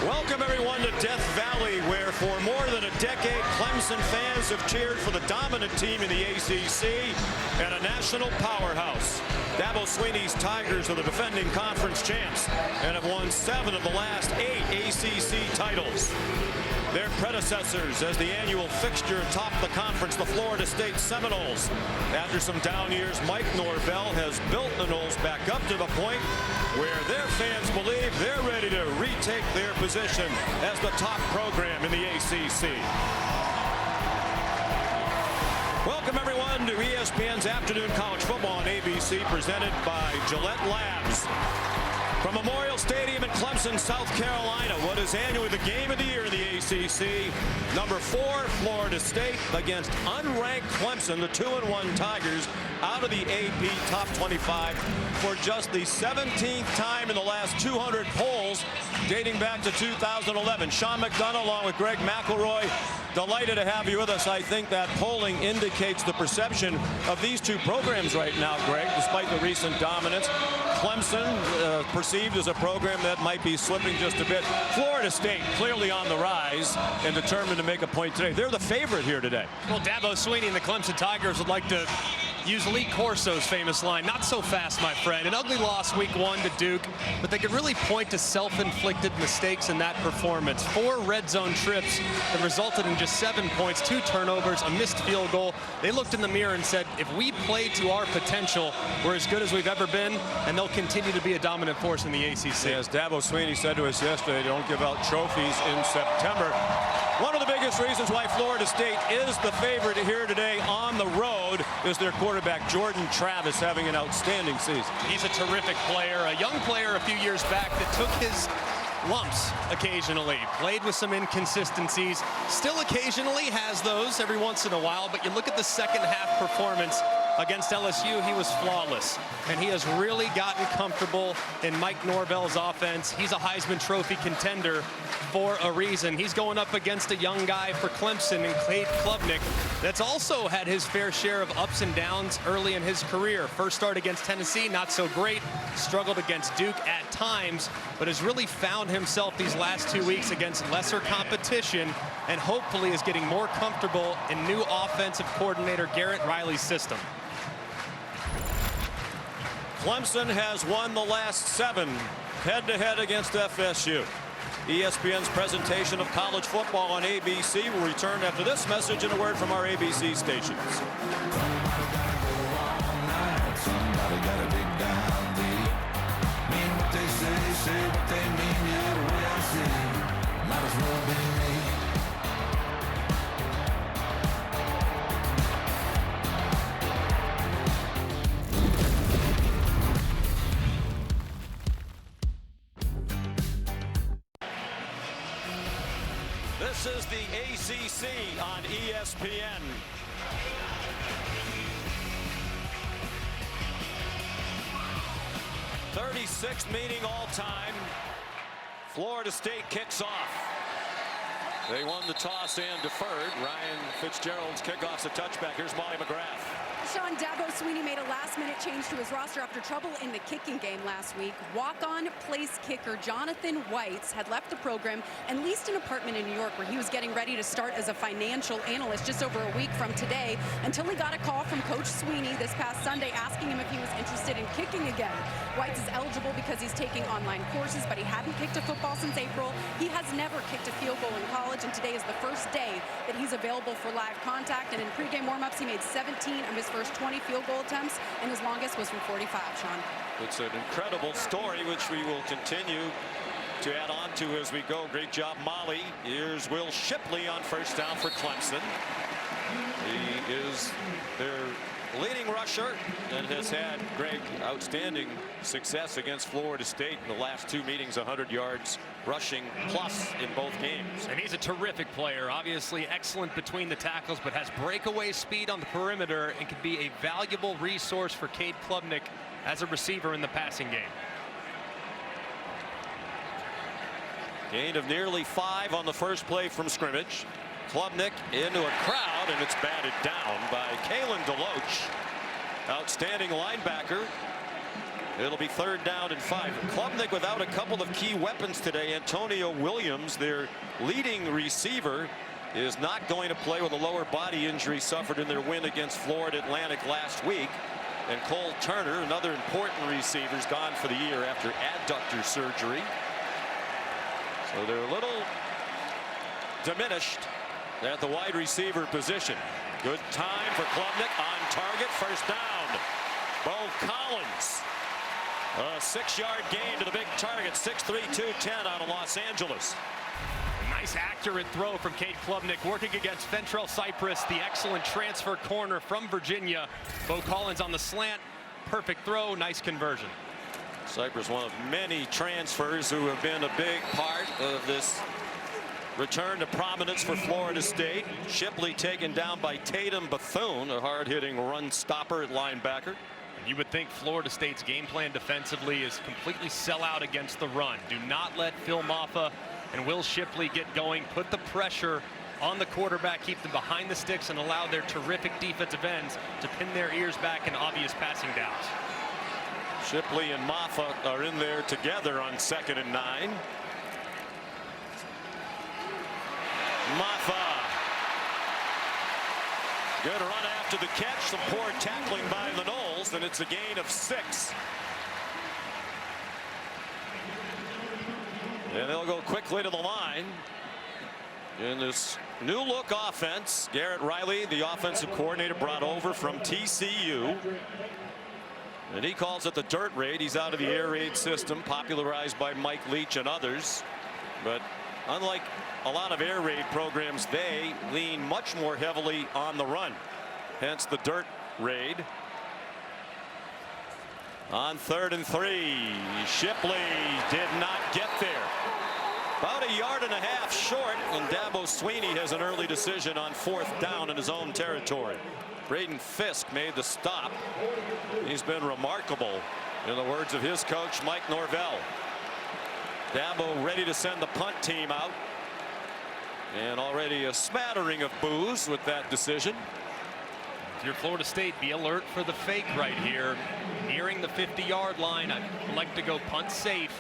Welcome everyone to Death Valley, where for more than a decade, Clemson fans have cheered for the dominant team in the ACC and a national powerhouse. Dabo Swinney's Tigers are the defending conference champs and have won 7 of the last 8 ACC titles. Their predecessors as the annual fixture topped the conference, the Florida State Seminoles. After some down years, Mike Norvell has built the Noles back up to the point where their fans believe they're ready to retake their position as the top program in the ACC. Welcome everyone to ESPN's Afternoon College Football on ABC, presented by Gillette Labs. From Memorial Stadium in Clemson, South Carolina, what is annually the game of the year in the ACC. Number 4, Florida State against unranked Clemson, the 2-1 Tigers, out of the AP Top 25 for just the 17th time in the last 200 polls, dating back to 2011. Sean McDonough along with Greg McElroy, delighted to have you with us. I think that polling indicates the perception of these two programs right now, Greg, despite the recent dominance. Clemson perceived as a program that might be slipping just a bit. Florida State clearly on the rise and determined to make a point today. They're the favorite here today. Well, Dabo Swinney and the Clemson Tigers would like to use Lee Corso's famous line, "Not so fast, my friend." An ugly loss week 1 to Duke, but they could really point to self-inflicted mistakes in that performance. 4 red zone trips that resulted in just 7 points, 2 turnovers, a missed field goal. They looked in the mirror and said, if we play to our potential, we're as good as we've ever been, and they'll continue to be a dominant force in the ACC. As Dabo Swinney said to us yesterday, don't give out trophies in September. One of the biggest reasons why Florida State is the favorite here today on the road is their quarterback, Jordan Travis, having an outstanding season. He's a terrific player, a young player a few years back that took his lumps occasionally, played with some inconsistencies, still occasionally has those every once in a while, but you look at the second half performance against LSU, he was flawless, and he has really gotten comfortable in Mike Norvell's offense. He's a Heisman Trophy contender for a reason. He's going up against a young guy for Clemson in Cade Klubnik that's also had his fair share of ups and downs early in his career. First start against Tennessee, not so great. Struggled against Duke at times, but has really found himself these last 2 weeks against lesser competition, and hopefully is getting more comfortable in new offensive coordinator Garrett Riley's system. Clemson has won the last 7 head-to-head against FSU. ESPN's presentation of college football on ABC will return after this message and a word from our ABC stations. Somebody got a big down deep. Mean what they say what they mean, yeah, the way I see it. Might as well be me. This is the ACC on ESPN. '36th meeting all time. Florida State kicks off. They won the toss and deferred. Ryan Fitzgerald's kickoff's a touchback. Here's Molly McGrath. Sean, Dabo Swinney made a last-minute change to his roster after trouble in the kicking game last week. Walk-on place kicker Jonathan Whites had left the program and leased an apartment in New York where he was getting ready to start as a financial analyst just over a week from today, until he got a call from Coach Swinney this past Sunday asking him if he was interested in kicking again. Whites is eligible because he's taking online courses, but he hadn't kicked a football since April. He has never kicked a field goal in college, and today is the first day that he's available for live contact. And in pregame warm-ups, he made 17 of his first 20 field goal attempts, and his longest was from 45, Sean. It's an incredible story, which we will continue to add on to as we go. Great job, Molly. Here's Will Shipley on first down for Clemson. He is their leading rusher and has had, Greg, outstanding success against Florida State in the last 2 meetings, 100 yards rushing plus in both games. And he's a terrific player, obviously excellent between the tackles, but has breakaway speed on the perimeter and can be a valuable resource for Cade Klubnik as a receiver in the passing game. Gain of nearly 5 on the first play from scrimmage. Klubnik into a crowd, and it's batted down by Kalen DeLoach. Outstanding linebacker. It'll be 3rd down and 5. Klubnik without a couple of key weapons today. Antonio Williams, their leading receiver, is not going to play with a lower body injury suffered in their win against Florida Atlantic last week. And Cole Turner, another important receiver, is gone for the year after adductor surgery. So they're a little diminished at the wide receiver position. Good time for Klubnik on target. 1st down. Bo Collins. A 6-yard gain to the big target. 6'3", 210 out of Los Angeles. A nice accurate throw from Cade Klubnik, working against Fentrell Cypress, the excellent transfer corner from Virginia. Bo Collins on the slant. Perfect throw. Nice conversion. Cypress, one of many transfers who have been a big part of this return to prominence for Florida State. Shipley taken down by Tatum Bethune, a hard-hitting run stopper at linebacker. You would think Florida State's game plan defensively is completely sell out against the run. Do not let Phil Maffa and Will Shipley get going. Put the pressure on the quarterback, keep them behind the sticks, and allow their terrific defensive ends to pin their ears back in obvious passing downs. Shipley and Maffa are in there together on 2nd and 9. Maffa. Good run after the catch. Some poor tackling by the Noles, and it's a gain of 6. And they'll go quickly to the line. In this new look offense, Garrett Riley, the offensive coordinator, brought over from TCU. And he calls it the dirt raid. He's out of the air raid system, popularized by Mike Leach and others. But unlike a lot of air raid programs, they lean much more heavily on the run. Hence the dirt raid. On 3rd and 3, Shipley did not get there. About 1.5 yards short, and Dabo Sweeney has an early decision on 4th down in his own territory. Braden Fisk made the stop. He's been remarkable, in the words of his coach, Mike Norvell. Dabo ready to send the punt team out. And already a smattering of boos with that decision. If you're Florida State, be alert for the fake right here. Nearing the 50-yard line, I'd like to go punt safe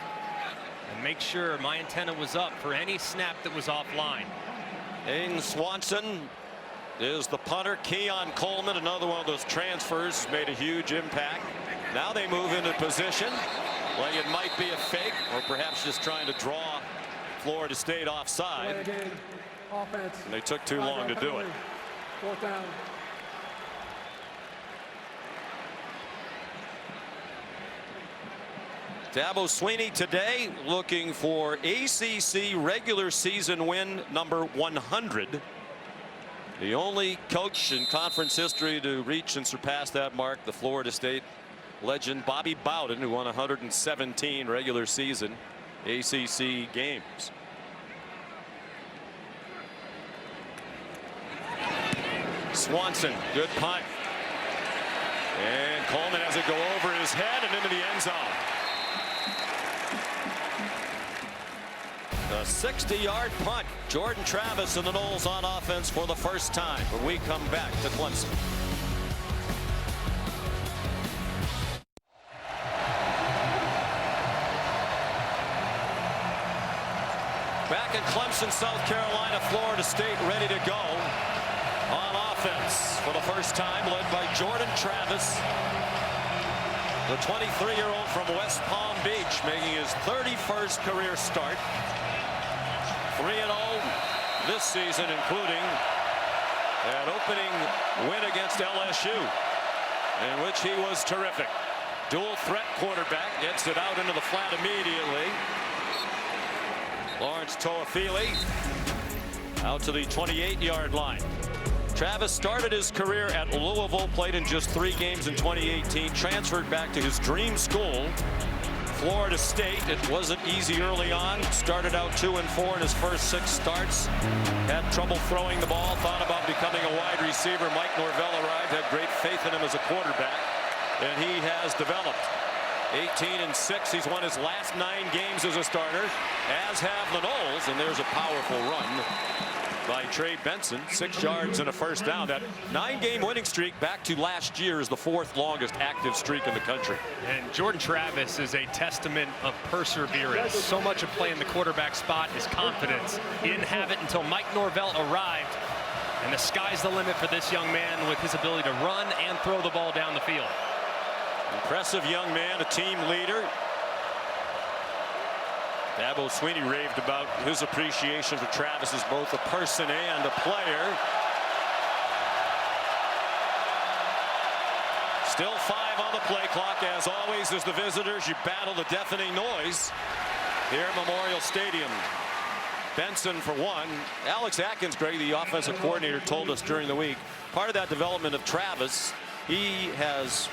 and make sure my antenna was up for any snap that was offline. Aiden Swanson is the punter. Keon Coleman, another one of those transfers, made a huge impact. Now they move into position like it might be a fake, or perhaps just trying to draw Florida State offside. Offense. And they took too long to do it. 4th down. Dabo Sweeney today looking for ACC regular season win number 100. The only coach in conference history to reach and surpass that mark, the Florida State legend Bobby Bowden, who won 117 regular season ACC games. Swanson, good punt. And Coleman has it go over his head and into the end zone. A 60-yard punt. Jordan Travis and the Noles on offense for the first time when we come back to Clemson. Back in Clemson, South Carolina, Florida State ready to go on offense for the first time, led by Jordan Travis, the 23-year-old from West Palm Beach, making his 31st career start. 3-0 this season, including an opening win against LSU, in which he was terrific. Dual threat quarterback, gets it out into the flat immediately. Lawrence Toafili out to the 28-yard line. Travis started his career at Louisville, played in just 3 games in 2018, transferred back to his dream school, Florida State. It wasn't easy early on. Started out 2-4 in his first 6 starts. Had trouble throwing the ball, thought about becoming a wide receiver. Mike Norvell arrived, had great faith in him as a quarterback, and he has developed. 18-6. He's won his last 9 games as a starter, as have the Noles, and there's a powerful run by Trey Benson. 6 yards and a first down. That 9-game winning streak back to last year is the 4th longest active streak in the country. And Jordan Travis is a testament of perseverance. So much of playing the quarterback spot is confidence. He didn't have it until Mike Norvell arrived, and the sky's the limit for this young man with his ability to run and throw the ball down the field. Impressive young man, a team leader. Dabo Sweeney raved about his appreciation for Travis as both a person and a player. Still 5 on the play clock. As always, as the visitors, you battle the deafening noise here at Memorial Stadium. Benson for 1. Alex Atkins, Greg, the offensive coordinator, told us during the week, part of that development of Travis, he has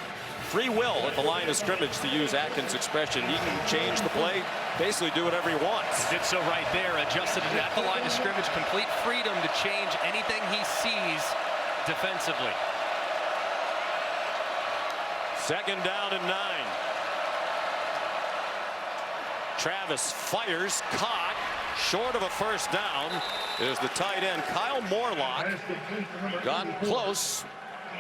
free will at the line of scrimmage, to use Atkins' expression. He can change the play, basically do whatever he wants. Did so right there, adjusted it at the line of scrimmage, complete freedom to change anything he sees defensively. 2nd down and 9. Travis fires, caught, short of a first down is the tight end Kyle Morlock. Got close,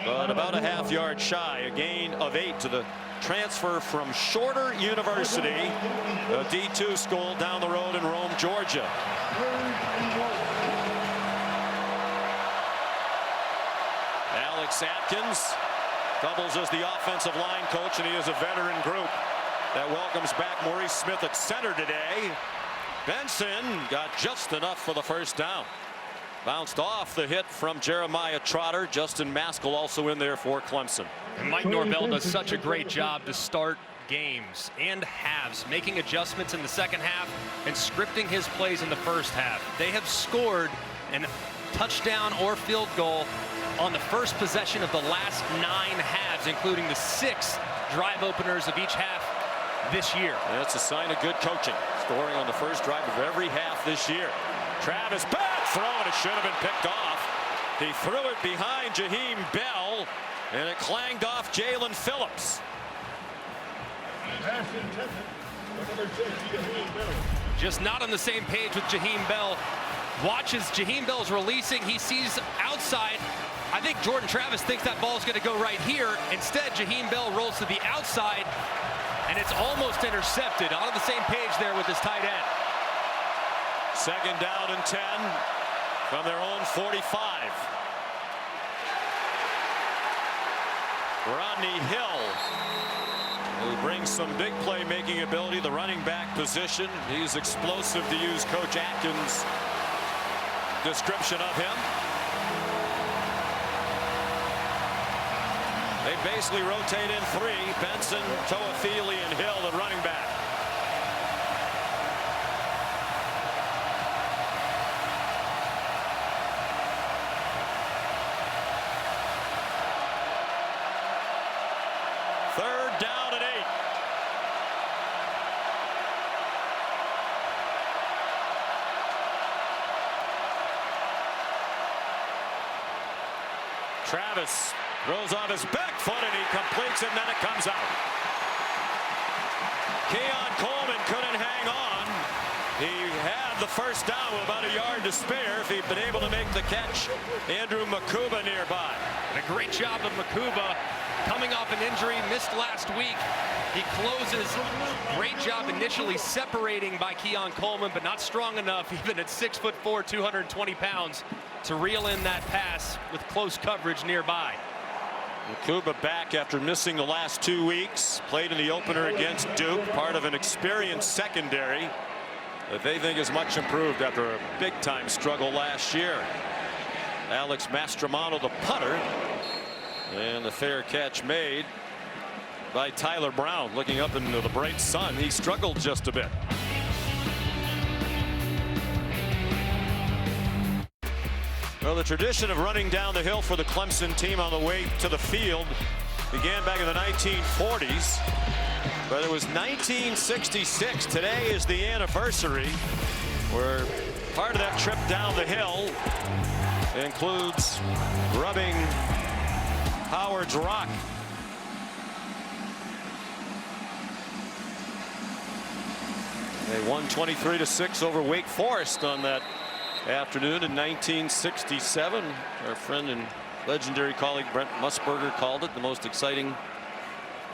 but about a half-yard shy. A gain of 8 to the transfer from Shorter University, a D2 school down the road in Rome, Georgia. Alex Atkins doubles as the offensive line coach, and he is a veteran group that welcomes back Maurice Smith at center today. Benson got just enough for the first down. Bounced off the hit from Jeremiah Trotter. Justin Maskell also in there for Clemson. And Mike Norvell does such a great job to start games and halves, making adjustments in the second half and scripting his plays in the first half. They have scored a touchdown or field goal on the first possession of the last 9 halves, including the 6 drive openers of each half this year. That's a sign of good coaching. Scoring on the first drive of every half this year. Travis, bad throw, and it should have been picked off. He threw it behind Jaheim Bell, and it clanged off Jalen Phillips. Just not on the same page with Jaheim Bell. Watches Jaheim Bell's releasing. He sees outside. I think Jordan Travis thinks that ball is going to go right here. Instead, Jaheim Bell rolls to the outside, and it's almost intercepted. On the same page there with his tight end. 2nd down and 10 from their own 45. Rodney Hill, who brings some big playmaking ability, the running back position. He's explosive, to use Coach Atkins' description of him. They basically rotate in 3. Benson, Toafili, and Hill at running back. Down at 8. Travis throws off his back foot, and he completes it, and then it comes out. Keon Coleman couldn't hang on. He had the first down with about a yard to spare if he'd been able to make the catch. Andrew Makuba nearby. And a great job of Makuba. Coming off an injury, missed last week. He closes. Great job initially separating by Keon Coleman, but not strong enough, even at 6'4", 220 pounds, to reel in that pass with close coverage nearby. Makuba back after missing the last 2 weeks. Played in the opener against Duke, part of an experienced secondary that they think is much improved after a big-time struggle last year. Alex Mastromano, the punter. And the fair catch made by Tyler Brown. Looking up into the bright sun, he struggled just a bit. Well, the tradition of running down the hill for the Clemson team on the way to the field began back in the 1940s. But it was 1966. Today is the anniversary, where part of that trip down the hill includes rubbing Howard's Rock. They won 23-6 over Wake Forest on that afternoon in 1967. Our friend and legendary colleague Brent Musburger called it the most exciting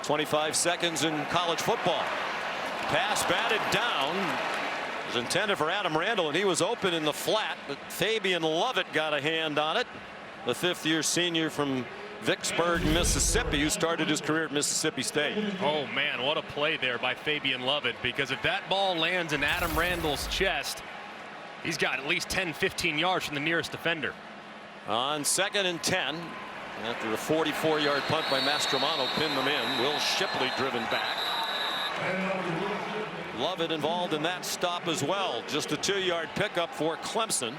25 seconds in college football. Pass batted down. It was intended for Adam Randall, and he was open in the flat, but Fabian Lovett got a hand on it. The fifth-year senior from Vicksburg, Mississippi, who started his career at Mississippi State. Oh man, what a play there by Fabian Lovett, because if that ball lands in Adam Randall's chest, he's got at least 10-15 yards from the nearest defender. On 2nd and 10, after a 44-yard punt by Mastromano pinned them in, Will Shipley driven back. Lovett involved in that stop as well. Just a 2-yard pickup for Clemson.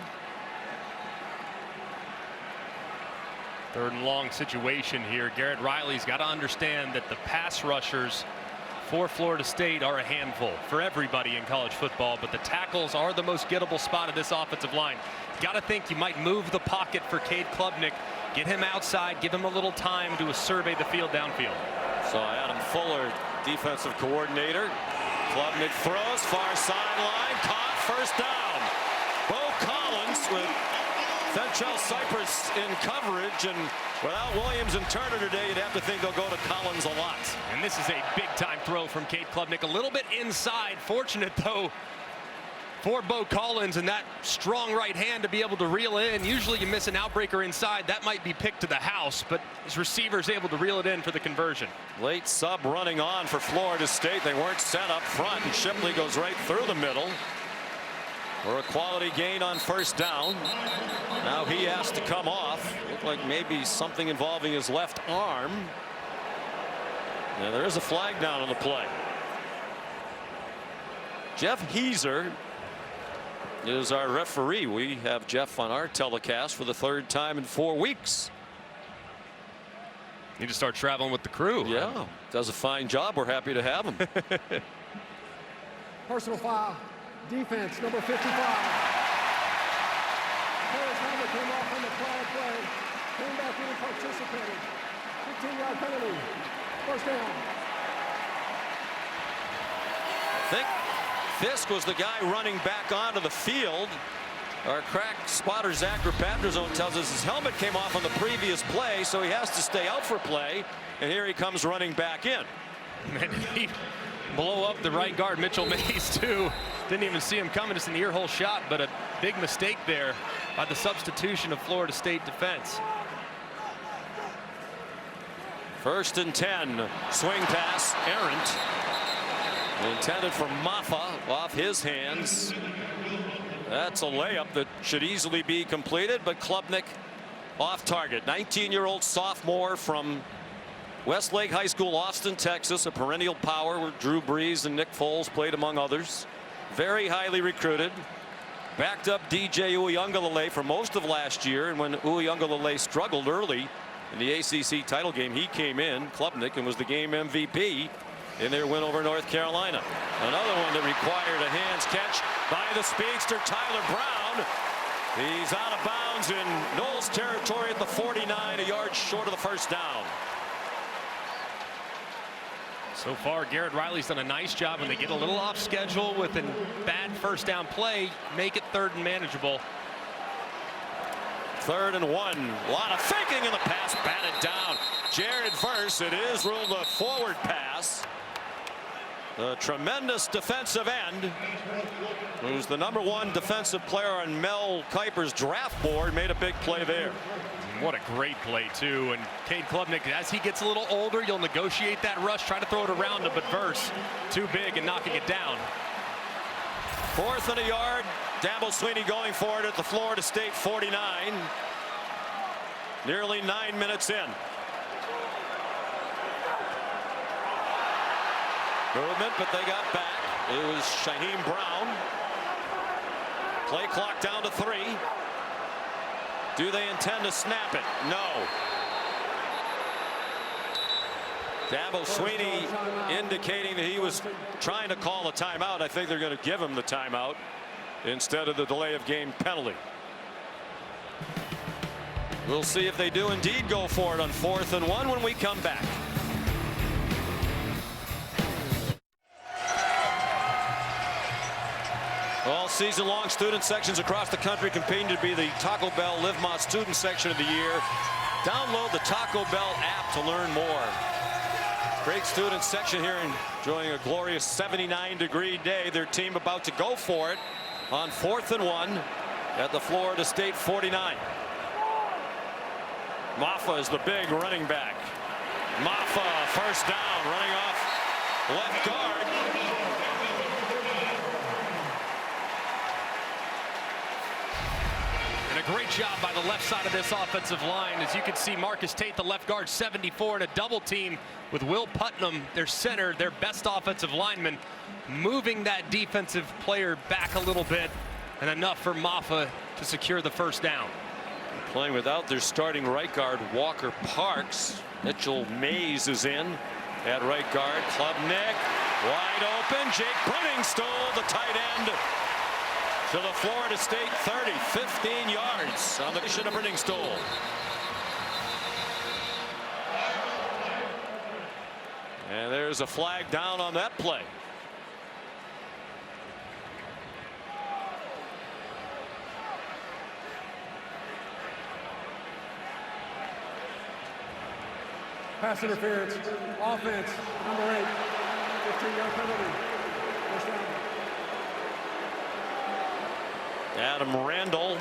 3rd and long situation here. Garrett Riley's got to understand that the pass rushers for Florida State are a handful for everybody in college football, but the tackles are the most gettable spot of this offensive line. Got to think you might move the pocket for Cade Klubnik, get him outside, give him a little time to survey the field downfield. So Adam Fuller, defensive coordinator. Klubnik throws, far sideline, caught, first down. Bo Collins with Fentrell Cypress in coverage, and without Williams and Turner today, you'd have to think they'll go to Collins a lot. And this is a big-time throw from Cade Klubnik, a little bit inside. Fortunate, though, for Bo Collins and that strong right hand to be able to reel in. Usually you miss an outbreaker inside. That might be picked to the house, but his receiver's able to reel it in for the conversion. Late sub running on for Florida State. They weren't set up front, and Shipley goes right through the middle for a quality gain on first down. Now he has to come off. Looked like maybe something involving his left arm. Yeah, there is a flag down on the play. Jeff Heiser is our referee. We have Jeff on our telecast for the 3rd time in 4 weeks. Need to start traveling with the crew. Yeah, does a fine job. We're happy to have him. Personal foul. Defense, number 55. Player's helmet came off on the prior play. Came back in and participated. 15-yard penalty. First down. I think Fisk was the guy running back onto the field. Our crack spotter Zach Rapatrazone tells us his helmet came off on the previous play, so he has to stay out for play, and here he comes running back in. And he blow up the right guard, Mitchell Mays, too. Didn't even see him coming, just an ear hole shot, but a big mistake there by the substitution of Florida State defense. 1st and 10. Swing pass, errant. Intended for Maffa, off his hands. That's a layup that should easily be completed, but Klubnik off target. 19-year-old sophomore from Westlake High School, Austin, Texas, a perennial power where Drew Brees and Nick Foles played among others. Very highly recruited. Backed up DJ Uiagalelei for most of last year, and when Uiagalelei struggled early in the ACC title game, he came in, Klubnik, and was the game MVP in their win over North Carolina. Another one that required a hands catch by the speedster Tyler Brown. He's out of bounds in Knowles territory at the 49, a yard short of the first down. So far, Garrett Riley's done a nice job when they get a little off schedule with a bad first down play, make it 3rd and manageable. 3rd and 1. A lot of faking in the pass, batted down. Jared Verse, it is ruled a forward pass. The tremendous defensive end, who's the #1 defensive player on Mel Kiper's draft board, made a big play there. What a great play, too. And Cade Klubnik, as he gets a little older, you'll negotiate that rush, try to throw it around him, but Verse too big and knocking it down. 4th and a yard. Dabo Swinney going for it at the Florida State 49. Nearly 9 minutes in. Movement, but they got back. It was Shaheem Brown. Play clock down to 3. Do they intend to snap it? No. Dabo Swinney indicating that he was trying to call a timeout. I think they're going to give him the timeout instead of the delay of game penalty. We'll see if they do indeed go for it on 4th and 1 when we come back. All season long, student sections across the country continue to be the Taco Bell Live Más Student Section of the Year. Download the Taco Bell app to learn more. Great student section here, enjoying a glorious 79-degree day. Their team about to go for it on 4th and 1 at the Florida State 49. Maffa is the big running back. Maffa, first down, running off left guard. And a great job by the left side of this offensive line. As you can see, Marcus Tate, the left guard, 74, in a double team with Will Putnam, their center, their best offensive lineman, moving that defensive player back a little bit, and enough for Maffa to secure the first down. Playing without their starting right guard, Walker Parks. Mitchell Mays is in at right guard. Klubnik wide open. Jake Brunning stole the tight end to the Florida State 30, 15 yards on the mission of Brunning stole. And there's a flag down on that play. Pass interference. Offense. Number 8. 15-yard penalty. First down. Adam Randall.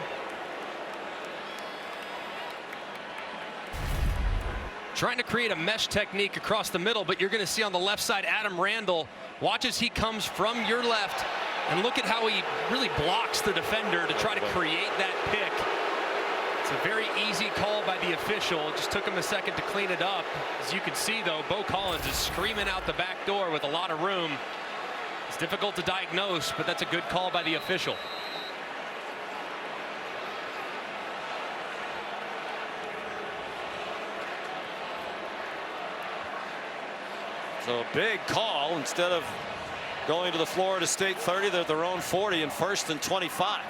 Trying to create a mesh technique across the middle, but you're going to see on the left side Adam Randall. Watch as he comes from your left, and look at how he really blocks the defender to try to create that pick. It's a very easy call by the official. It just took him a second to clean it up. As you can see, though, Bo Collins is screaming out the back door with a lot of room. It's difficult to diagnose, but that's a good call by the official. So a big call. Instead of going to the Florida State 30, they're at their own 40 and 1st and 25.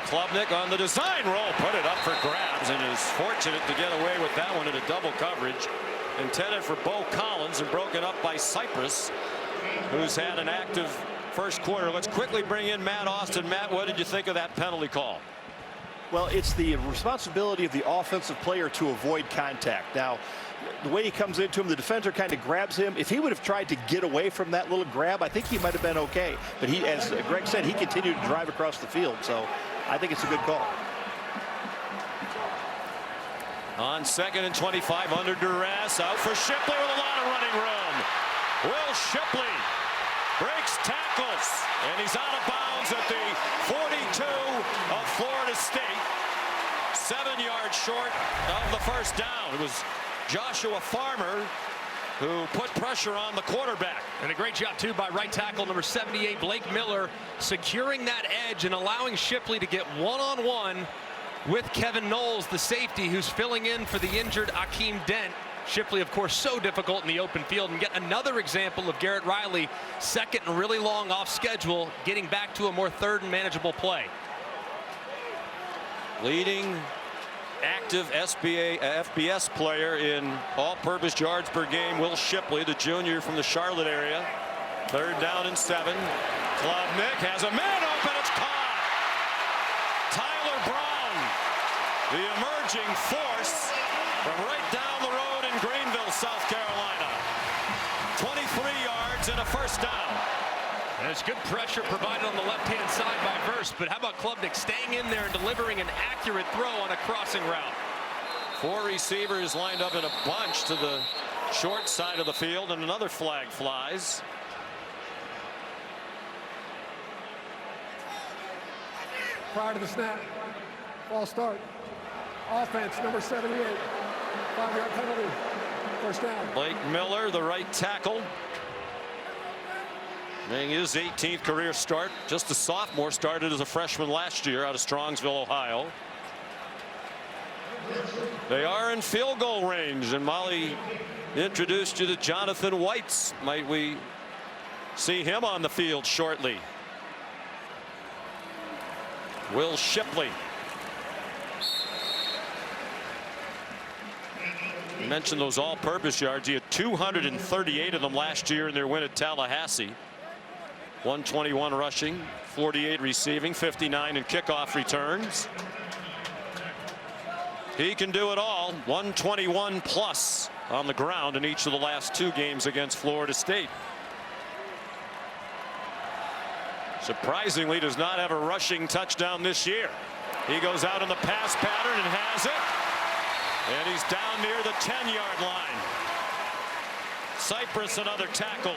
Klubnik on the design roll, put it up for grabs, and is fortunate to get away with that one in a double coverage. Intended for Bo Collins and broken up by Cypress, who's had an active first quarter. Let's quickly bring in Matt Austin. Matt, what did you think of that penalty call? Well, it's the responsibility of the offensive player to avoid contact. Now, the way he comes into him, the defender kind of grabs him. If he would have tried to get away from that little grab, I think he might have been okay. But he, as Greg said, he continued to drive across the field. So I think it's a good call. On 2nd and 25, under duress, out for Shipley with a lot of running room. Will Shipley breaks tackles, and he's out of bounds at the 42 of Florida State. 7 yards short of the first down. It was Joshua Farmer who put pressure on the quarterback. And a great job, too, by right tackle number 78, Blake Miller, securing that edge and allowing Shipley to get one-on-one with Kevin Knowles, the safety, who's filling in for the injured Akeem Dent. Shipley, of course, so difficult in the open field. And yet another example of Garrett Riley, second and really long off schedule, getting back to a more third and manageable play. Leading active FBS player in all-purpose yards per game, Will Shipley, the junior from the Charlotte area. 3rd down and 7. Klubnik has a man open. It's caught. Tyler Brown, the emerging force from right down the road in Greenville, South Carolina. 23 yards and a first down. And it's good pressure provided on the left-hand side by Verse, but how about Klubnik staying in there and delivering an accurate throw on a crossing route? 4 receivers lined up in a bunch to the short side of the field, and another flag flies. Prior to the snap. False start. Offense, number 78. 5-yard penalty. First down. Blake Miller, the right tackle, making his 18th career start. Just a sophomore, started as a freshman last year out of Strongsville, Ohio. They are in field goal range, and Molly introduced you to Jonathan Whites. Might we see him on the field shortly? Will Shipley. You mentioned those all-purpose yards. He had 238 of them last year in their win at Tallahassee. 121 rushing, 48 receiving, 59 in kickoff returns. He can do it all. 121 plus on the ground in each of the last 2 games against Florida State. Surprisingly does not have a rushing touchdown this year. He goes out in the pass pattern and has it. And he's down near the 10-yard line. Cypress another tackle.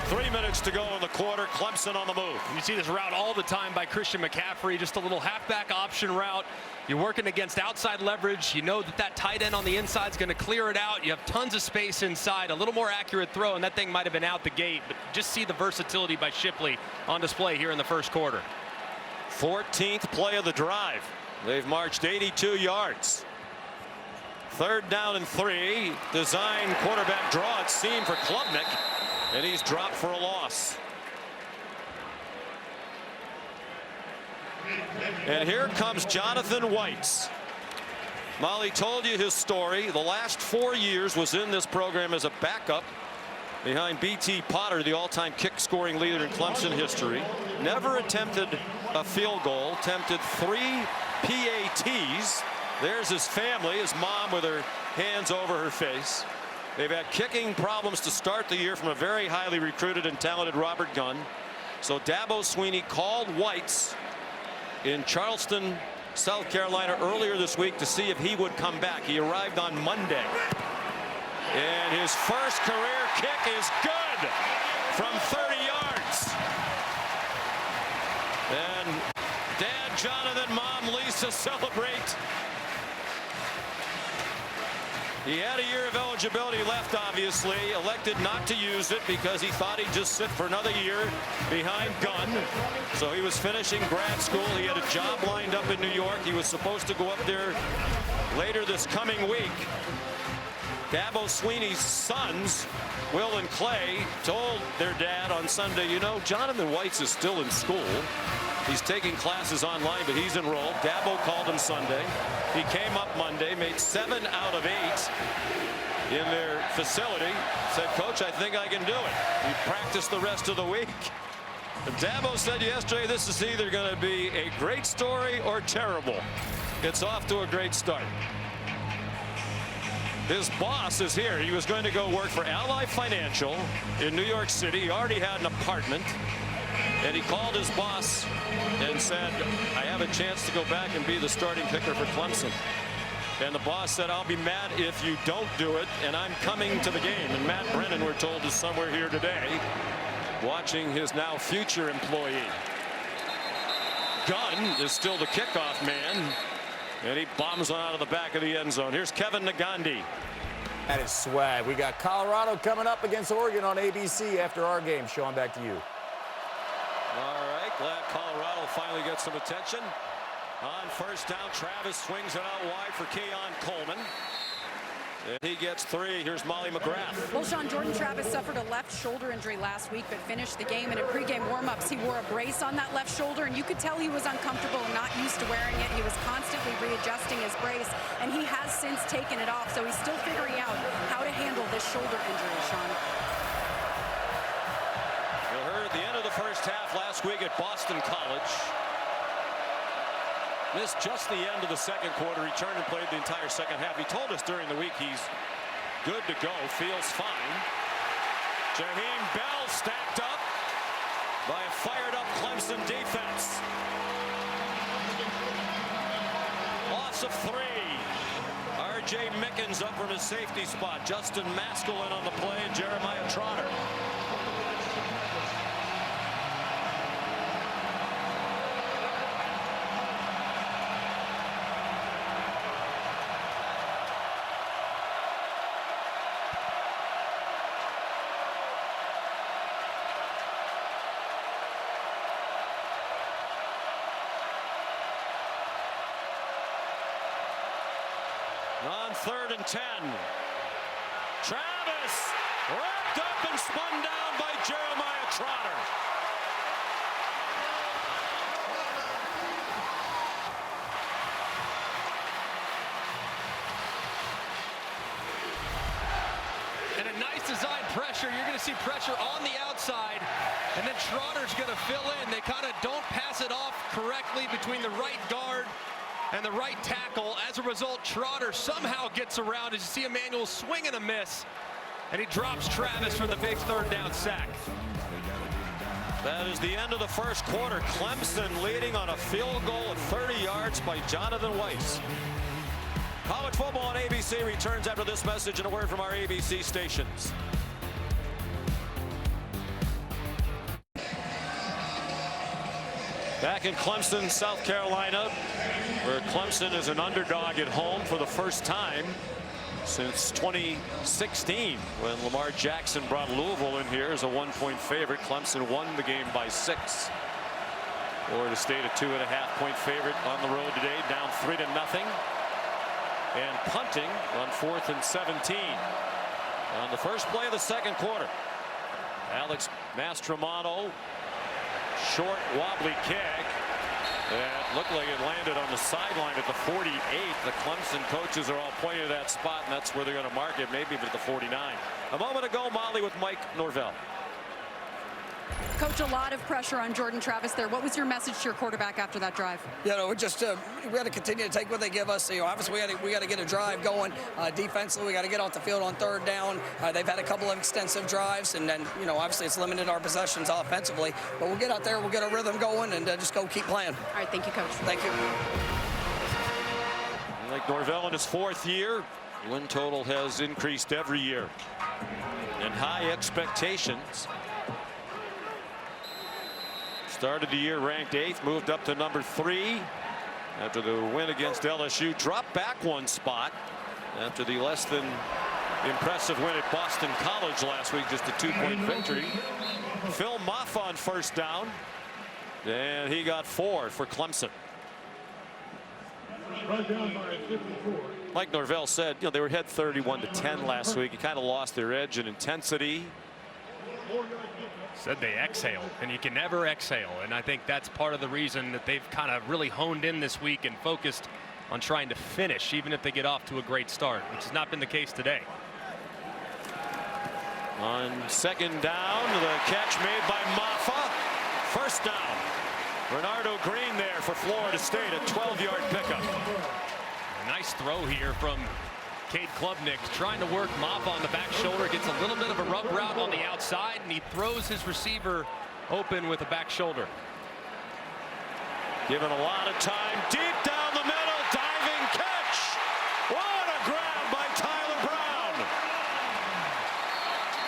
3 minutes to go in the quarter. Clemson on the move. You see this route all the time by Christian McCaffrey, just a little halfback option route. You're working against outside leverage. You know that tight end on the inside is going to clear it out. You have tons of space inside, a little more accurate throw, and that thing might have been out the gate. But just see the versatility by Shipley on display here in the first quarter. 14th play of the drive. They've marched 82 yards. 3rd down and 3. Design quarterback draw at seam for Klubnik, and he's dropped for a loss. And here comes Jonathan Whites. Molly told you his story. The last 4 years was in this program as a backup behind B.T. Potter, the all-time kick-scoring leader in Clemson history. Never attempted a field goal. Attempted 3 PATs. There's his family, his mom with her hands over her face. They've had kicking problems to start the year from a very highly recruited and talented Robert Gunn. So Dabo Swinney called Whites in Charleston, South Carolina earlier this week to see if he would come back. He arrived on Monday. And his first career kick is good from 30 yards. And Dad Jonathan, Mom Lisa celebrate. He had a year of eligibility left, obviously. Elected not to use it because he thought he'd just sit for another year behind Gunn. So he was finishing grad school. He had a job lined up in New York. He was supposed to go up there later this coming week. Dabo Swinney's sons, Will and Clay, told their dad on Sunday, you know, Jonathan Whites is still in school. He's taking classes online, but he's enrolled. Dabo called him Sunday. He came up Monday, made 7 out of 8 in their facility. Said, Coach, I think I can do it. He practiced the rest of the week. And Dabo said yesterday, this is either going to be a great story or terrible. It's off to a great start. His boss is here. He was going to go work for Ally Financial in New York City. He already had an apartment. And he called his boss and said, I have a chance to go back and be the starting kicker for Clemson. And the boss said, I'll be mad if you don't do it, and I'm coming to the game. And Matt Brennan, we're told, is somewhere here today watching his now future employee. Gunn is still the kickoff man, and he bombs one out of the back of the end zone. Here's Kevin Nagandi. That is swag. We got Colorado coming up against Oregon on ABC after our game. Sean, back to you. All right, glad Colorado finally gets some attention. On first down, Travis swings it out wide for Keon Coleman. And he gets 3. Here's Molly McGrath. Well, Sean, Jordan Travis suffered a left shoulder injury last week, but finished the game. And in pregame warmups, he wore a brace on that left shoulder, and you could tell he was uncomfortable and not used to wearing it. He was constantly readjusting his brace, and he has since taken it off. So he's still figuring out how to handle this shoulder injury, Sean. You heard the end of the first half last week at Boston College. Missed just the end of the second quarter. Returned and played the entire second half. He told us during the week he's good to go, feels fine. Jaheim Bell stacked up by a fired-up Clemson defense. Loss of 3. R.J. Mickens up from his safety spot. Justin Maskell in on the play, and Jeremiah Trotter. On 3rd and 10. Travis wrapped up and spun down by Jeremiah Trotter. And a nice design pressure. You're going going to see pressure on the outside, and then Trotter's going to fill in. They kind of don't pass it off correctly between the right guard and the right tackle. As a result, Trotter somehow gets around as you see Emmanuel swing and a miss, and he drops Travis for the big third down sack. That is the end of the first quarter. Clemson leading on a field goal of 30 yards by Jonathan Weiss. College football on ABC returns after this message and a word from our ABC stations. Back in Clemson, South Carolina, where Clemson is an underdog at home for the first time since 2016, when Lamar Jackson brought Louisville in here as a 1-point favorite. Clemson won the game by 6. Florida State a 2.5-point favorite on the road today, down 3-0. And punting on 4th and 17 on the first play of the second quarter. Alex Mastromano, short wobbly kick that looked like it landed on the sideline at the 48. The Clemson coaches are all pointing to that spot, and that's where they're going to mark it, maybe at the 49. A moment ago, Molly with Mike Norvell. Coach, a lot of pressure on Jordan Travis there. What was your message to your quarterback after that drive? We just we got to continue to take what they give us. Obviously we got to get a drive going. Defensively, we got to get off the field on third down. They've had a couple of extensive drives, and then obviously it's limited our possessions offensively. But we'll get out there, we'll get a rhythm going, and just go keep playing. All right, thank you, Coach. Thank you. Like Norvell in his 4th year, win total has increased every year, and high expectations. Started the year ranked 8th, moved up to number 3 after the win against LSU. Dropped back 1 spot after the less than impressive win at Boston College last week, just a 2-point victory. Phil Maffa on first down, and he got 4 for Clemson. Like Norvell said, they were ahead 31-10 last week. He kind of lost their edge and intensity. Said they exhaled, and you can never exhale, and I think that's part of the reason that they've kind of really honed in this week and focused on trying to finish, even if they get off to a great start, which has not been the case today. On second down, the catch made by Maffa. First down. Bernardo Green there for Florida State, a 12-yard pickup. A nice throw here from Cade Klubnik, trying to work Maffa on the back shoulder, gets a little bit of a rub route on the outside, and he throws his receiver open with a back shoulder. Given a lot of time, deep down the middle, diving catch. What a grab by Tyler Brown.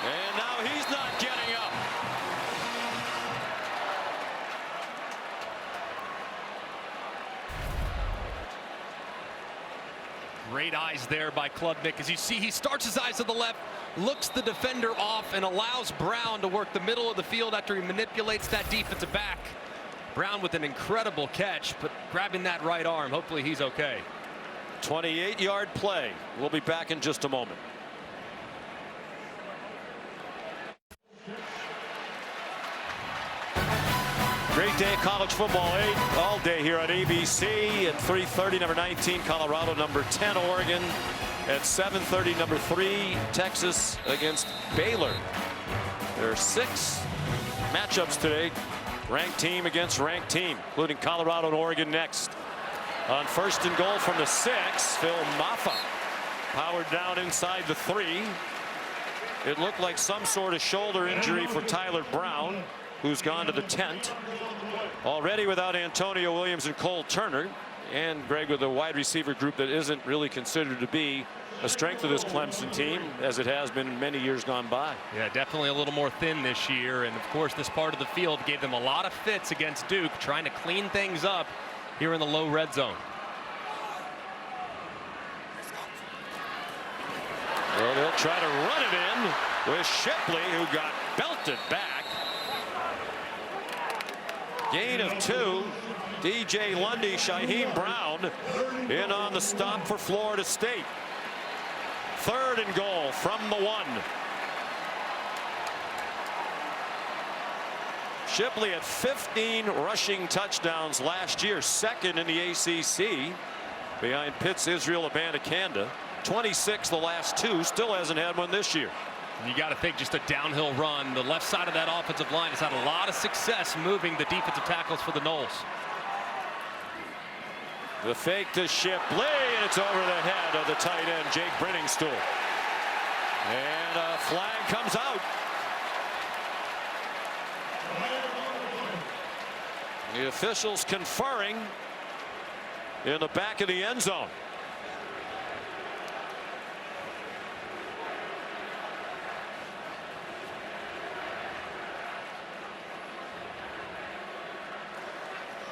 And now he's not getting up. Great eyes there by Klubnik. As you see, he starts his eyes to the left, looks the defender off, and allows Brown to work the middle of the field after he manipulates that defensive back. Brown with an incredible catch, but grabbing that right arm. Hopefully he's okay. 28-yard play. We'll be back in just a moment. Great day, college football 8 all day here on ABC. At 3:30, number 19 Colorado, number 10 Oregon. At 7:30, number 3 Texas against Baylor. There are 6 matchups today. Ranked team against ranked team, including Colorado and Oregon next. On first and goal from the 6, Phil Maffa powered down inside the 3. It looked like some sort of shoulder injury for Tyler Brown, who's gone to the tent. Already without Antonio Williams and Cole Turner, and Greg, with a wide receiver group that isn't really considered to be a strength of this Clemson team, as it has been in many years gone by. Yeah, definitely a little more thin this year, and of course this part of the field gave them a lot of fits against Duke, trying to clean things up here in the low red zone. Well, they'll try to run it in with Shipley, who got belted back. Gain of 2. DJ Lundy, Shaheem Brown in on the stop for Florida State. Third and goal from the 1. Shipley at 15 rushing touchdowns last year, second in the ACC, behind Pitt's Israel Abanikanda. 26 the last 2, still hasn't had one this year. You got to think just a downhill run. The left side of that offensive line has had a lot of success moving the defensive tackles for the Noles. The fake to Shipley, and it's over the head of the tight end, Jake Brenningstool. And a flag comes out. The officials conferring in the back of the end zone.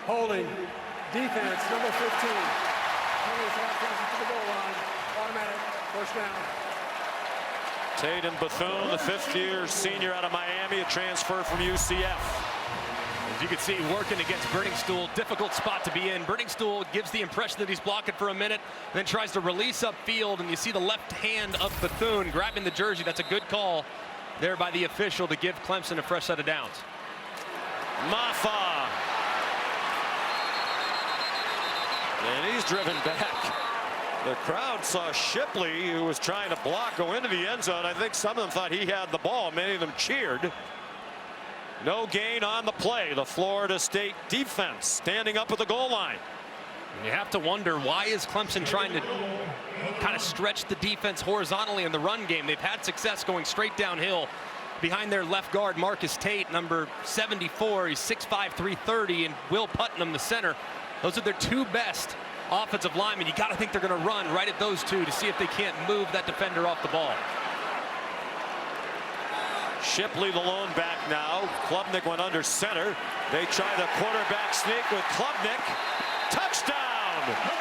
Holding. Defense, number 15. Penalties half to the goal line. Automatic. First down. Tatum Bethune, the fifth-year senior out of Miami, a transfer from UCF. As you can see, working against Brenningstool, difficult spot to be in. Brenningstool gives the impression that he's blocking for a minute, then tries to release upfield, and you see the left hand of Bethune grabbing the jersey. That's a good call there by the official to give Clemson a fresh set of downs. Maffa. And he's driven back. The crowd saw Shipley, who was trying to block, go into the end zone. I think some of them thought he had the ball. Many of them cheered. No gain on the play. The Florida State defense standing up at the goal line. And you have to wonder, why is Clemson trying to kind of stretch the defense horizontally in the run game? They've had success going straight downhill behind their left guard, Marcus Tate, number 74. He's 6'5", 330, and Will Putnam, the center. Those are their two best offensive linemen. You got to think they're going to run right at those two to see if they can't move that defender off the ball. Shipley, the lone back now. Klubnik went under center. They try the quarterback sneak with Klubnik. Touchdown!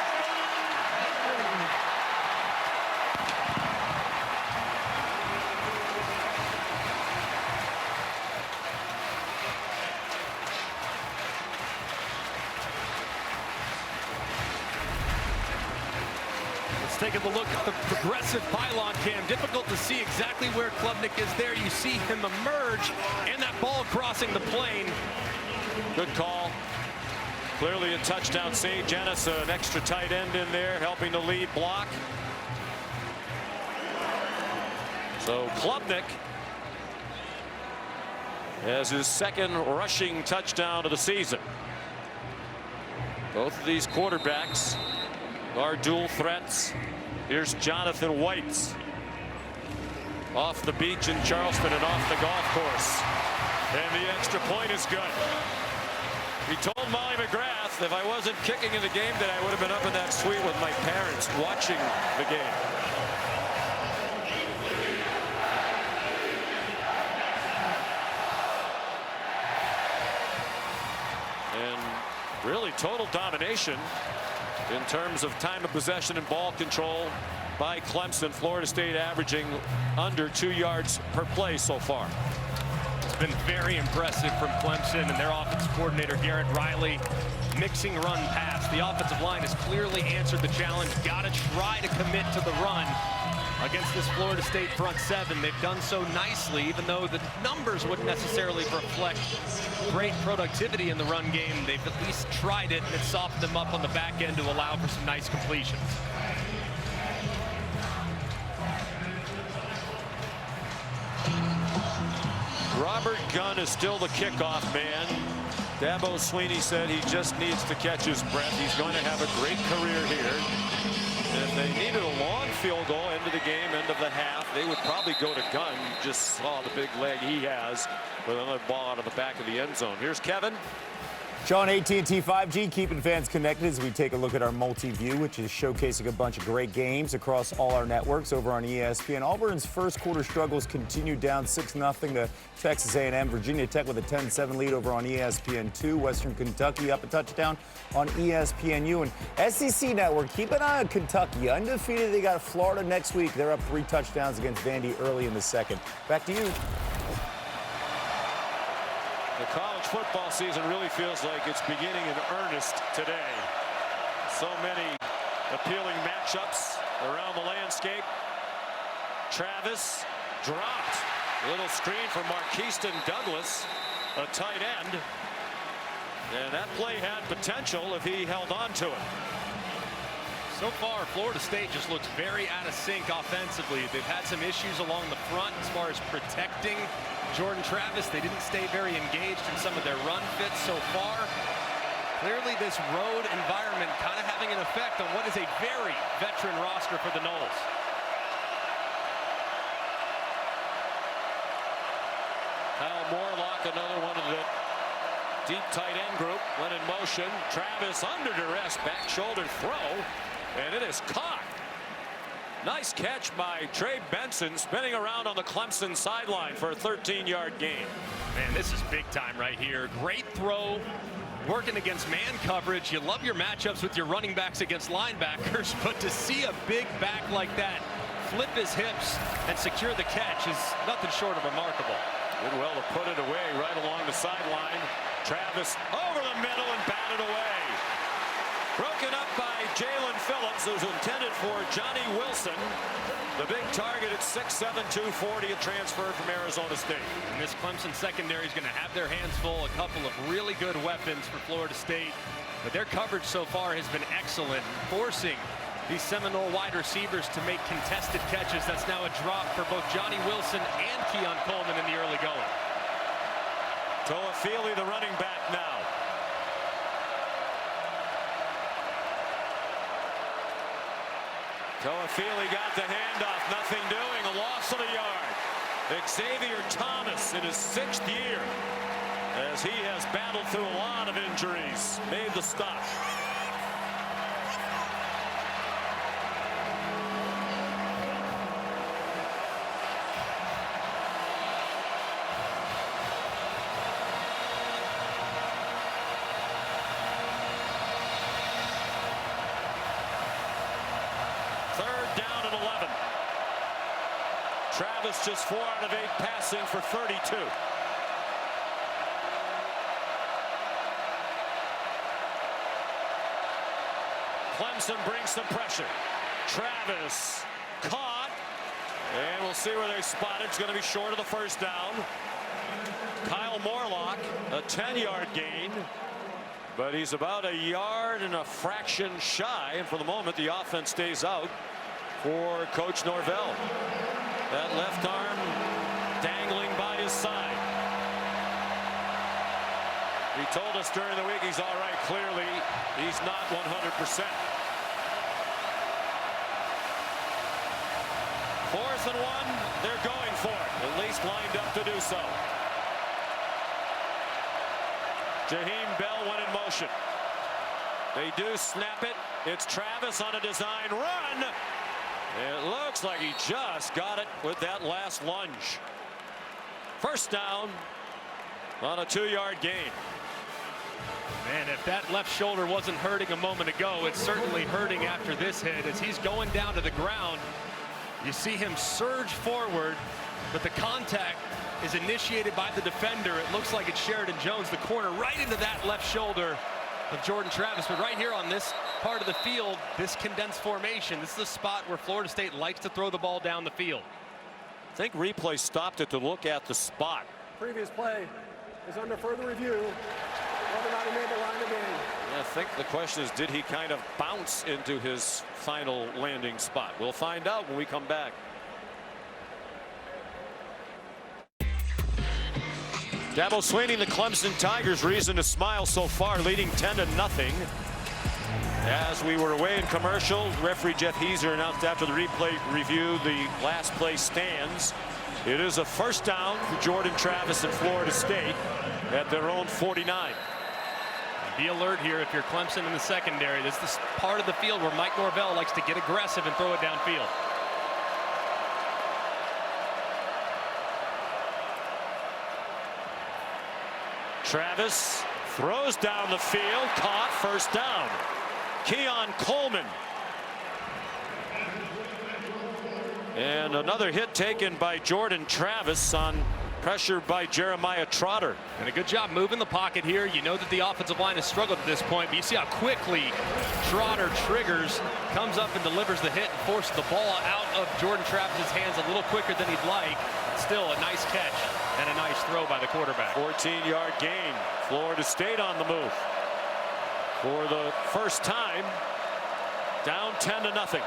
Taking a look at the progressive pylon cam. Difficult to see exactly where Klubnik is there. You see him emerge and that ball crossing the plane. Good call. Clearly a touchdown. Sage Ennis, an extra tight end in there, helping the lead block. So Klubnik has his second rushing touchdown of the season. Both of these quarterbacks are dual threats. Here's Jonathan Whites off the beach in Charleston and off the golf course. And the extra point is good. He told Molly McGrath, if I wasn't kicking in the game, that I would have been up in that suite with my parents watching the game. And really total domination in terms of time of possession and ball control by Clemson. Florida State averaging under 2 yards per play so far. It's been very impressive from Clemson and their offensive coordinator Garrett Riley, mixing run pass. The offensive line has clearly answered the challenge. Got to try to commit to the run against this Florida State front seven. They've done so nicely, even though the numbers wouldn't necessarily reflect great productivity in the run game. They've at least tried it, and it's softened them up on the back end to allow for some nice completions. Robert Gunn is still the kickoff man. Dabo Sweeney said he just needs to catch his breath. He's going to have a great career here. And if they needed a long field goal into the game, end of the half, they would probably go to Gunn. You just saw the big leg he has with another ball out of the back of the end zone. Here's Kevin. Sean, AT&T 5G keeping fans connected as we take a look at our multi-view, which is showcasing a bunch of great games across all our networks over on ESPN. Auburn's first quarter struggles continue, down 6-0 to Texas A&M. Virginia Tech with a 10-7 lead over on ESPN2. Western Kentucky up a touchdown on ESPNU. And SEC Network, keep an eye on Kentucky. Undefeated, they got Florida next week. They're up 3 touchdowns against Vandy early in the second. Back to you. The college football season really feels like it's beginning in earnest today. So many appealing matchups around the landscape. Travis dropped. A little screen for Marquiston Douglas, a tight end. And that play had potential if he held on to it. So far, Florida State just looks very out of sync offensively. They've had some issues along the front as far as protecting Jordan Travis. They didn't stay very engaged in some of their run fits so far. Clearly, this road environment kind of having an effect on what is a very veteran roster for the Noles. Kyle Morlock, another one of the deep tight end group, went in motion. Travis under duress, back shoulder throw, and it is caught. Nice catch by Trey Benson, spinning around on the Clemson sideline for a 13-yard gain. Man, this is big time right here. Great throw, working against man coverage. You love your matchups with your running backs against linebackers, but to see a big back like that flip his hips and secure the catch is nothing short of remarkable. Did well to put it away right along the sideline. Travis over the middle and batted away. Broken up by Jalen Phillips, who's intended for Johnny Wilson. The big target at 6'7", 240, a transfer from Arizona State. And this Clemson secondary is going to have their hands full. A couple of really good weapons for Florida State. But their coverage so far has been excellent, forcing these Seminole wide receivers to make contested catches. That's now a drop for both Johnny Wilson and Keon Coleman in the early going. Toafili, the running back now. Toafili got the handoff, nothing doing, a loss of a yard. Xavier Thomas in his 6th year, as he has battled through a lot of injuries, made the stop. Travis just 4 out of 8 passing for 32. Clemson brings some pressure. Travis caught, and we'll see where they spot it. It's going to be short of the first down. Kyle Morlock, a 10-yard gain, but he's about a yard and a fraction shy, and for the moment the offense stays out for Coach Norvell. That left arm dangling by his side. He told us during the week he's all right. Clearly, he's not 100%. 4th and 1, they're going for it. At least lined up to do so. Jaheim Bell went in motion. They do snap it. It's Travis on a design run. It looks like he just got it with that last lunge. First down on a 2-yard gain. Man, if that left shoulder wasn't hurting a moment ago, it's certainly hurting after this hit. As he's going down to the ground, you see him surge forward, but the contact is initiated by the defender. It looks like it's Sheridan Jones, the corner, right into that left shoulder of Jordan Travis. But right here on this part of the field, this condensed formation, this is the spot where Florida State likes to throw the ball down the field. I think replay stopped it to look at the spot. Previous play is under further review. Whether or not he made the line of game. I think the question is, did he kind of bounce into his final landing spot? We'll find out when we come back. Dabo Swinney, the Clemson Tigers, reason to smile so far, leading 10-0. As we were away in commercial, referee Jeff Heiser announced after the replay review the last play stands. It is a first down for Jordan Travis and Florida State at their own 49. Be alert here if you're Clemson in the secondary. This is the part of the field where Mike Norvell likes to get aggressive and throw it downfield. Travis throws down the field, caught, first down. Keon Coleman. And another hit taken by Jordan Travis on pressure by Jeremiah Trotter. And a good job moving the pocket here. You know that the offensive line has struggled at this point, but you see how quickly Trotter triggers, comes up and delivers the hit and forces the ball out of Jordan Travis's hands a little quicker than he'd like. Still a nice catch and a nice throw by the quarterback. 14-yard gain. Florida State on the move. For the first time Down 10-0.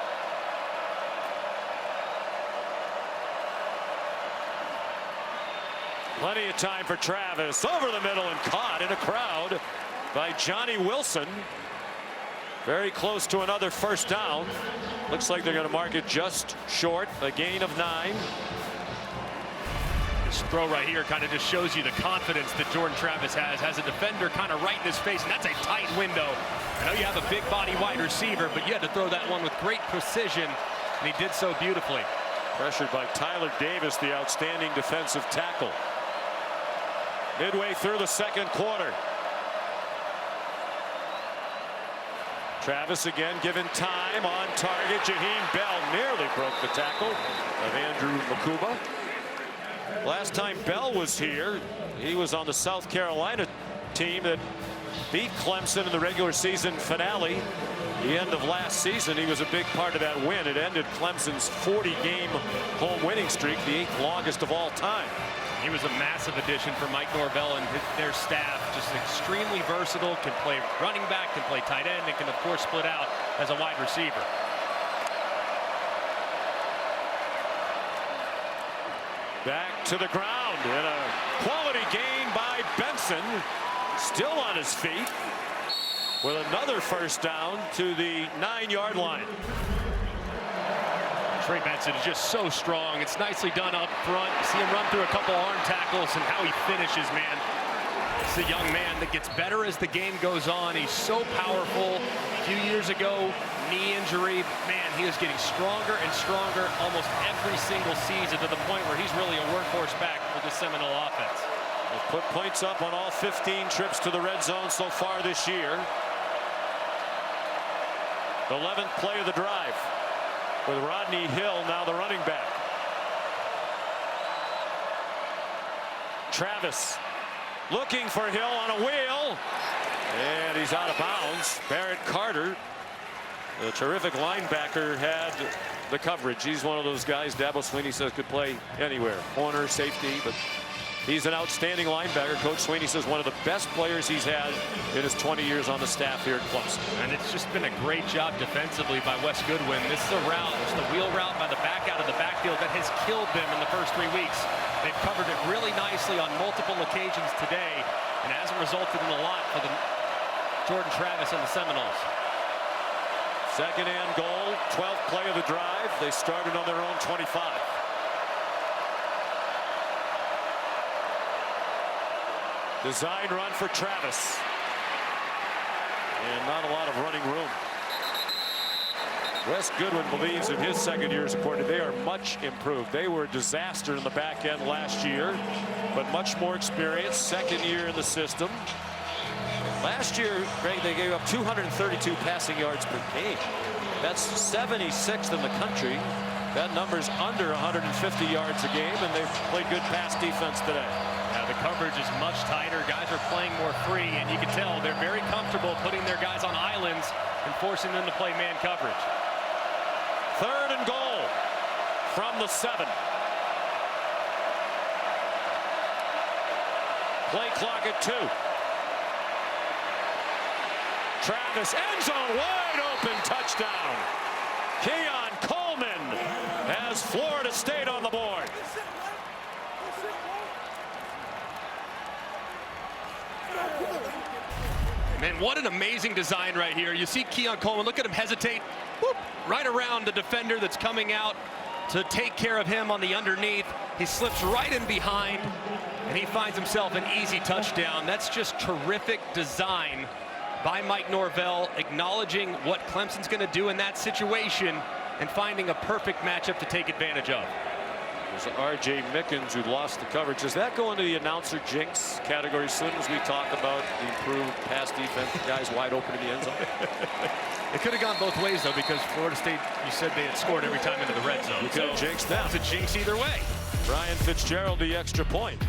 Plenty of time for Travis. Over the middle and caught in a crowd by Johnny Wilson. Very close to another first down. Looks like they're going to mark it just short. A gain of 9. This throw right here kind of just shows you the confidence that Jordan Travis has a defender kind of right in his face, and that's a tight window. I know you have a big body wide receiver, but you had to throw that one with great precision, and he did so beautifully. Pressured by Tyler Davis, the outstanding defensive tackle. Midway through the second quarter. Travis again given time on target. Jaheim Bell nearly broke the tackle of Andrew Makuba. Last time Bell was here, he was on the South Carolina team that beat Clemson in the regular season finale. The end of last season, he was a big part of that win. It ended Clemson's 40-game home winning streak, the 8th longest of all time. He was a massive addition for Mike Norvell and their staff. Just extremely versatile, can play running back, can play tight end, and can, of course, split out as a wide receiver. Back to the ground, and a quality gain by Benson. Still on his feet with another first down to the 9-yard line. Trey Benson is just so strong. It's nicely done up front. See him run through a couple arm tackles and how he finishes, man. It's a young man that gets better as the game goes on. He's so powerful. A few years ago, knee injury. Man, he is getting stronger and stronger almost every single season to the point where he's really a workhorse back for the Seminole offense. They've put points up on all 15 trips to the red zone so far this year. The 11th play of the drive, with Rodney Hill now the running back. Travis looking for Hill on a wheel, and he's out of bounds. Barrett Carter, the terrific linebacker, had the coverage. He's one of those guys Dabo Swinney says could play anywhere, corner, safety, but he's an outstanding linebacker. Coach Swinney says one of the best players he's had in his 20 years on the staff here at Clemson. And it's just been a great job defensively by Wes Goodwin. This is a route, it's the wheel route by the back out of the backfield that has killed them in the first 3 weeks. They've covered it really nicely on multiple occasions today, and it hasn't resulted in a lot for the Jordan Travis and the Seminoles. Second and goal, 12th play of the drive. They started on their own 25. Design run for Travis. And not a lot of running room. Wes Goodwin believes in his second year as a coordinator they are much improved. They were a disaster in the back end last year, but much more experience. Second year in the system. Last year, Greg, they gave up 232 passing yards per game. That's 76th in the country. That number's under 150 yards a game, and they've played good pass defense today. The coverage is much tighter. Guys are playing more free, and you can tell they're very comfortable putting their guys on islands and forcing them to play man coverage. Third and goal from the 7. Play clock at 2. Travis, end zone, wide open, touchdown. Keon Coleman has Florida State on the board. Man, what an amazing design right here. You see Keon Coleman, look at him hesitate, whoop, right around the defender that's coming out to take care of him on the underneath. He slips right in behind, and he finds himself an easy touchdown. That's just terrific design by Mike Norvell, acknowledging what Clemson's going to do in that situation and finding a perfect matchup to take advantage of. There's R.J. Mickens who lost the coverage. Does that go into the announcer jinx category as soon as we talk about the improved pass defense, guys wide open in the end zone? It could have gone both ways, though, because Florida State, you said they had scored every time into the red zone. You could have jinxed them. It's a jinx either way. Brian Fitzgerald, the extra point.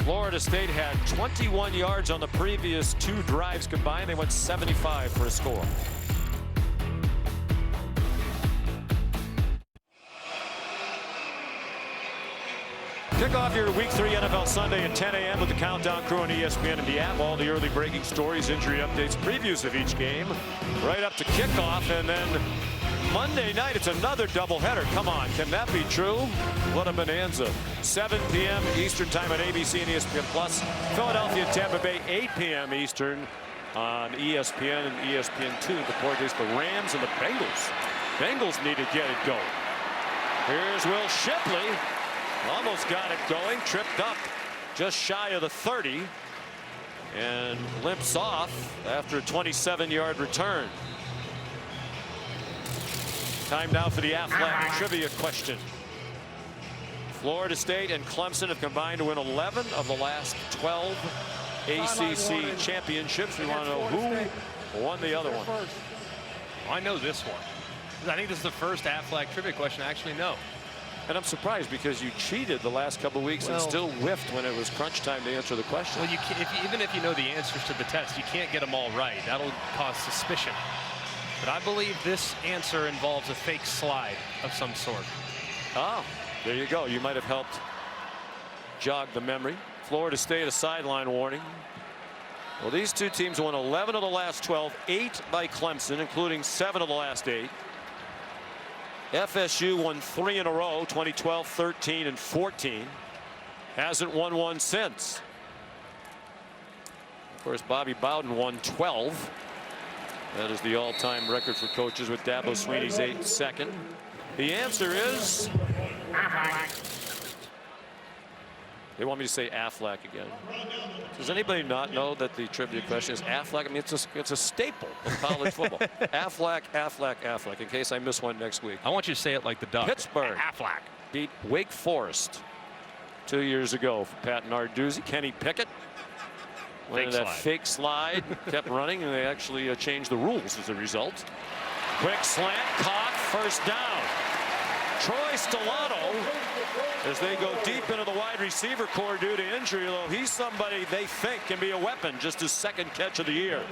Florida State had 21 yards on the previous 2 drives combined. They went 75 for a score. Kick off your Week 3 NFL Sunday at 10 a.m. with the Countdown crew on ESPN and the app. All the early breaking stories, injury updates, previews of each game, right up to kickoff. And then Monday night, it's another doubleheader. Come on, can that be true? What a bonanza. 7 p.m. Eastern time on ABC and ESPN Plus. Philadelphia, Tampa Bay, 8 p.m. Eastern on ESPN and ESPN2. The Portuguese, the Rams and the Bengals. Bengals need to get it going. Here's Will Shipley. Almost got it going. Tripped up just shy of the 30. And limps off after a 27-yard return. Time now for the Aflac trivia question. Florida State and Clemson have combined to win 11 of the last 12 ACC championships. We want to know who won the other one. I know this one. I think this is the first Aflac trivia question I actually know. And I'm surprised because you cheated the last couple of weeks and still whiffed when it was crunch time to answer the question. Well, even if you know the answers to the test, you can't get them all right. That'll cause suspicion. But I believe this answer involves a fake slide of some sort. Oh, there you go. You might have helped jog the memory. Florida State, a sideline warning. Well, these two teams won 11 of the last 12, 8 by Clemson, including 7 of the last 8. FSU won 3 in a row, 2012, 13, and 14. Hasn't won one since. Of course, Bobby Bowden won 12. That is the all-time record for coaches with Dabo Swinney's 8th. The answer is... They want me to say Aflac again. Does anybody not know that the trivia question is Aflac? I mean, it's a staple of college football. Aflac, Aflac, Aflac, in case I miss one next week. I want you to say it like the Duck. Pittsburgh Aflac beat Wake Forest 2 years ago for Pat Narduzzi. Kenny Pickett went into that fake slide, kept running, and they actually changed the rules as a result. Quick slant, caught, first down. Troy Stellato, as they go deep into the wide receiver core due to injury, though he's somebody they think can be a weapon. Just his 2nd catch of the year.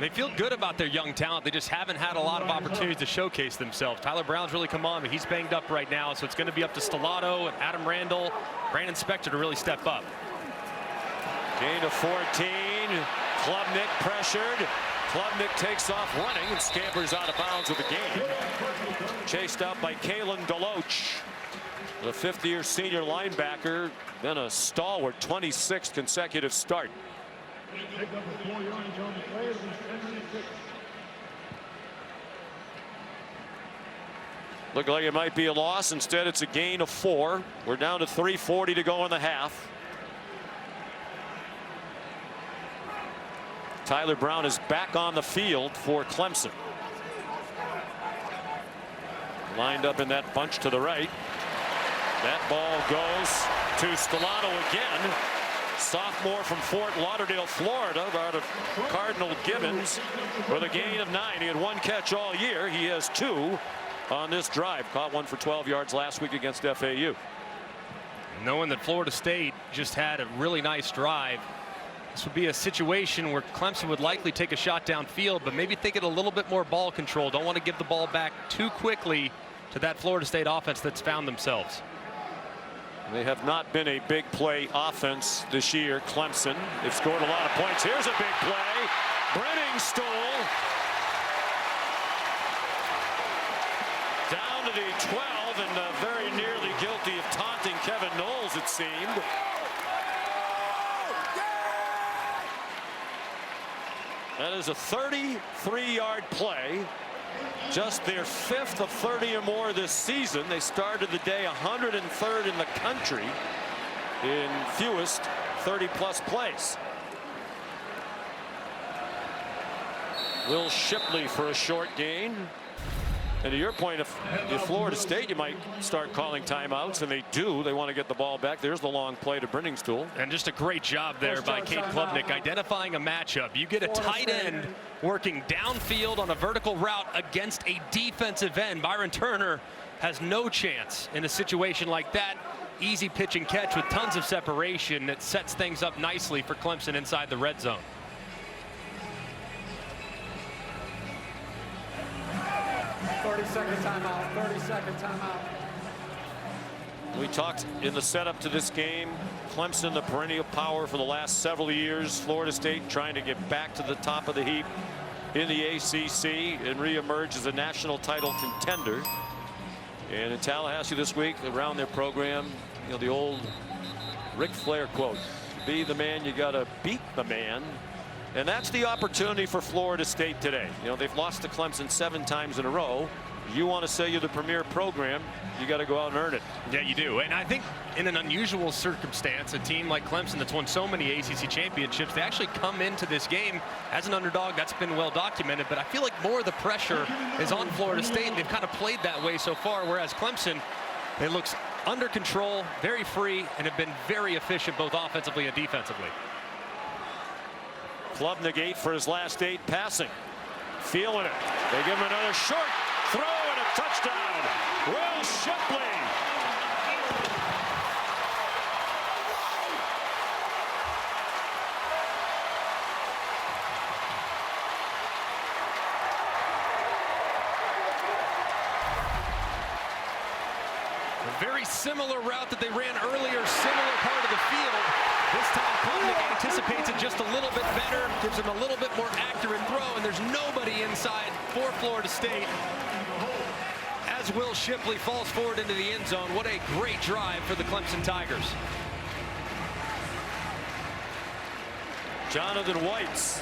They feel good about their young talent. They just haven't had a lot of opportunities to showcase themselves. Tyler Brown's really come on, but he's banged up right now, so it's going to be up to Stellato and Adam Randall, Brandon Spector to really step up. Gain of 14. Klubnik pressured. Klubnik takes off running and scampers out of bounds with the gain. Chased out by Kalen DeLoach, the 5th-year senior linebacker, been a stalwart, 26th consecutive start. Looked like it might be a loss. Instead, it's a gain of 4. We're down to 3:40 to go in the half. Tyler Brown is back on the field for Clemson. Lined up in that bunch to the right. That ball goes to Stellato again. Sophomore from Fort Lauderdale, Florida, out of Cardinal Gibbons, with a gain of 9. He had 1 catch all year. He has 2 on this drive. Caught 1 for 12 yards last week against FAU. Knowing that Florida State just had a really nice drive, this would be a situation where Clemson would likely take a shot downfield, but maybe thinking a little bit more ball control. Don't want to give the ball back too quickly to that Florida State offense that's found themselves. They have not been a big play offense this year. Clemson, they've scored a lot of points. Here's a big play. Brenningstool down to the 12 and very nearly guilty of taunting Kevin Knowles, it seemed. That is a 33-yard play. Just their 5th of 30 or more this season. They started the day 103rd in the country in fewest 30-plus plays. Will Shipley for a short gain. And to your point, if Florida State, you might start calling timeouts, and they do. They want to get the ball back. There's the long play to Brenningstool. And just a great job there by Kate Klubnik identifying a matchup. You get a tight end working downfield on a vertical route against a defensive end. Byron Turner has no chance in a situation like that. Easy pitch and catch with tons of separation that sets things up nicely for Clemson inside the red zone. Thirty-second timeout. 30-second timeout. We talked in the setup to this game. Clemson, the perennial power for the last several years. Florida State trying to get back to the top of the heap in the ACC and reemerge as a national title contender. And in Tallahassee this week, around their program, you know, the old Ric Flair quote, "To be the man, you got to beat the man." And that's the opportunity for Florida State today. You know, they've lost to Clemson 7 times in a row. You want to say you're the premier program, you got to go out and earn it. Yeah, you do. And I think in an unusual circumstance, a team like Clemson that's won so many ACC championships, they actually come into this game as an underdog. That's been well documented. But I feel like more of the pressure is on Florida State. They've kind of played that way so far, whereas Clemson, it looks under control, very free, and have been very efficient both offensively and defensively. Klubnik for his last 8 passing. Feeling it. They give him another short throw and a touchdown. Will Shipley. A very similar route that they ran earlier, similar part of the field. This time Klubnik anticipates it just a little bit better, gives him a little bit more accurate throw, and there's nobody inside for Florida State. As Will Shipley falls forward into the end zone. What a great drive for the Clemson Tigers. Jonathan Whites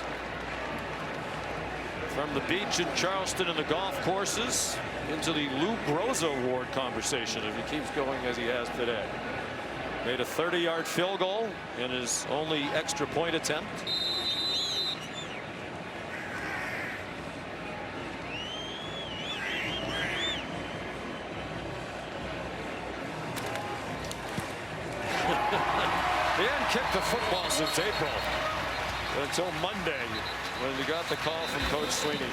from the beach in Charleston and the golf courses into the Lou Groza Award conversation if he keeps going as he has today. Made a 30-yard field goal in his only extra point attempt. He hadn't kicked the football since April until Monday when he got the call from Coach Sweeney.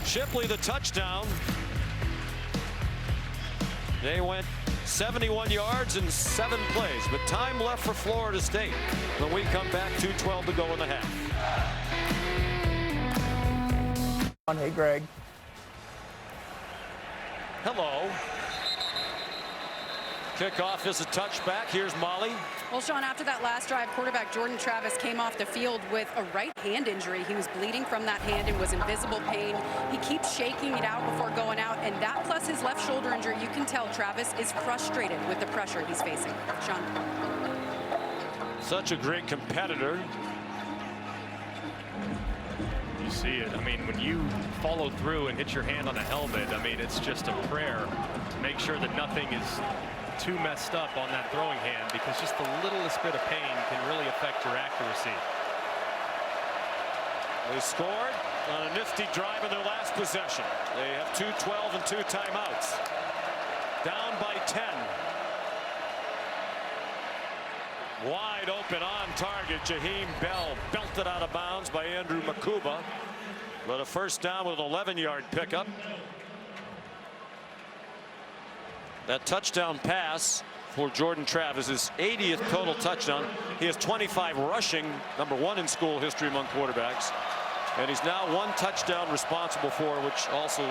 Shipley the touchdown. They went 71 yards in 7 plays, but time left for Florida State. When we come back, 2:12 to go in the half. Hey, Greg. Hello. Kickoff is a touchback. Here's Molly. Well, Sean, after that last drive, quarterback Jordan Travis came off the field with a right hand injury. He was bleeding from that hand and was in visible pain. He keeps shaking it out before going out, and that plus his left shoulder injury, you can tell Travis is frustrated with the pressure he's facing. Sean. Such a great competitor. You see it. I mean, when you follow through and hit your hand on a helmet, I mean, it's just a prayer to make sure that nothing is too messed up on that throwing hand, because just the littlest bit of pain can really affect your accuracy. They scored on a nifty drive in their last possession. They have 2:12 and 2 timeouts. Down by 10. Wide open on target. Jaheim Bell belted out of bounds by Andrew Makuba. But a first down with an 11-yard pickup. That touchdown pass for Jordan Travis, his 80th total touchdown. He has 25 rushing, #1 in school history among quarterbacks. And he's now 1 touchdown responsible for, which also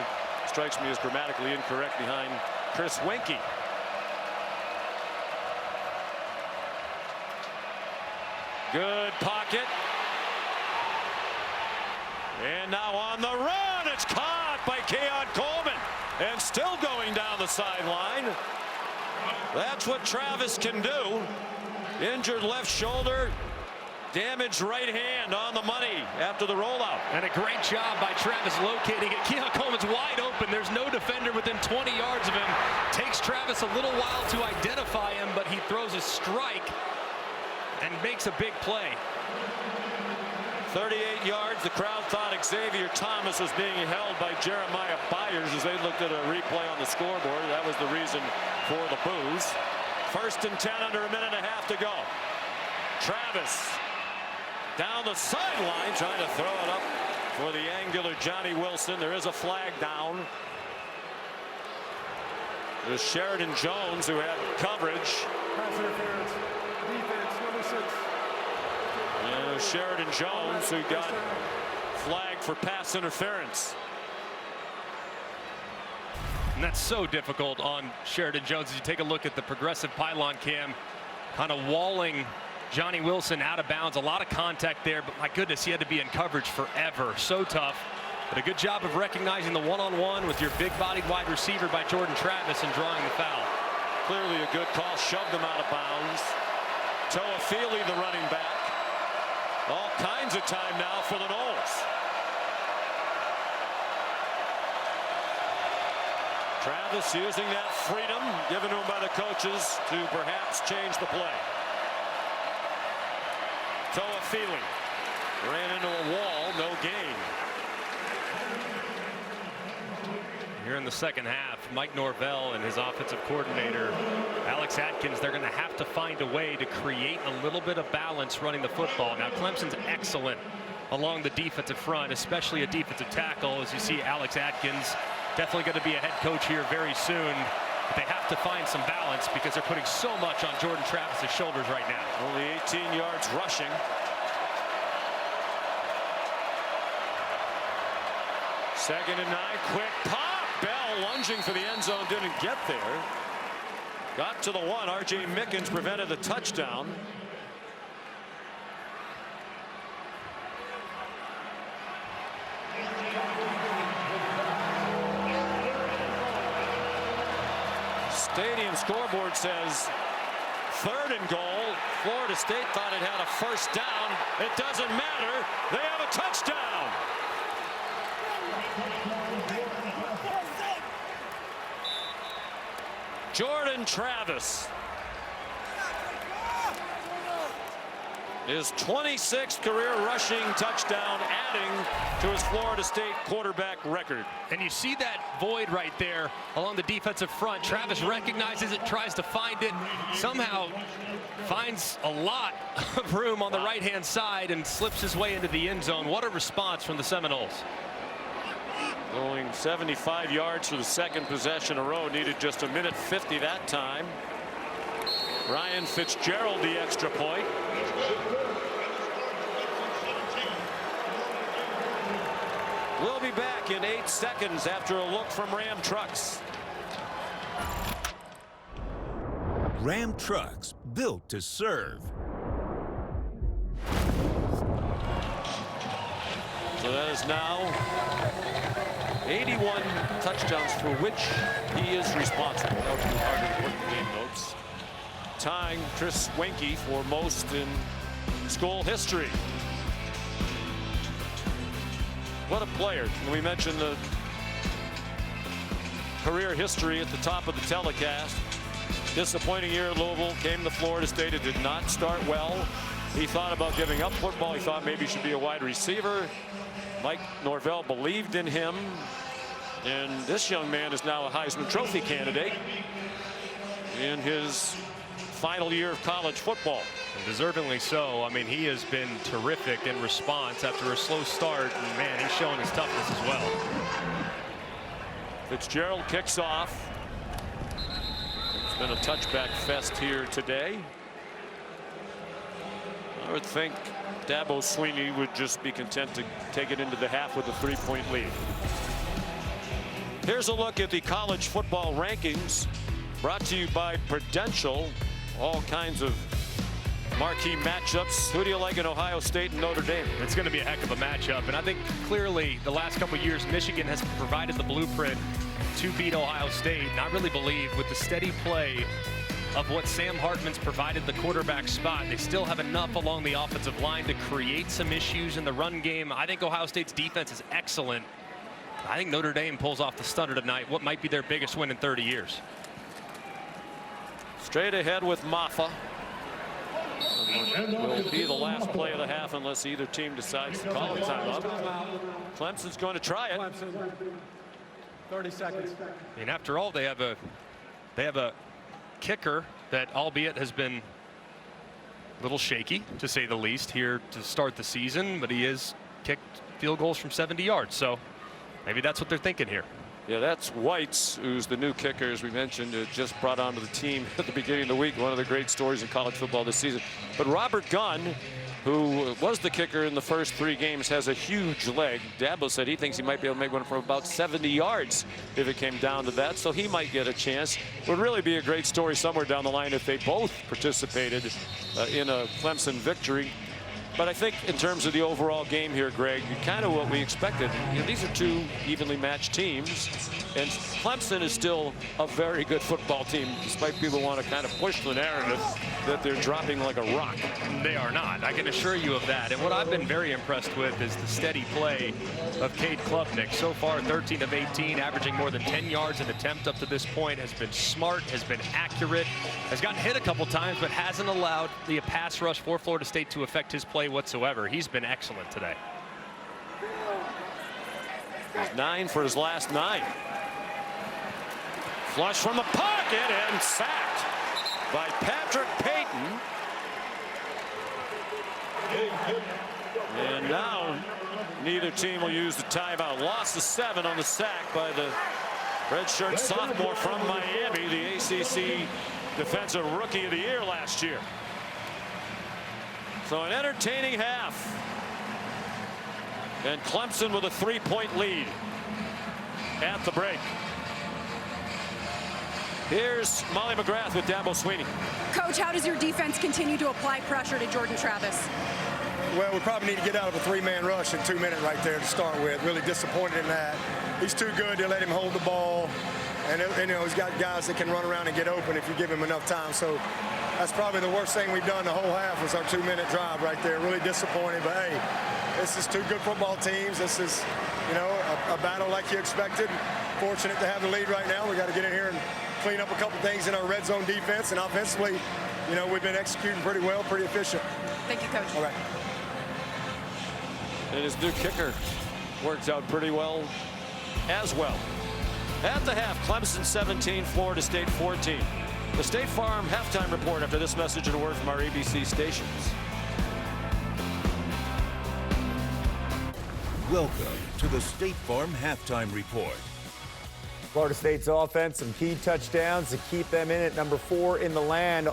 strikes me as grammatically incorrect, behind Chris Winkie. Good pocket. And now on the run, it's caught by Keon Coleman. And still going down the sideline. That's what Travis can do. Injured left shoulder, damaged right hand on the money after the rollout. And a great job by Travis locating it. Keon Coleman's wide open. There's no defender within 20 yards of him. Takes Travis a little while to identify him, but he throws a strike and makes a big play. 38 yards. The crowd thought Xavier Thomas was being held by Jeremiah Byers as they looked at a replay on the scoreboard. That was the reason for the boos. 1st and 10, under a minute and a half to go. Travis down the sideline trying to throw it up for the angular Johnny Wilson. There is a flag down. There's Sheridan Jones, who had coverage. Pass interference. Defense, number 6. Sheridan Jones, who got flagged for pass interference. And that's so difficult on Sheridan Jones. As you take a look at the progressive pylon cam, kind of walling Johnny Wilson out of bounds. A lot of contact there, but my goodness, he had to be in coverage forever. So tough. But a good job of recognizing the one-on-one with your big-bodied wide receiver by Jordan Travis and drawing the foul. Clearly a good call. Shoved him out of bounds. Toa Feely, the running back. All kinds of time now for the Noles. Travis using that freedom given to him by the coaches to perhaps change the play. Toa Feely ran into a wall, no gain. Here in the second half, Mike Norvell and his offensive coordinator, Alex Atkins, they're going to have to find a way to create a little bit of balance running the football. Now, Clemson's excellent along the defensive front, especially a defensive tackle, as you see Alex Atkins definitely going to be a head coach here very soon. But they have to find some balance because they're putting so much on Jordan Travis's shoulders right now. Only 18 yards rushing. Second and 9, quick pop. Bell lunging for the end zone, didn't get there. Got to the 1. R.J. Mickens prevented the touchdown. Stadium scoreboard says 3rd and goal. Florida State thought it had a first down. It doesn't matter. They have a touchdown. Jordan Travis. His 26th career rushing touchdown, adding to his Florida State quarterback record. And you see that void right there along the defensive front. Travis recognizes it, tries to find it, somehow finds a lot of room on the right-hand side and slips his way into the end zone. What a response from the Seminoles. Going 75 yards for the second possession in a row. Needed just 1:50 that time. Ryan Fitzgerald the extra point. We'll be back in 8 seconds after a look from Ram Trucks. Ram Trucks, built to serve. So that is now 81 touchdowns for which he is responsible. That would be hard to work the game notes. Tying Chris Wenke for most in school history. What a player. We mentioned the career history at the top of the telecast. Disappointing year at Louisville, came to Florida State. It did not start well. He thought about giving up football. He thought maybe he should be a wide receiver. Mike Norvell believed in him. And this young man is now a Heisman Trophy candidate in his final year of college football. And deservingly so. I mean, he has been terrific in response after a slow start. And man, he's showing his toughness as well. Fitzgerald kicks off. It's been a touchback fest here today. I would think Dabo Sweeney would just be content to take it into the half with a 3-point lead. Here's a look at the college football rankings brought to you by Prudential. All kinds of marquee matchups. Who do you like in Ohio State and Notre Dame? It's going to be a heck of a matchup. And I think clearly the last couple of years, Michigan has provided the blueprint to beat Ohio State. And I really believe with the steady play of what Sam Hartman's provided the quarterback spot, they still have enough along the offensive line to create some issues in the run game. I think Ohio State's defense is excellent. I think Notre Dame pulls off the stunner tonight, what might be their biggest win in 30 years. Straight ahead with Maffa. Will be the last play of the half unless either team decides to call a timeout. Clemson's going to try it. Clemson, 30 seconds. And after all, they have a kicker that, albeit has been a little shaky to say the least here to start the season, but he has kicked field goals from 70 yards. So maybe that's what they're thinking here. Yeah, that's Whites, who's the new kicker, as we mentioned, just brought onto the team at the beginning of the week. One of the great stories in college football this season. But Robert Gunn who was the kicker in the first 3 games, has a huge leg. Dabo said he thinks he might be able to make one from about 70 yards if it came down to that, so he might get a chance. Would really be a great story somewhere down the line if they both participated in a Clemson victory. But I think in terms of the overall game here, Greg, kind of what we expected. You know, these are 2 evenly matched teams, and Clemson is still a very good football team, despite people want to kind of push the narrative that they're dropping like a rock. They are not. I can assure you of that. And what I've been very impressed with is the steady play of Cade Klubnik. So far, 13 of 18, averaging more than 10 yards an attempt up to this point. Has been smart, has been accurate, has gotten hit a couple times, but hasn't allowed the pass rush for Florida State to affect his play whatsoever. He's been excellent today. He's 9 for his last 9. Flush from the pocket and sacked by Patrick Payton. And now neither team will use the timeout. Loss of 7 on the sack by the redshirt sophomore from Miami, the ACC Defensive Rookie of the Year last year. So an entertaining half. And Clemson with a 3-point lead at the break. Here's Molly McGrath with Dabo Swinney. Coach, how does your defense continue to apply pressure to Jordan Travis? Well, we probably need to get out of a 3-man rush in 2 minutes right there to start with. Really disappointed in that. He's too good to let him hold the ball. And you know, he's got guys that can run around and get open if you give him enough time. So that's probably the worst thing we've done the whole half was our 2-minute drive right there. Really disappointed, but hey, this is 2 good football teams. This is, you know, a battle like you expected. Fortunate to have the lead right now. We got to get in here and clean up a couple things in our red zone defense, and offensively, you know, we've been executing pretty well, pretty efficient. Thank you, Coach. All right. And his new kicker works out pretty well as well. At the half, Clemson 17, Florida State 14. The State Farm halftime report after this message and a word from our ABC stations. Welcome to the State Farm halftime report. Florida State's offense, some key touchdowns to keep them in at number 4 in the land.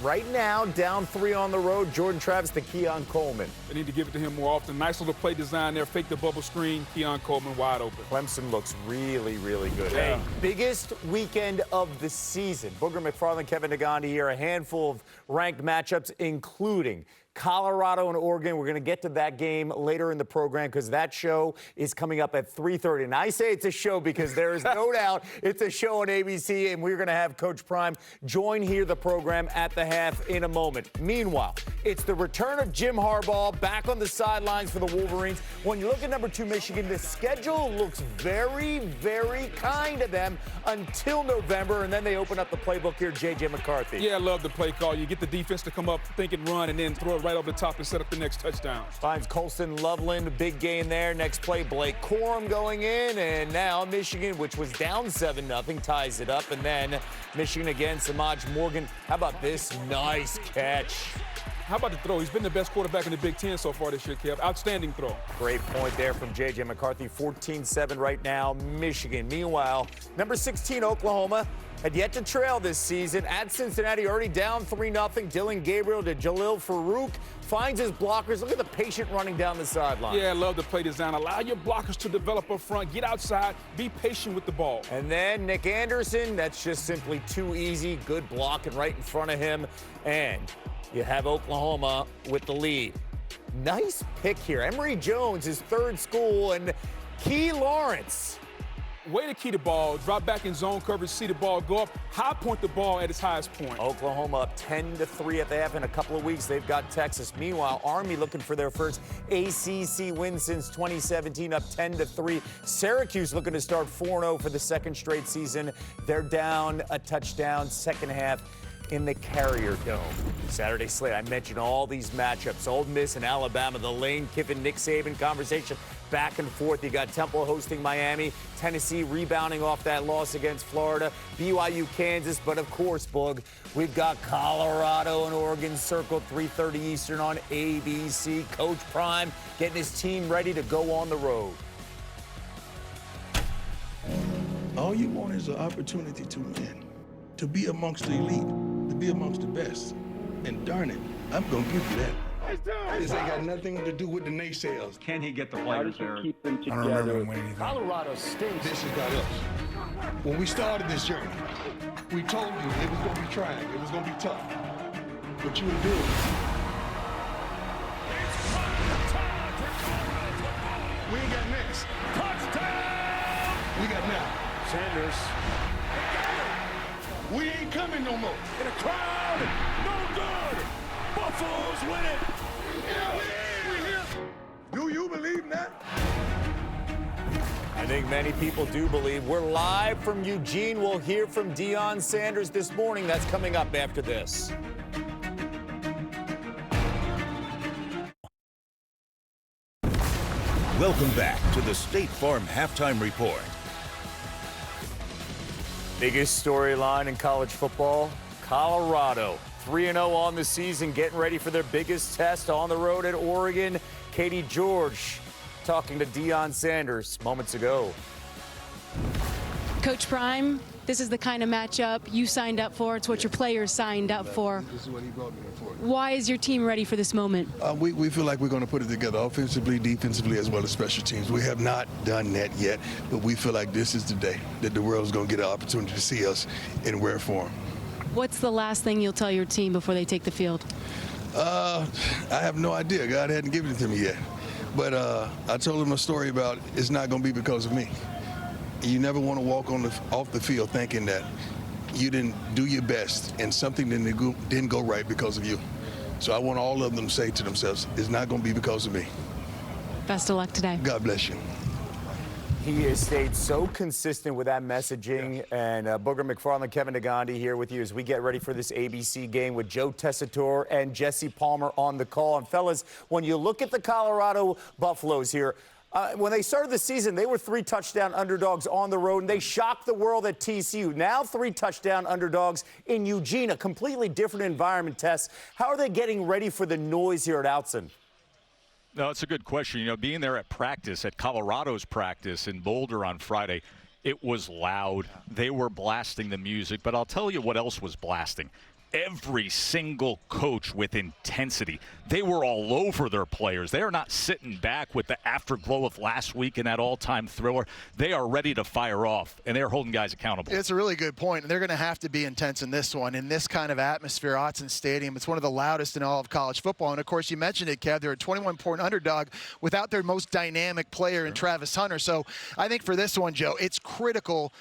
Right now, down 3 on the road. Jordan Travis to Keon Coleman. They need to give it to him more often. Nice little play design there. Fake the bubble screen. Keon Coleman wide open. Clemson looks really, really good. Yeah. Hey, biggest weekend of the season. Booger McFarland, Kevin Nagandi here. A handful of ranked matchups, including Colorado and Oregon. We're going to get to that game later in the program because that show is coming up at 3:30. And I say it's a show because there is no doubt it's a show on ABC, and we're going to have Coach Prime join here the program at the half in a moment. Meanwhile, it's the return of Jim Harbaugh back on the sidelines for the Wolverines. When you look at number 2 Michigan, the schedule looks very, very kind to them until November, and then they open up the playbook here, J.J. McCarthy. Yeah, I love the play call. You get the defense to come up, think and run, and then throw it right over the top and set up the next touchdown. Finds Colston Loveland, big gain there. Next play, Blake Corum going in, and now Michigan, which was down 7-0, ties it up. And then Michigan again, Samaj Morgan. How about this nice catch? How about the throw? He's been the best quarterback in the Big Ten so far this year, Kev. Outstanding throw. Great point there from J.J. McCarthy. 14-7 right now, Michigan. Meanwhile, number 16, Oklahoma, had yet to trail this season. At Cincinnati, already down 3-0. Dylan Gabriel to Jalil Farouk. Finds his blockers. Look at the patient running down the sideline. Yeah, I love the play design. Allow your blockers to develop up front. Get outside. Be patient with the ball. And then Nick Anderson. That's just simply too easy. Good blocking right in front of him. And you have Oklahoma with the lead. Nice pick here. Emory Jones, his 3rd school, and Key Lawrence. Way to key the ball, drop back in zone coverage, see the ball go up, high point the ball at its highest point. Oklahoma up 10-3 at the half. In a couple of weeks, they've got Texas. Meanwhile, Army looking for their first ACC win since 2017, up 10-3. Syracuse looking to start 4-0 for the 2nd straight season. They're down a touchdown, second half in the Carrier Dome. Saturday slate, I mentioned all these matchups. Ole Miss and Alabama, the Lane Kiffin, Nick Saban conversation back and forth. You got Temple hosting Miami, Tennessee rebounding off that loss against Florida, BYU, Kansas, but of course, Boog, we've got Colorado and Oregon circled 3:30 Eastern on ABC. Coach Prime getting his team ready to go on the road. All you want is an opportunity to win, to be amongst the elite, to be amongst the best. And darn it, I'm going to give you that. This ain't got nothing to do with the naysayers. Can he get the players there? I don't remember him winning anything. Colorado stinks. This is not us. When we started this journey, we told you it was going to be trying, it was going to be tough, but you would do it. We ain't got next. Touchdown! We got now. Sanders. We ain't coming no more. In a crowd. No good. Buffaloes win it. Yeah, we here. Do you believe that? I think many people do believe. We're live from Eugene. We'll hear from Deion Sanders this morning. That's coming up after this. Welcome back to the State Farm Halftime Report. Biggest storyline in college football, Colorado. 3-0 on the season, getting ready for their biggest test on the road at Oregon. Katie George talking to Deion Sanders moments ago. Coach Prime, this is the kind of matchup you signed up for. It's what your players signed up for. This is what he brought me in for. Why is your team ready for this moment? We feel like we're going to put it together offensively, defensively, as well as special teams. We have not done that yet, but we feel like this is the day that the world is going to get an opportunity to see us in rare form. What's the last thing you'll tell your team before they take the field? I have no idea. God hadn't given it to me yet. But I told him a story about it's not going to be because of me. You never want to walk off the field thinking that you didn't do your best and something didn't go right because of you. So I want all of them to say to themselves, it's not going to be because of me. Best of luck today. God bless you. He has stayed so consistent with that messaging. And Booger McFarland, Kevin Nagandi here with you as we get ready for this ABC game with Joe Tessitore and Jesse Palmer on the call. And fellas, when you look at the Colorado Buffaloes here, when they started the season, they were 3-touchdown underdogs on the road, and they shocked the world at TCU. Now 3-touchdown underdogs in Eugene, a completely different environment, Tess. How are they getting ready for the noise here at Outson? No, it's a good question. You know, being there at practice, at Colorado's practice in Boulder on Friday, it was loud. They were blasting the music, but I'll tell you what else was blasting. Every single coach with intensity. They were all over their players. They are not sitting back with the afterglow of last week in that all-time thriller. They are ready to fire off, and they're holding guys accountable. It's a really good point, and they're going to have to be intense in this one. In this kind of atmosphere, Autzen Stadium, it's one of the loudest in all of college football. And, of course, you mentioned it, Kev. They're a 21-point underdog without their most dynamic player in Travis Hunter. So I think for this one, Joe, it's critical.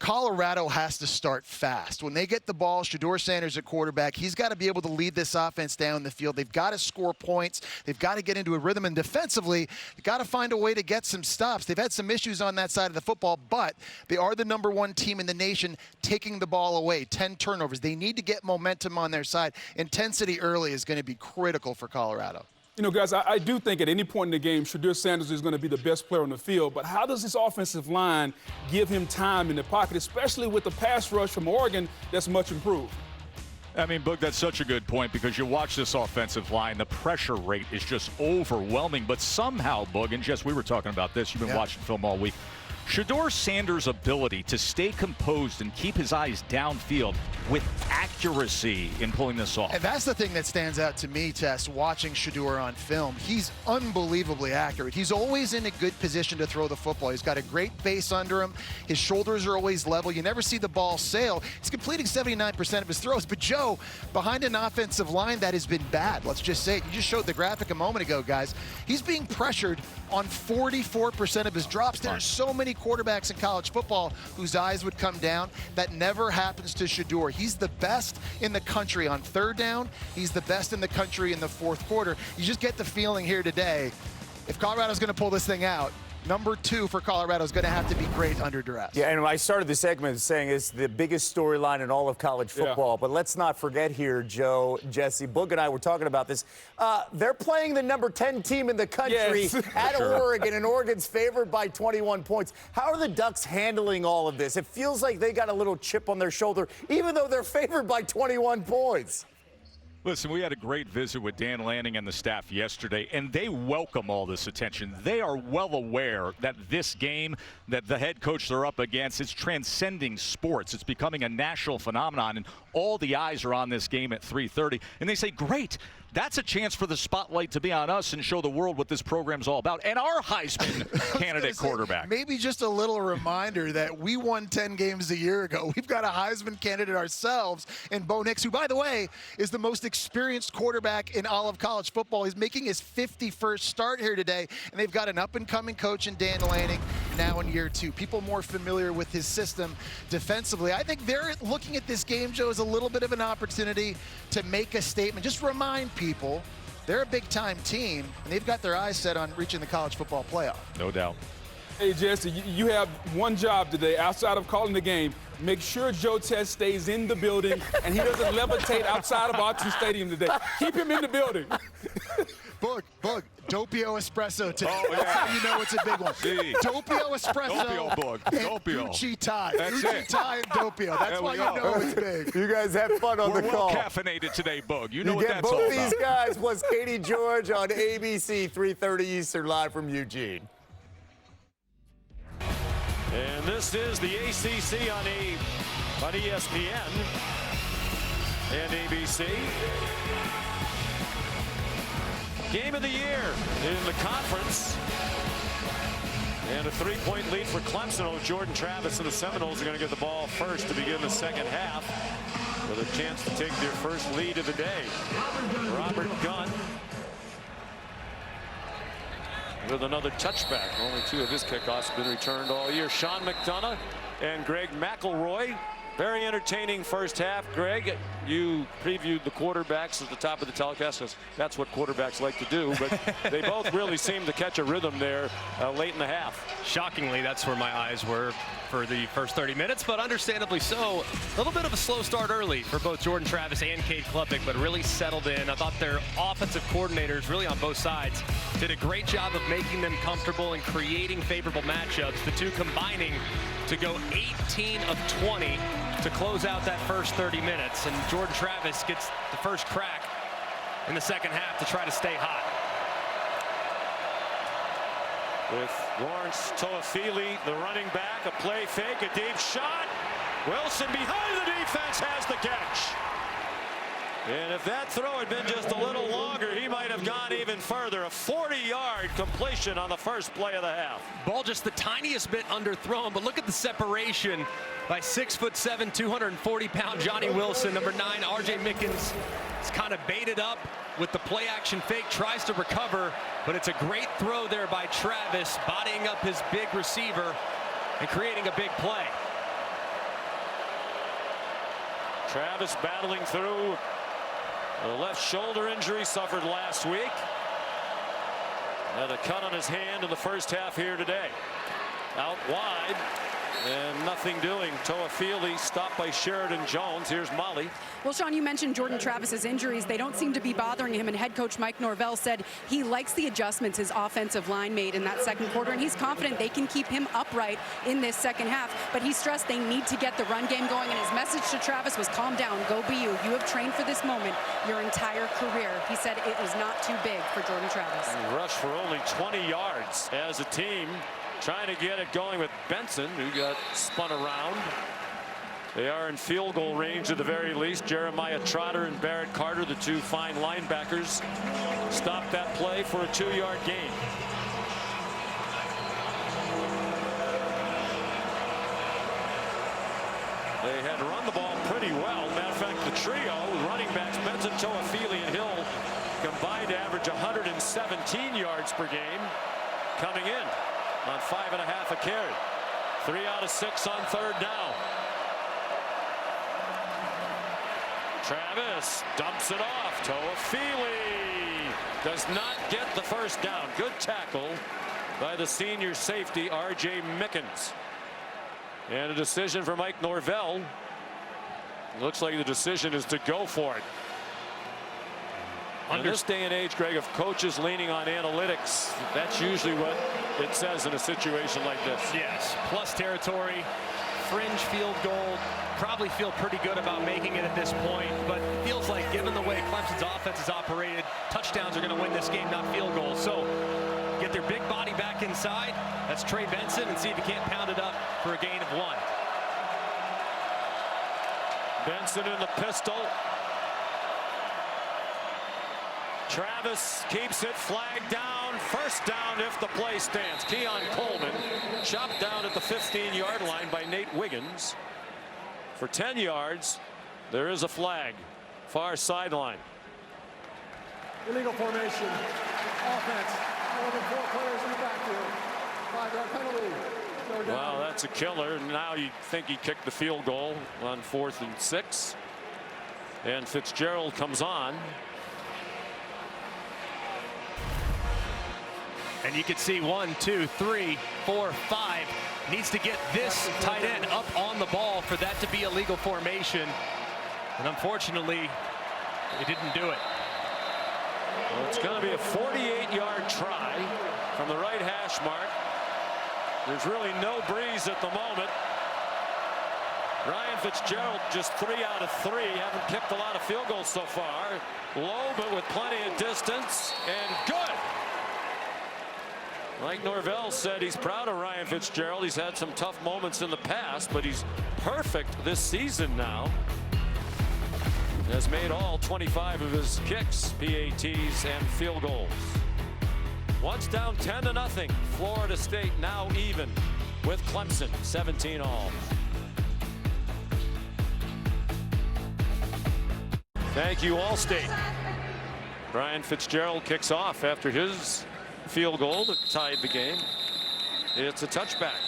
Colorado has to start fast. When they get the ball, Shedeur Sanders at quarterback, he's got to be able to lead this offense down the field. They've got to score points. They've got to get into a rhythm. And defensively, they've got to find a way to get some stops. They've had some issues on that side of the football, but they are the #1 team in the nation taking the ball away, 10 turnovers. They need to get momentum on their side. Intensity early is going to be critical for Colorado. You know, guys, I do think at any point in the game, Shedeur Sanders is going to be the best player on the field. But how does this offensive line give him time in the pocket, especially with the pass rush from Oregon that's much improved? I mean, Boog, that's such a good point because you watch this offensive line, the pressure rate is just overwhelming. But somehow, Boog, and Jess, we were talking about this. You've been watching film all week. Shedeur Sanders' ability to stay composed and keep his eyes downfield with accuracy in pulling this off. And that's the thing that stands out to me, Tess, watching Shedeur on film. He's unbelievably accurate. He's always in a good position to throw the football. He's got a great base under him. His shoulders are always level. You never see the ball sail. He's completing 79% of his throws. But, Joe, behind an offensive line that has been bad, let's just say it. You just showed the graphic a moment ago, guys. He's being pressured on 44% of his drops. There are so many quarterbacks in college football whose eyes would come down. That never happens to Shedeur. He's the best in the country on third down. He's the best in the country in the fourth quarter. You just get the feeling here today, if Colorado's going to pull this thing out, #2 for Colorado is going to have to be great under duress. Yeah, and I started the segment saying it's the biggest storyline in all of college football. Yeah. But let's not forget here, Joe, Jesse, Boog and I were talking about this. They're playing the #10 team in the country at Oregon, and Oregon's favored by 21 points. How are the Ducks handling all of this? It feels like they got a little chip on their shoulder, even though they're favored by 21 points. Listen, we had a great visit with Dan Lanning and the staff yesterday, and they welcome all this attention. They are well aware that this game, that the head coach they're up against, is transcending sports. It's becoming a national phenomenon, and all the eyes are on this game at 3:30. And they say, great, that's a chance for the spotlight to be on us and show the world what this program's all about. And our Heisman candidate quarterback. Maybe just a little reminder that we won 10 games a year ago. We've got a Heisman candidate ourselves in Bo Nix, who, by the way, is the most experienced quarterback in all of college football. He's making his 51st start here today, and they've got an up-and-coming coach in Dan Lanning now in year 2. People more familiar with his system defensively. I think they're looking at this game, Joe, as a little bit of an opportunity to make a statement. Just remind people they're a big-time team, and they've got their eyes set on reaching the college football playoff. No doubt. Hey, Jesse, you have one job today outside of calling the game. Make sure Joe Test stays in the building and he doesn't levitate outside of Autzen Stadium today. Keep him in the building. Bug, Doppio espresso today. Oh, yeah. That's how you know it's a big one. See. Doppio espresso Doppio, Bug. and Doppio. Uchi tie. That's Uchi it. tie and Doppio. That's why you know it's big. You guys have fun on We're the well call. caffeinated today, Bug. You know You what get that's all both about. these guys plus Katie George on ABC 3:30 Eastern, live from Eugene. And this is the ACC on ESPN and ABC. Game of the year in the conference. And a 3-point lead for Clemson. Jordan Travis and the Seminoles are going to get the ball first to begin the second half with a chance to take their first lead of the day. Robert Gunn with another touchback. Only 2 of his kickoffs have been returned all year. Sean McDonough and Greg McElroy. Very entertaining first half. Greg, you previewed the quarterbacks at the top of the telecast, because that's what quarterbacks like to do. But they both really seemed to catch a rhythm there late in the half. Shockingly, that's where my eyes were for the first 30 minutes, but understandably so. A little bit of a slow start early for both Jordan Travis and Cade Klubnik, but really settled in. I thought their offensive coordinators, really on both sides, did a great job of making them comfortable and creating favorable matchups. The two combining to go 18 of 20 to close out that first 30 minutes. And Jordan Travis gets the first crack in the second half to try to stay hot. With Lawrence Toafili, the running back, a play fake, a deep shot. Wilson behind the defense has the catch. And if that throw had been just a little longer, he might have gone even further. A 40-yard completion on the first play of the half. Ball just the tiniest bit underthrown, but look at the separation by 6'7", 240-pound Johnny Wilson. Number 9, R.J. Mickens, is kind of baited up with the play action fake, tries to recover, but it's a great throw there by Travis, bodying up his big receiver and creating a big play. Travis battling through the left shoulder injury suffered last week. And a cut on his hand in the first half here today. Out wide. And nothing doing. Toafili stopped by Sheridan Jones. Here's Molly. Well, Sean, you mentioned Jordan Travis's injuries. They don't seem to be bothering him, and head coach Mike Norvell said he likes the adjustments his offensive line made in that second quarter, and he's confident they can keep him upright in this second half. But he stressed they need to get the run game going, and his message to Travis was, calm down, go be you. You have trained for this moment your entire career. He said it was not too big for Jordan Travis. And rushed for only 20 yards as a team. Trying to get it going with Benson, who got spun around. They are in field goal range at the very least. Jeremiah Trotter and Barrett Carter, the two fine linebackers, stopped that play for a 2-yard gain. They had run the ball pretty well. Matter of fact, the trio with running backs Benson, Toafili, and Hill combined to average 117 yards per game coming in on 5.5 a carry. 3 out of 6 on third down. Travis dumps it off. Toafili does not get the first down. Good tackle by the senior safety, R.J. Mickens. And a decision for Mike Norvell. Looks like the decision is to go for it. In this day and age, Greg, of coaches leaning on analytics, that's usually what it says in a situation like this. Yes, plus territory, fringe field goal, probably feel pretty good about making it at this point, but it feels like given the way Clemson's offense is operated, touchdowns are going to win this game, not field goals. So get their big body back inside. That's Trey Benson, and see if he can't pound it up for a gain of 1. Benson in the pistol. Travis keeps it, flag down, first down if the play stands. Keon Coleman chopped down at the 15-yard line by Nate Wiggins. For 10 yards, there is a flag. Far sideline. Illegal formation. Offense. More than 4 players in the backfield. 5-yard penalty. Third down. Well, that's a killer. Now you think he kicked the field goal on 4th and 6. And Fitzgerald comes on. And you can see 1, 2, 3, 4, 5. Needs to get this tight end up on the ball for that to be a legal formation. And unfortunately, he didn't do it. Well, it's going to be a 48-yard try from the right hash mark. There's really no breeze at the moment. Ryan Fitzgerald just 3 out of 3. Haven't kicked a lot of field goals so far. Low, but with plenty of distance, and good. Mike Norvell said he's proud of Ryan Fitzgerald. He's had some tough moments in the past, but he's perfect this season now. Has made all 25 of his kicks, PATs, and field goals. Once down 10-0. Florida State now even with Clemson, 17 all. Thank you, Allstate. Ryan Fitzgerald kicks off after his field goal that tied the game. It's a touchback.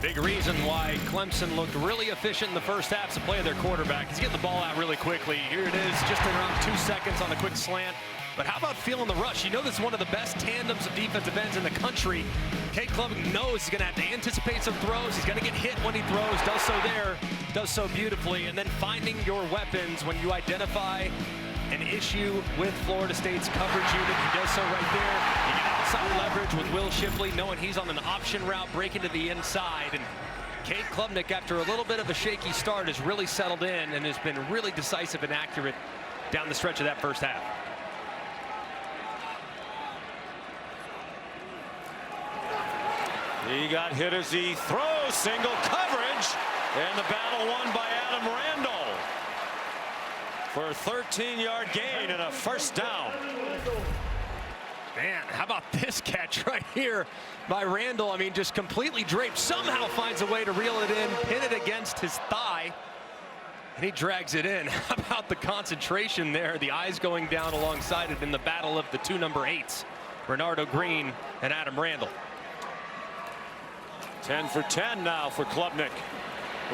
Big reason why Clemson looked really efficient in the first half to play their quarterback. He's getting the ball out really quickly. Here it is, just around 2 seconds on a quick slant. But how about feeling the rush? You know this is one of the best tandems of defensive ends in the country. Cade Klubnik knows he's going to have to anticipate some throws. He's going to get hit when he throws. Does so there. Does so beautifully. And then finding your weapons when you identify an issue with Florida State's coverage unit. He does so right there. You get outside leverage with Will Shipley, knowing he's on an option route, breaking to the inside. And Cade Klubnik, after a little bit of a shaky start, has really settled in and has been really decisive and accurate down the stretch of that first half. He got hit as he throws, single coverage, and the battle won by Adam Randall for a 13-yard gain and a first down. Man, how about this catch right here by Randall? I mean, just completely draped, somehow finds a way to reel it in, pin it against his thigh, and he drags it in. How about the concentration there? The eyes going down alongside it in the battle of the 2 number 8s, Bernardo Green and Adam Randall. 10 for 10 now for Klubnik.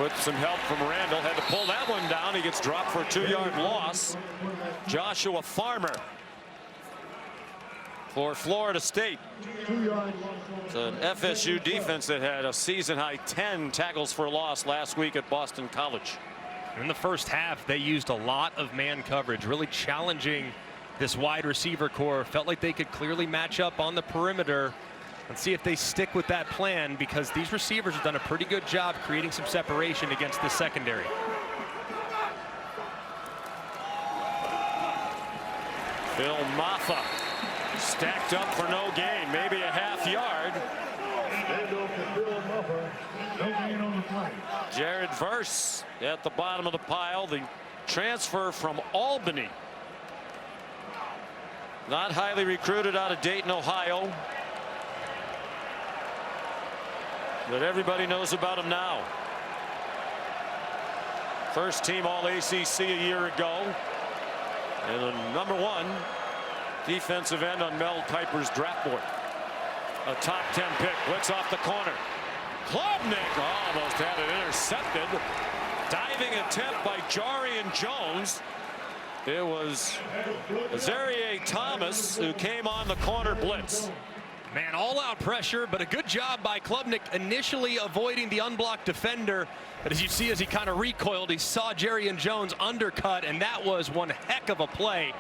With some help from Randall. Had to pull that one down. He gets dropped for a 2-yard loss. Joshua Farmer for Florida State. It's an FSU defense that had a season-high 10 tackles for loss last week at Boston College. In the first half, they used a lot of man coverage, really challenging this wide receiver core. Felt like they could clearly match up on the perimeter. Let's see if they stick with that plan, because these receivers have done a pretty good job creating some separation against the secondary. Phil Maffa stacked up for no gain, maybe a half yard. Jared Verse at the bottom of the pile, the transfer from Albany. Not highly recruited out of Dayton, Ohio. But everybody knows about him now. First team All-ACC a year ago. And the #1 defensive end on Mel Kiper's draft board. A top 10 pick. Blitz off the corner. Klubnik almost had it intercepted. Diving attempt by Jarian Jones. It was Azarie Thomas who came on the corner blitz. Man, all-out pressure, but a good job by Klubnik initially avoiding the unblocked defender. But as you see, as he kind of recoiled, he saw Jarian Jones undercut, and that was one heck of a play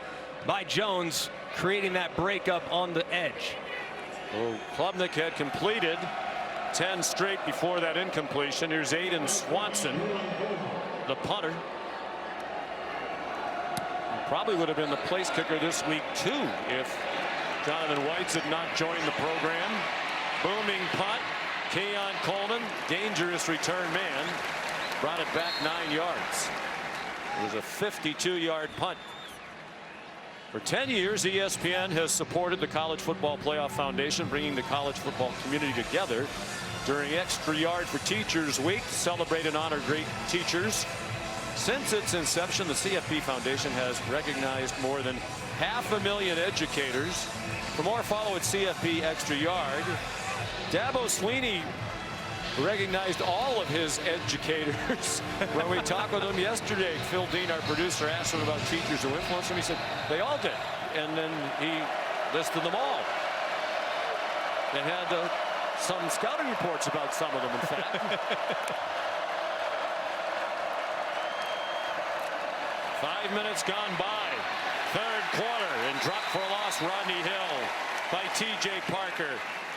by Jones, creating that breakup on the edge. Well, Klubnik had completed 10 straight before that incompletion. Here's Aiden Swanson, the punter. He probably would have been the place kicker this week, too, if Jonathan Whites had not joined the program. Booming punt. Keon Coleman, dangerous return man, brought it back 9 yards. It was a 52-yard punt. For 10 years, ESPN has supported the College Football Playoff Foundation, bringing the college football community together during Extra Yard for Teachers Week to celebrate and honor great teachers. Since its inception, the CFB Foundation has recognized more than 500,000 educators. For more, follow at CFB Extra Yard. Dabo Sweeney recognized all of his educators when we talked with him yesterday. Phil Dean, our producer, asked him about teachers who influenced him. He said they all did, and then he listed them all and had some scouting reports about some of them, in fact. 5 minutes gone by. Third quarter, and drop for a loss, Rodney Hill by T.J. Parker.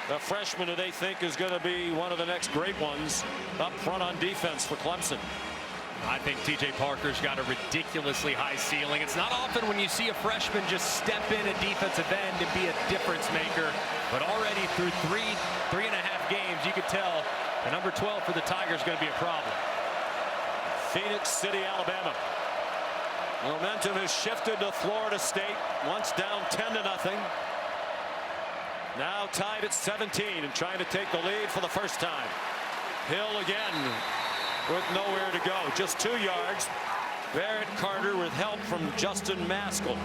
The freshman who they think is going to be one of the next great ones up front on defense for Clemson. I think T.J. Parker's got a ridiculously high ceiling. It's not often when you see a freshman just step in at defensive end and be a difference maker. But already through three and a half games, you could tell the number 12 for the Tigers is going to be a problem. Phoenix City, Alabama. Momentum has shifted to Florida State. Once down 10-0. Now tied at 17 and trying to take the lead for the first time. Hill again with nowhere to go. Just 2 yards. Barrett Carter with help from Justin Maskell.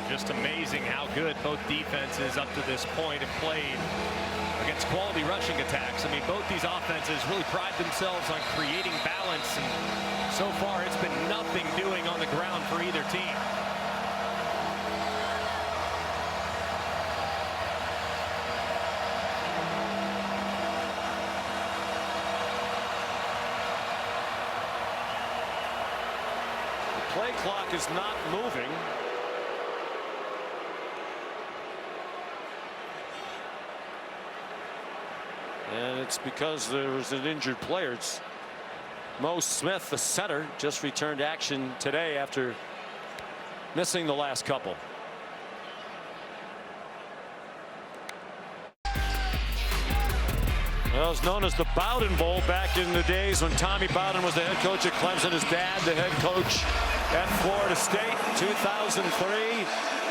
Just amazing how good both defenses up to this point have played against quality rushing attacks. I mean, both these offenses really pride themselves on creating balance, and so far it's been nothing doing on the ground for either team. The play clock is not moving. And it's because there was an injured player. It's Mo Smith, the center, just returned action today after missing the last couple. Well, it's known as the Bowden Bowl back in the days when Tommy Bowden was the head coach at Clemson. His dad, the head coach at Florida State. 2003,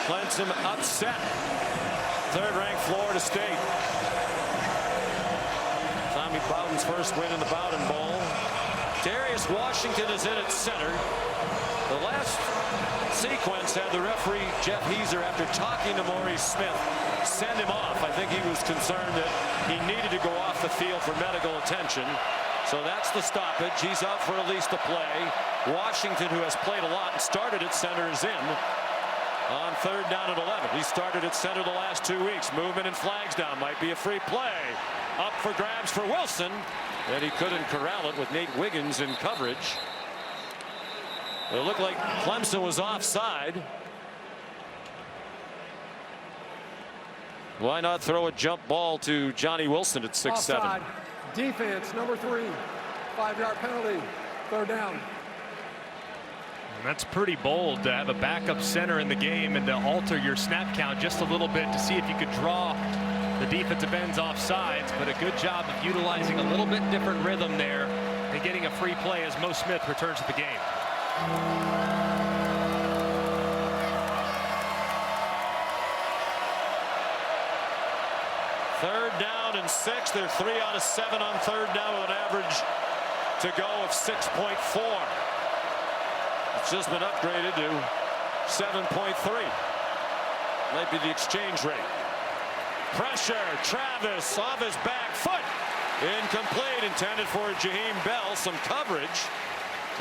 Clemson upset third-ranked Florida State. Tommy Bowden's first win in the Bowden Bowl. Darius Washington is in at center. The last sequence had the referee Jeff Heeser, after talking to Maurice Smith, send him off. I think he was concerned that he needed to go off the field for medical attention. So that's the stoppage. He's out for at least a play. Washington, who has played a lot and started at center, is in on third down and 11. He started at center the last 2 weeks. Movement and flags down. Might be a free play. Up for grabs for Wilson, and he couldn't corral it with Nate Wiggins in coverage. It looked like Clemson was offside. Why not throw a jump ball to Johnny Wilson at 6'7"? Offside. Defense, number 3. 5-yard penalty. Third down. And that's pretty bold to have a backup center in the game and to alter your snap count just a little bit to see if you could draw the defensive ends off sides, but a good job of utilizing a little bit different rhythm there and getting a free play as Mo Smith returns to the game. Third down and 6. They're 3 out of 7 on third down with an average to go of 6.4. It's just been upgraded to 7.3. Might be the exchange rate. Pressure, Travis off his back foot. Incomplete, intended for Jaheim Bell. Some coverage.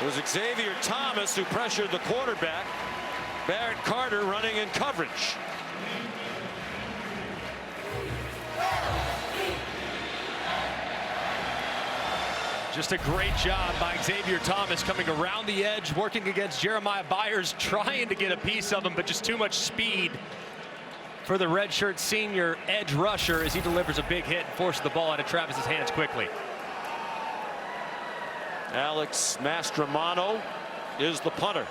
It was Xavier Thomas who pressured the quarterback. Barrett Carter running in coverage. Just a great job by Xavier Thomas coming around the edge, working against Jeremiah Byers, trying to get a piece of him, but just too much speed for the redshirt senior edge rusher as he delivers a big hit and forces the ball out of Travis's hands quickly. Alex Mastromano is the punter.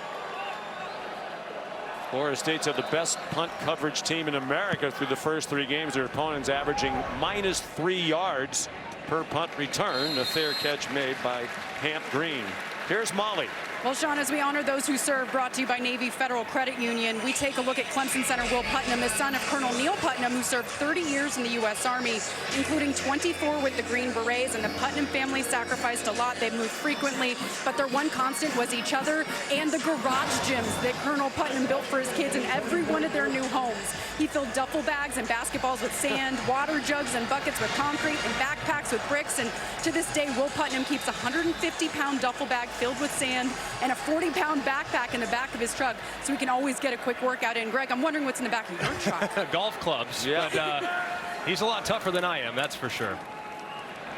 Florida State's have the best punt coverage team in America through the first 3 games. Their opponents averaging -3 yards per punt return. A fair catch made by Hamp Green. Here's Molly. Well, Sean, as we honor those who serve, brought to you by Navy Federal Credit Union, we take a look at Clemson center Will Putnam, the son of Colonel Neil Putnam, who served 30 years in the U.S. Army, including 24 with the Green Berets. And the Putnam family sacrificed a lot. They moved frequently, but their one constant was each other and the garage gyms that Colonel Putnam built for his kids in every one of their new homes. He filled duffel bags and basketballs with sand, water jugs and buckets with concrete, and backpacks with bricks. And to this day, Will Putnam keeps a 150-pound duffel bag filled with sand and a 40-pound backpack in the back of his truck, so he can always get a quick workout in. Greg, I'm wondering what's in the back of your truck. Golf clubs. Yeah. But he's a lot tougher than I am, that's for sure.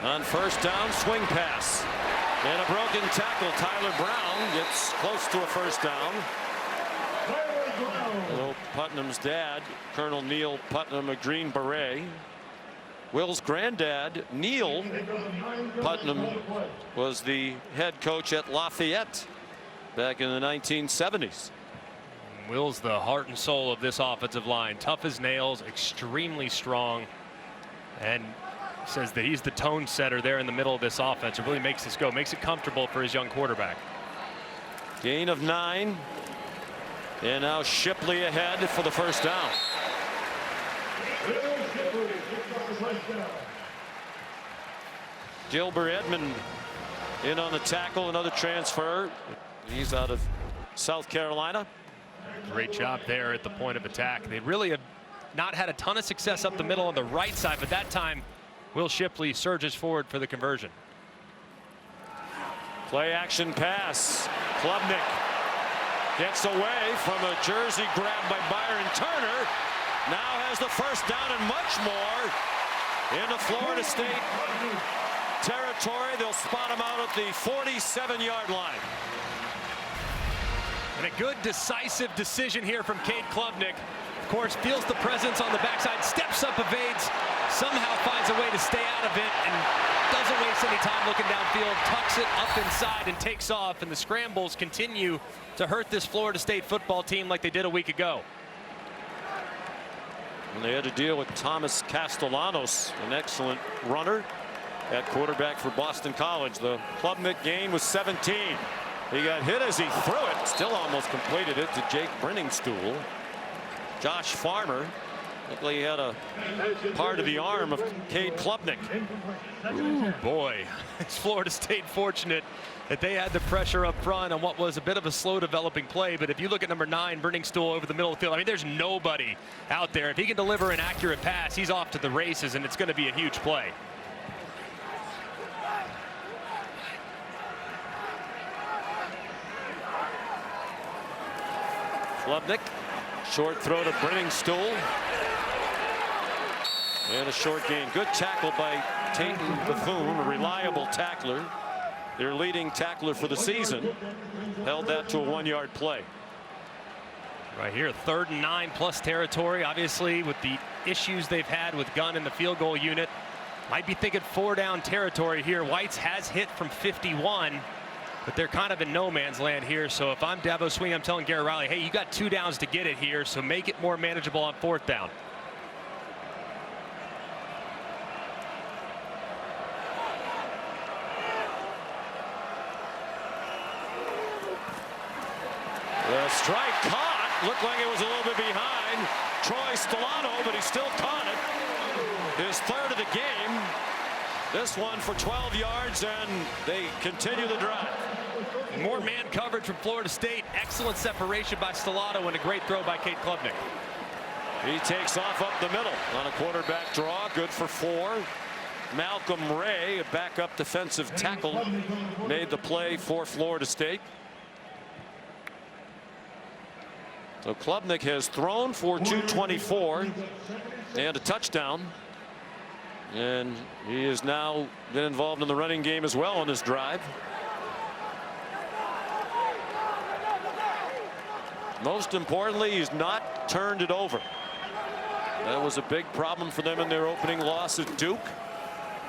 On first down, swing pass. And a broken tackle. Tyler Brown gets close to a first down. Will Putnam's dad, Colonel Neil Putnam, a Green Beret. Will's granddad, Neil Putnam, was the head coach at Lafayette back in the 1970s. Will's the heart and soul of this offensive line. Tough as nails, extremely strong, and says that he's the tone setter there in the middle of this offense. It really makes this go, makes it comfortable for his young quarterback. Gain of 9. And now Shipley ahead for the first down. Gilbert Edmond in on the tackle, another transfer. He's out of South Carolina. Great job there at the point of attack. They really have not had a ton of success up the middle on the right side, but that time Will Shipley surges forward for the conversion. Play action pass. Klubnik gets away from a jersey grab by Byron Turner. Now has the first down and much more into Florida State territory. They'll spot him out at the 47-yard line. And a good decisive decision here from Cade Klubnik. Of course, feels the presence on the backside, steps up, evades, somehow finds a way to stay out of it, and doesn't waste any time looking downfield, tucks it up inside and takes off. And the scrambles continue to hurt this Florida State football team like they did a week ago. And they had to deal with Thomas Castellanos, an excellent runner at quarterback for Boston College. The Klubnik gain was 17. He got hit as he threw it, still almost completed it to Jake Brenningstool. Josh Farmer looked like he had a part of the arm of Cade Klubnik. Ooh, boy, it's Florida State fortunate that they had the pressure up front on what was a bit of a slow developing play. But if you look at number 9, Brenningstool over the middle of the field, I mean, there's nobody out there. If he can deliver an accurate pass, he's off to the races, and it's going to be a huge play. Klubnik, short throw to Brenningstool. And a short gain. Good tackle by Tayton Bethune, a reliable tackler. Their leading tackler for the season. Held that to a 1-yard play. Right here, 3rd and 9 plus territory. Obviously, with the issues they've had with Gunn in the field goal unit, might be thinking 4-down territory here. Whites has hit from 51. But they're kind of in no man's land here. So if I'm Dabo Swinney, I'm telling Garrett Riley, hey, you got 2 downs to get it here, so make it more manageable on 4th down. The strike caught. Looked like it was a little bit behind Troy Stellato, but he still caught it. His 3rd of the game. This one for 12 yards, and they continue the drive. More man coverage from Florida State. Excellent separation by Stellato and a great throw by Cade Klubnik. He takes off up the middle on a quarterback draw. Good for 4. Malcolm Ray, a backup defensive tackle, made the play for Florida State. So Klubnik has thrown for 224 and a touchdown. And he has now been involved in the running game as well on this drive. Most importantly, he's not turned it over. That was a big problem for them in their opening loss at Duke.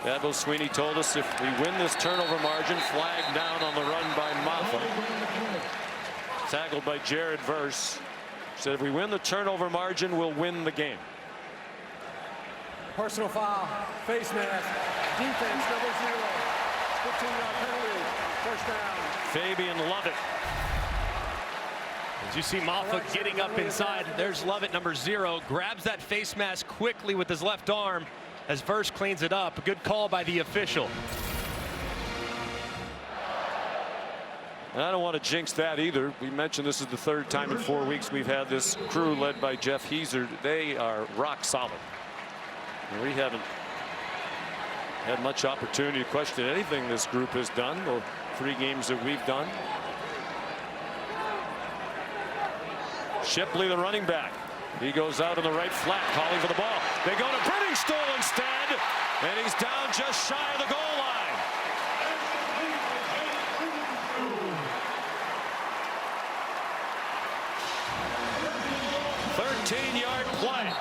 Dabo Swinney told us if we win this turnover margin, flag down on the run by Maffa. Tackled by Jared Verse. Said if we win the turnover margin, we'll win the game. Personal foul, face mask, defense, number 0. 15-yard penalty, First down. Fabian Lovett. As you see Moffitt getting up inside, there's Lovett, number 0, grabs that face mask quickly with his left arm as Verse cleans it up. A good call by the official. And I don't want to jinx that either. We mentioned this is the 3rd time in 4 weeks we've had this crew led by Jeff Heiser. They are rock solid. And we haven't had much opportunity to question anything this group has done, or 3 games that we've done. Shipley, the running back. He goes out on the right flat, calling for the ball. They go to Brenningstool instead, and he's down just shy of the goal line. Thirteen-yard play.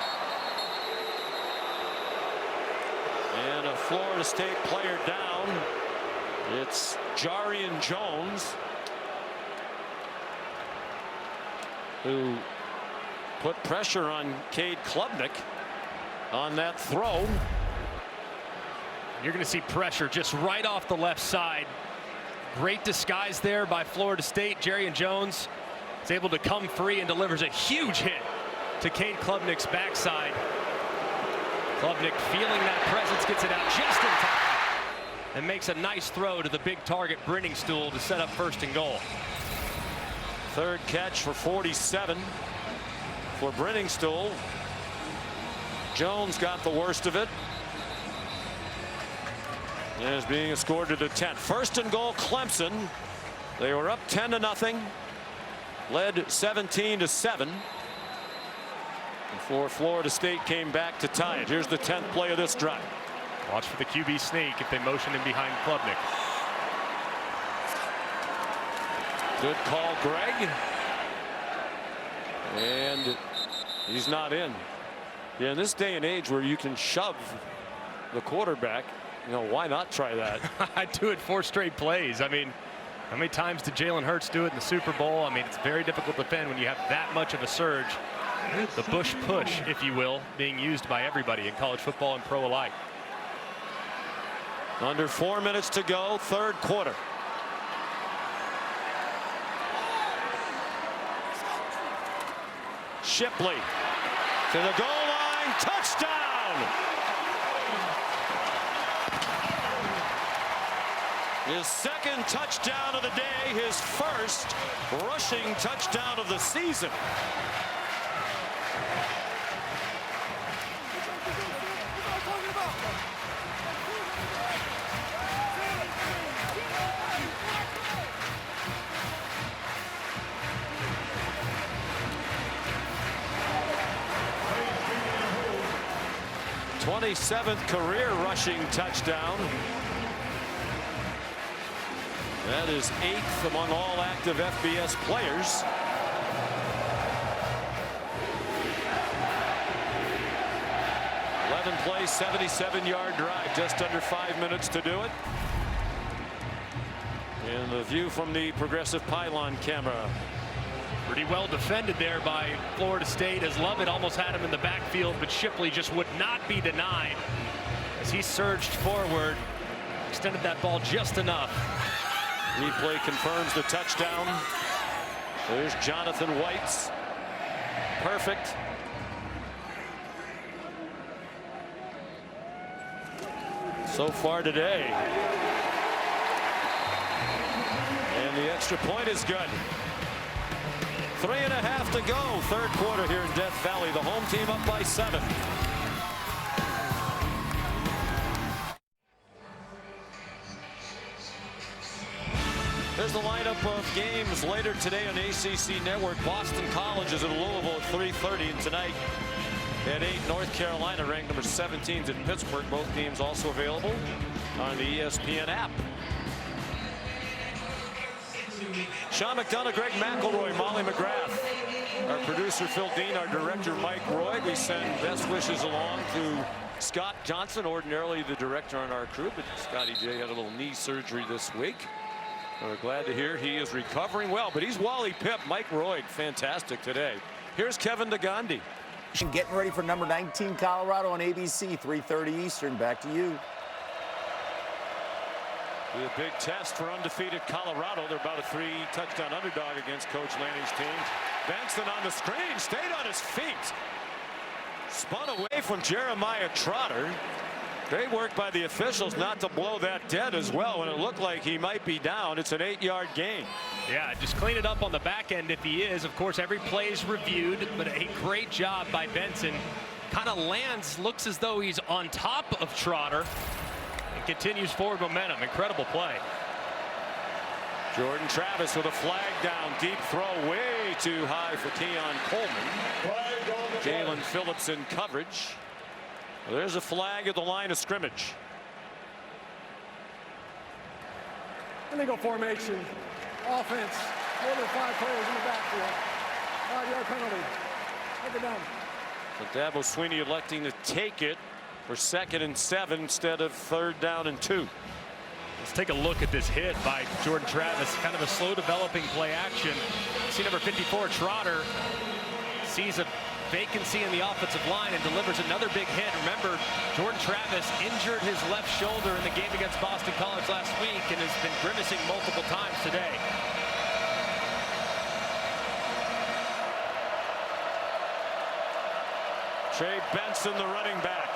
And a Florida State player down. It's Jarian Jones, who put pressure on Cade Klubnik on that throw. You're going to see pressure just right off the left side. Great disguise there by Florida State. Jarian Jones is able to come free and delivers a huge hit to Cade Klubnik's backside. Klubnik feeling that presence, gets it out just in time and makes a nice throw to the big target Brenningstool to set up 1st and goal. 3rd catch for 47 for Brenningstool. Jones got the worst of it. And is being scored to the 10th. 1st and goal, Clemson. They were up 10-0, led 17-7. Before Florida State came back to tie it. Here's the 10th play of this drive. Watch for the QB sneak if they motion him behind Klubnik. Good call, Greg. And he's not in. Yeah, in this day and age where you can shove the quarterback, you know, why not try that? I'd do it 4 straight plays. I mean, how many times did Jalen Hurts do it in the Super Bowl? I mean, it's very difficult to defend when you have that much of a surge. The Bush push, if you will, being used by everybody in college football and pro alike. Under 4 minutes to go, 3rd quarter. Shipley to the goal line, touchdown! His 2nd touchdown of the day, his 1st rushing touchdown of the season. '27th career rushing touchdown. That is 8th among all active FBS players. Play, 77-yard drive, just under 5 minutes to do it. And the view from the Progressive Pylon camera. Pretty well defended there by Florida State as Lovett almost had him in the backfield, but Shipley just would not be denied as he surged forward, extended that ball just enough. Replay confirms the touchdown. There's Jonathan White's. Perfect. So far today. And the extra point is good. 3.5 to go. 3rd quarter here in Death Valley. The home team up by 7. There's the lineup of games later today on ACC Network. Boston College is at Louisville at 3:30, and tonight at 8, North Carolina, ranked number 17, at Pittsburgh. Both games also available on the ESPN app. Sean McDonough, Greg McElroy, Molly McGrath, our producer Phil Dean, our director Mike Roy. We send best wishes along to Scott Johnson, ordinarily the director on our crew, but Scotty J had a little knee surgery this week. We're glad to hear he is recovering well, but he's Wally Pipp. Mike Roy, fantastic today. Here's Kevin DeGandhi. Getting ready for number 19 Colorado on ABC, 3:30 Eastern. Back to you. Be a big test for undefeated Colorado. They're about a 3-touchdown underdog against Coach Lanning's team. Benson on the screen, stayed on his feet. Spun away from Jeremiah Trotter. Great work by the officials not to blow that dead as well when it looked like he might be down. It's an 8-yard gain. Yeah, just clean it up on the back end if he is. Of course, every play is reviewed, but a great job by Benson. Kind of lands, looks as though he's on top of Trotter and continues forward momentum. Incredible play. Jordan Travis with a flag down. Deep throw way too high for Keon Coleman. Jalen Phillips in coverage. Well, there's a flag at the line of scrimmage. Illegal formation. Offense. More than 5 players in the backfield. 5-yard penalty. Take it down. So Dabo Swinney electing to take it for 2nd and 7 instead of 3rd down and 2. Let's take a look at this hit by Jordan Travis. Kind of a slow developing play action. See number 54 Trotter sees a vacancy in the offensive line and delivers another big hit. Remember, Jordan Travis injured his left shoulder in the game against Boston College last week and has been grimacing multiple times today. Trey Benson, the running back.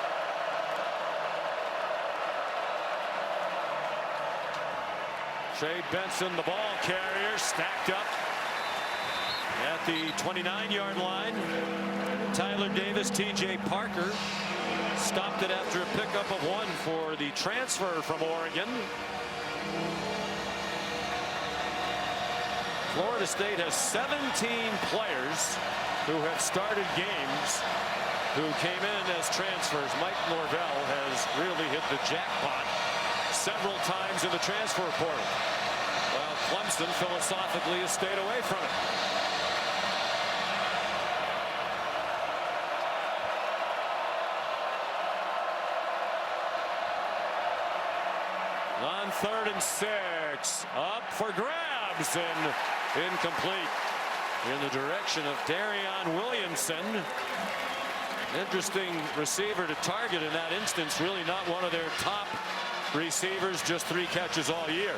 Trey Benson, the ball carrier, stacked up at the 29-yard line. Tyler Davis, TJ Parker stopped it after a pickup of 1 for the transfer from Oregon. Florida State has 17 players who have started games who came in as transfers. Mike Norvell has really hit the jackpot several times in the transfer portal, while Clemson philosophically has stayed away from it. On 3rd and 6, up for grabs and incomplete in the direction of Darion Williamson. Interesting receiver to target in that instance. Really not one of their top receivers, just 3 catches all year.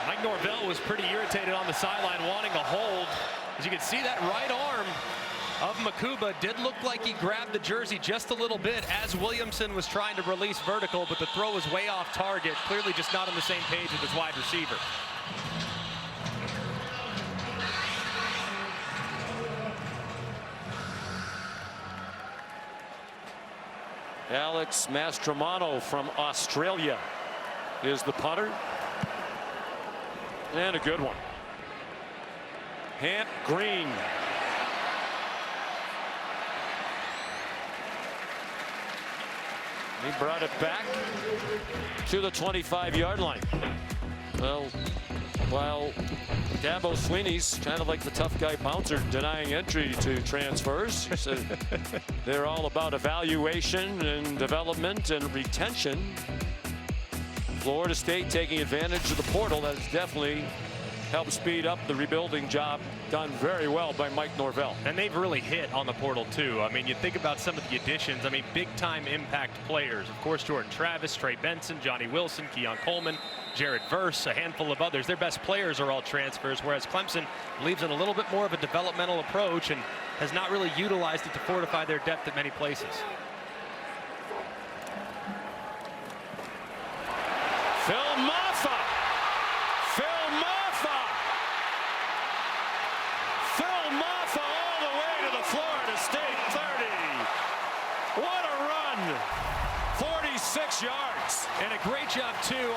Mike Norvell was pretty irritated on the sideline, wanting a hold. As you can see, that right arm of Makuba did look like he grabbed the jersey just a little bit as Williamson was trying to release vertical, but the throw was way off target. Clearly just not on the same page with his wide receiver. Alex Mastromano from Australia is the punter. And a good one. Hamp Green. He brought it back to the 25-yard line. Well, while Dabo Swinney's kind of like the tough guy bouncer denying entry to transfers. So they're all about evaluation and development and retention. Florida State taking advantage of the portal. That has definitely helped speed up the rebuilding job done very well by Mike Norvell. And they've really hit on the portal too. I mean, you think about some of the additions. I mean, big time impact players. Of course, Jordan Travis, Trey Benson, Johnny Wilson, Keon Coleman, Jared Verse, a handful of others. Their best players are all transfers, whereas Clemson believes in a little bit more of a developmental approach and has not really utilized it to fortify their depth at many places. Phil Maffa. Phil Maffa. Phil Maffa all the way to the Florida State 30. What a run. 46 yards. And a great job, too,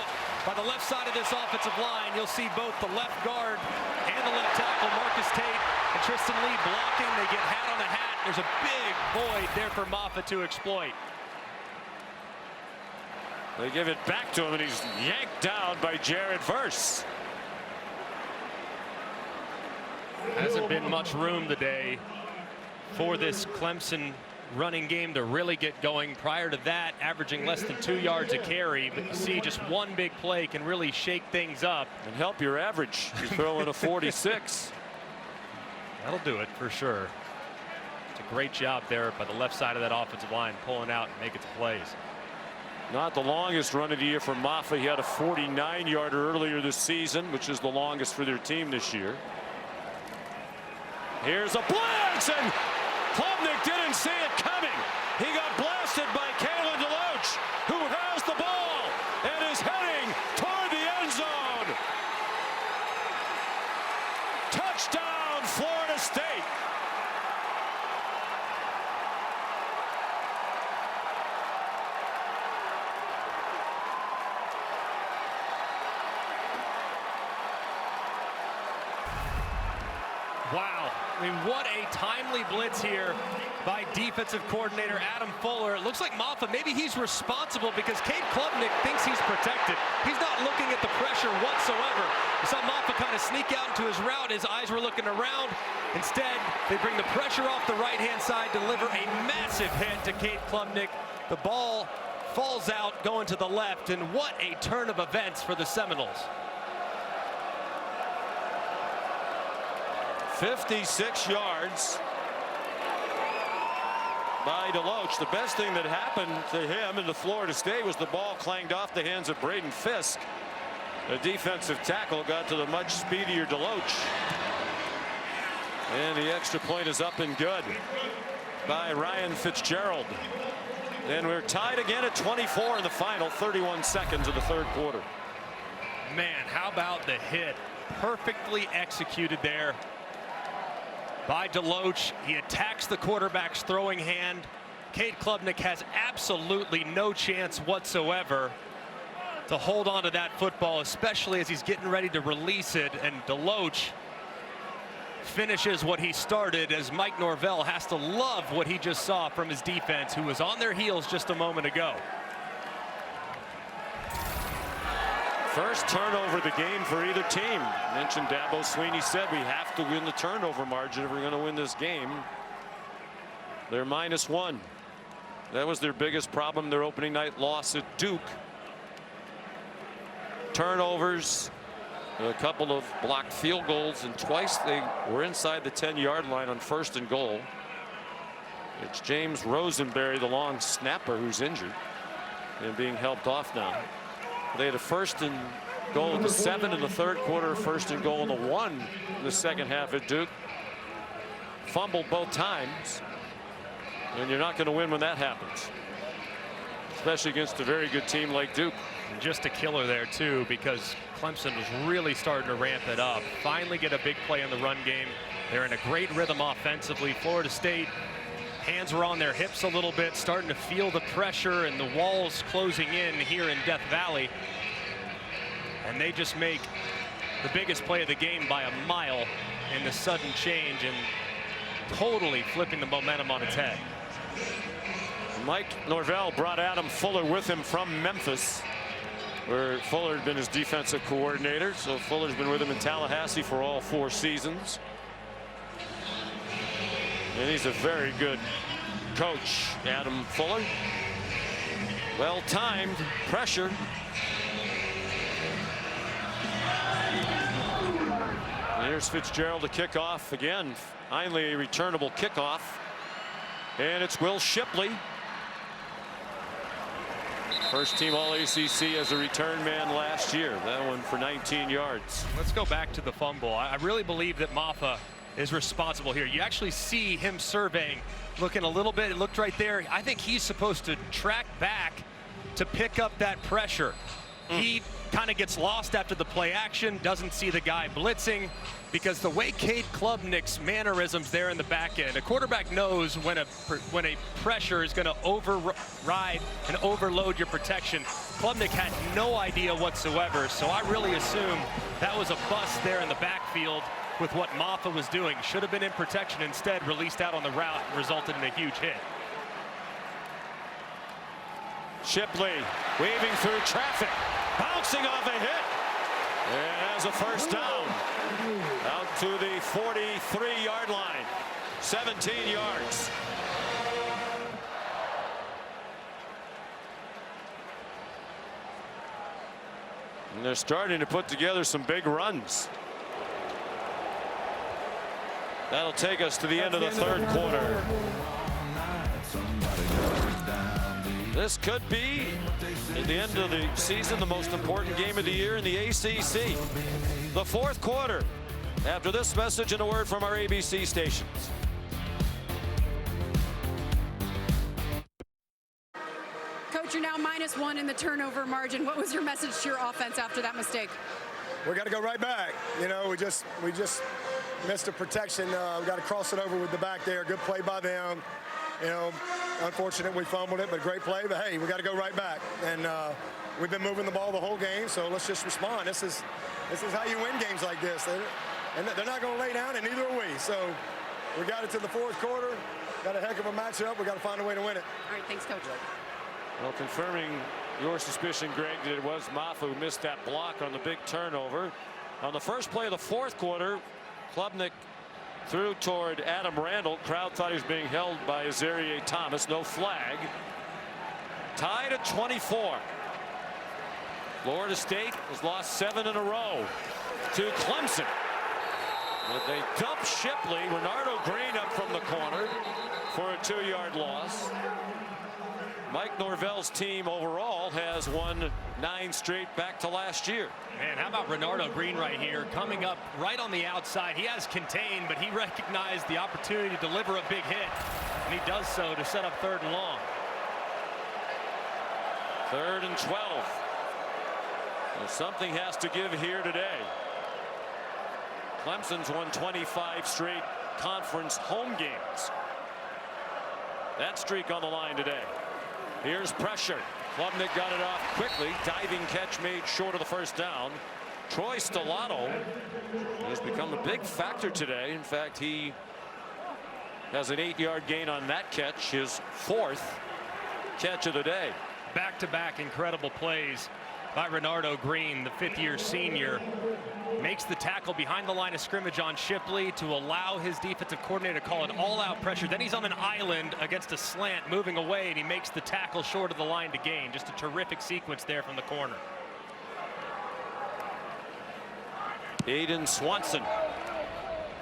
by the left side of this offensive line. You'll see both the left guard and the left tackle, Marcus Tate and Tristan Lee, blocking. They get hat on a hat. There's a big void there for Maffa to exploit. They give it back to him, and he's yanked down by Jared Verse. Hasn't been much room today for this Clemson running game to really get going. Prior to that, averaging less than 2 yards a carry. But you see, just one big play can really shake things up. And help your average. You throw in a 46. That'll do it for sure. It's a great job there by the left side of that offensive line, pulling out and making some plays. Not the longest run of the year for Maffa. He had a 49-yarder earlier this season, which is the longest for their team this year. Here's a blitz, and Klubnik didn't see it coming. He got blasted by Kalen DeLoach, who has the ball and is heading toward the end zone. Touchdown, Florida State. Wow. I mean, what a timely blitz here by defensive coordinator Adam Fuller. It looks like Maffa, maybe he's responsible because Cade Klubnik thinks he's protected. He's not looking at the pressure whatsoever. You saw Maffa kind of sneak out into his route. His eyes were looking around. Instead, they bring the pressure off the right-hand side, deliver a massive hit to Cade Klubnik. The ball falls out going to the left, and what a turn of events for the Seminoles. 56 yards by DeLoach. The best thing that happened to him and to Florida State was the ball clanged off the hands of Braden Fisk. The defensive tackle got to the much speedier DeLoach. And the extra point is up and good by Ryan Fitzgerald. And we're tied again at 24 in the final 31 seconds of the third quarter. Man, how about the hit? Perfectly executed there by DeLoach. He attacks the quarterback's throwing hand. Cade Klubnik has absolutely no chance whatsoever to hold on to that football, especially as he's getting ready to release it. And DeLoach finishes what he started, as Mike Norvell has to love what he just saw from his defense, who was on their heels just a moment ago. First turnover of the game for either team. Mentioned Dabo Swinney said we have to win the turnover margin if we're going to win this game. They're -1. That was their biggest problem, their opening night loss at Duke. Turnovers, a couple of blocked field goals, and twice they were inside the 10-yard line on 1st and goal. It's James Rosenberry, the long snapper, who's injured and being helped off now. They had a 1st and goal at the 7 in the third quarter, 1st and goal in the 1 in the second half at Duke. Fumbled both times, and you're not going to win when that happens, especially against a very good team like Duke. And just a killer there too, because Clemson was really starting to ramp it up. Finally get a big play in the run game. They're in a great rhythm offensively. Florida State, hands were on their hips a little bit, starting to feel the pressure and the walls closing in here in Death Valley. And they just make the biggest play of the game by a mile in the sudden change and totally flipping the momentum on its head. Mike Norvell brought Adam Fuller with him from Memphis, where Fuller had been his defensive coordinator. So Fuller's been with him in Tallahassee for all 4 seasons. And he's a very good coach, Adam Fuller. Well-timed pressure. And here's Fitzgerald to kick off again. Finally a returnable kickoff. And it's Will Shipley. First team All-ACC as a return man last year. That one for 19 yards. Let's go back to the fumble. I really believe that Maffa is responsible here. You actually see him surveying, looking a little bit. It looked right there. I think he's supposed to track back to pick up that pressure. He kind of gets lost after the play action, doesn't see the guy blitzing, because the way Cade Klubnik's mannerisms there in the back end, a quarterback knows when a pressure is going to override and overload your protection. Klubnik had no idea whatsoever, so I really assume that was a bust there in the backfield with what Maffa was doing. Should have been in protection, instead released out on the route, resulted in a huge hit. Shipley weaving through traffic, bouncing off a hit, and has a first down out to the 43-yard line, 17 yards. And they're starting to put together some big runs. That'll take us to the end of the third quarter. This could be, at the end of the season, the most important game of the year in the ACC. The fourth quarter. After this message and a word from our ABC stations. Coach, you're now -1 in the turnover margin. What was your message to your offense after that mistake? We got to go right back. You know, we just missed a protection. We got to cross it over with the back there. Good play by them. You know, unfortunate we fumbled it, but great play. But hey, we got to go right back. And we've been moving the ball the whole game, so let's just respond. This is how you win games like this. And they're not going to lay down, and neither are we. So we got it to the fourth quarter. Got a heck of a matchup. We got to find a way to win it. All right, thanks, Coach. Well, confirming your suspicion, Greg, that it was Maffa who missed that block on the big turnover. On the first play of the fourth quarter, Klubnik threw toward Adam Randall. Crowd thought he was being held by Azareye'h Thomas. No flag. Tied at 24. Florida State has lost 7 in a row to Clemson. But they dump Shipley. Renardo Green up from the corner for a 2-yard loss. Mike Norvell's team overall has won 9 straight back to last year. Man, how about Renardo Green right here, coming up right on the outside. He has contained, but he recognized the opportunity to deliver a big hit, and he does so to set up 3rd and long. 3rd and 12. Well, something has to give here today. Clemson's won 25 straight conference home games. That streak on the line today. Here's pressure. Klubnik got it off quickly. Diving catch made short of the first down. Troy Stellato has become a big factor today. In fact, he has an 8-yard gain on that catch, his 4th catch of the day. Back-to-back incredible plays by Renardo Green, the 5th-year senior. Makes the tackle behind the line of scrimmage on Shipley to allow his defensive coordinator to call an all-out pressure. Then he's on an island against a slant moving away, and he makes the tackle short of the line to gain. Just a terrific sequence there from the corner. Aiden Swanson.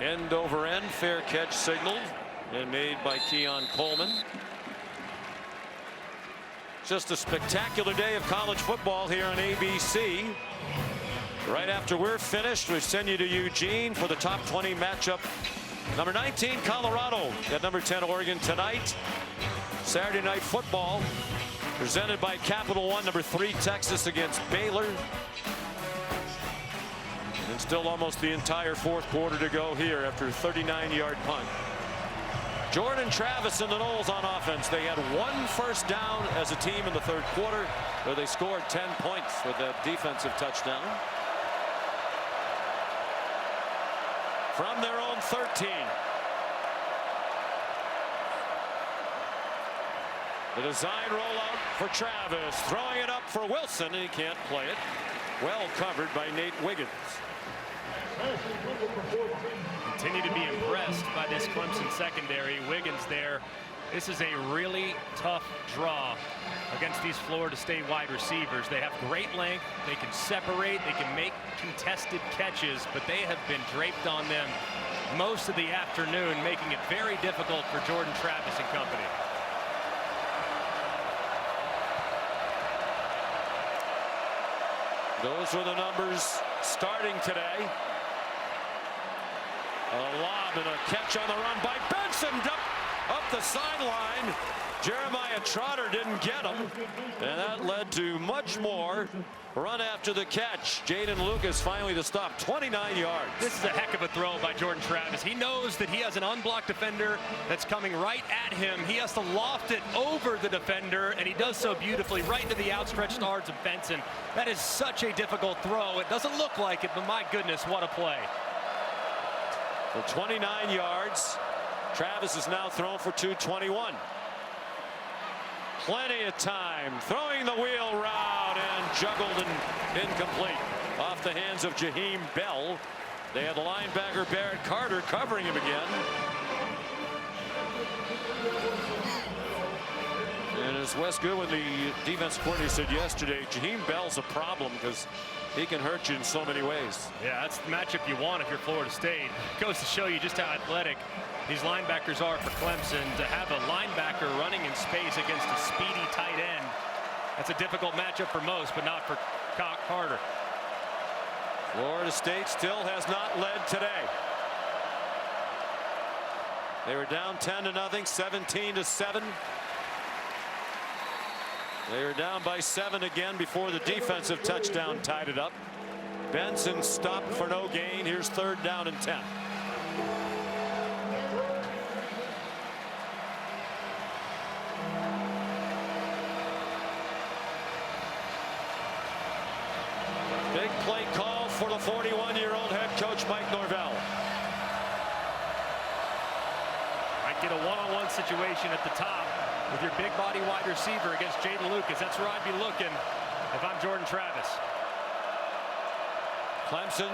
End over end, fair catch signaled and made by Keon Coleman. Just a spectacular day of college football here on ABC. Right after we're finished, we send you to Eugene for the top 20 matchup. Number 19, Colorado at number 10, Oregon tonight. Saturday night football presented by Capital One. Number 3, Texas against Baylor. And still almost the entire fourth quarter to go here after a 39-yard punt. Jordan Travis and the Noles on offense. They had 1 first down as a team in the 3rd quarter, where they scored 10 points with that defensive touchdown. From their own 13. The design rollout for Travis. Throwing it up for Wilson, and he can't play it. Well covered by Nate Wiggins. Continue to be impressed by this Clemson secondary. Wiggins there. This is a really tough draw against these Florida State wide receivers. They have great length. They can separate. They can make contested catches, but they have been draped on them most of the afternoon, making it very difficult for Jordan Travis and company. Those were the numbers starting today. A lob and a catch on the run by Benson up the sideline. Jeremiah Trotter didn't get him, and that led to much more run after the catch. Jaden Lucas finally to stop, 29 yards. This is a heck of a throw by Jordan Travis. He knows that he has an unblocked defender that's coming right at him. He has to loft it over the defender, and he does so beautifully right into the outstretched arms of Benson. That is such a difficult throw. It doesn't look like it, but my goodness, what a play. For 29 yards, Travis is now thrown for 221. Plenty of time, throwing the wheel route and juggled and incomplete off the hands of Jaheim Bell. They had the linebacker Barrett Carter covering him again. And as Wes Goodwin, the defense coordinator, said yesterday, Jaheim Bell's a problem because he can hurt you in so many ways. Yeah, that's the matchup you want if you're Florida State. It goes to show you just how athletic these linebackers are for Clemson. To have a linebacker running in space against a speedy tight end That's a difficult matchup for most, but not for Carter. Florida State still has not led today. They were down 10-0, 17-7. They were down by 7 again before the defensive touchdown tied it up. Benson stopped for no gain. Here's 3rd down and 10. Big play call for the 41-year-old head coach Mike Norvell. Might get a one-on-one situation at the top with your big body wide receiver against Jaden Lucas. That's where I'd be looking if I'm Jordan Travis. Clemson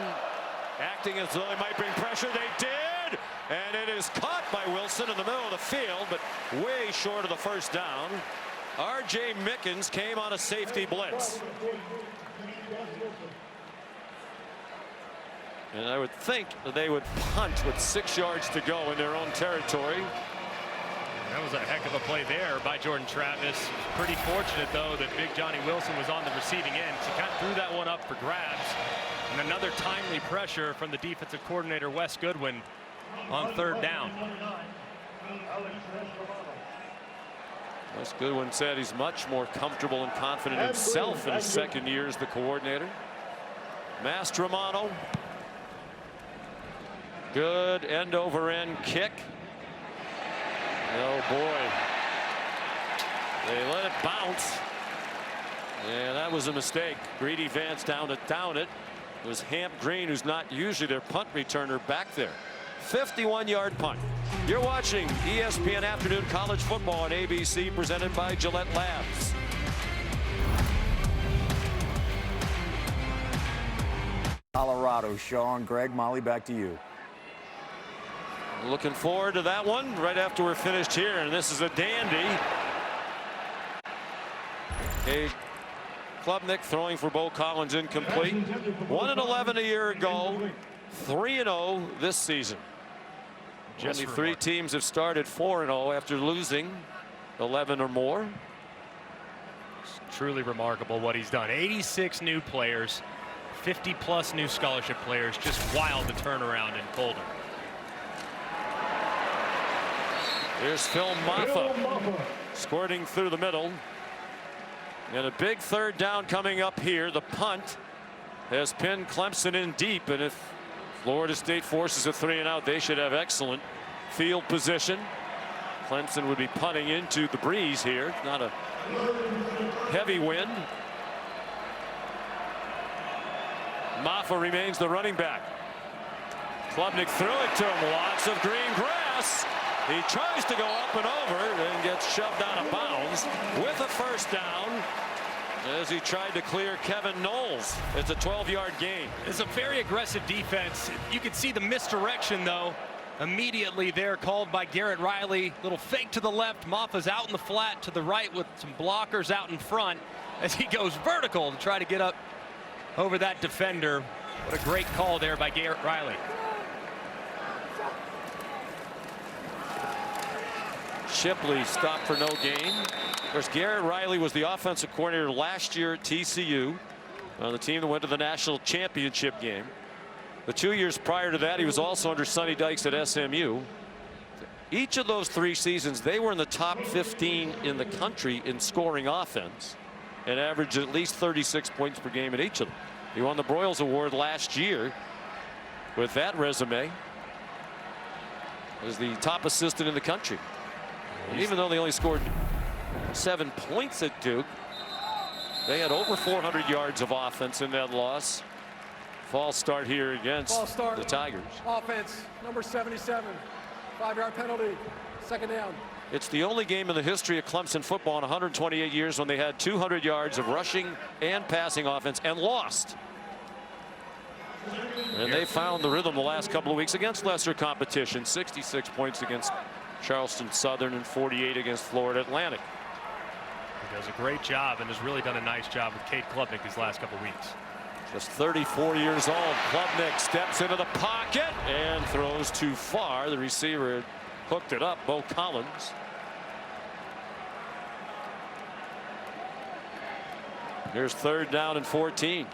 acting as though they might bring pressure. They did, and it is caught by Wilson in the middle of the field, but way short of the 1st down. R.J. Mickens came on a safety blitz. And I would think that they would punt with 6 yards to go in their own territory. That was a heck of a play there by Jordan Travis. Pretty fortunate, though, that big Johnny Wilson was on the receiving end. He kind of threw that one up for grabs. And another timely pressure from the defensive coordinator, Wes Goodwin, on 3rd down. Wes Goodwin said he's much more comfortable and confident himself in his 2nd year as the coordinator. Mastromano. Good end over end kick. Oh boy. They let it bounce. And that was a mistake. Greedy Vance down it. It was Hamp Green, who's not usually their punt returner, back there. 51-yard punt. You're watching ESPN Afternoon College Football on ABC, presented by Gillette Labs. Colorado. Sean, Greg, Molly, back to you. Looking forward to that one right after we're finished here, and this is a dandy. Klubnik throwing for Bo Collins, incomplete. 1-11 a year ago, 3-0 this season. Only 3 teams have started 4-0 after losing 11 or more. It's truly remarkable what he's done. 86 new players, 50+ new scholarship players. Just wild to turn around in Boulder. Here's Phil Maffa squirting through the middle. And a big 3rd down coming up here. The punt has pinned Clemson in deep, and if Florida State forces a 3-and-out, they should have excellent field position. Clemson would be punting into the breeze here. Not a heavy wind. Maffa remains the running back. Klubnik threw it to him. Lots of green grass. He tries to go up and over and gets shoved out of bounds with a 1st down as he tried to clear Kevin Knowles. It's a 12-yard gain. It's a very aggressive defense. You could see the misdirection, though, immediately there, called by Garrett Riley. Little fake to the left. Maffa's out in the flat to the right with some blockers out in front as he goes vertical to try to get up over that defender. What a great call there by Garrett Riley. Shipley stopped for no gain. Of course, Garrett Riley was the offensive coordinator last year at TCU, on the team that went to the national championship game. The 2 years prior to that, he was also under Sonny Dykes at SMU. Each of those 3 seasons, they were in the top 15 in the country in scoring offense and averaged at least 36 points per game in each of them. He won the Broyles Award last year with that resume as the top assistant in the country. And even though they only scored 7 points at Duke, they had over 400 yards of offense in that loss. False start here against the Tigers. Offense, number 77. 5-yard penalty. 2nd down. It's the only game in the history of Clemson football in 128 years when they had 200 yards of rushing and passing offense and lost. And they found the rhythm the last couple of weeks against lesser competition. 66 points against Charleston Southern and 48 against Florida Atlantic. He does a great job and has really done a nice job with Cade Klubnik these last couple of weeks. Just 34 years old. Klubnik steps into the pocket and throws too far. The receiver hooked it up. Bo Collins. Here's 3rd down and 14.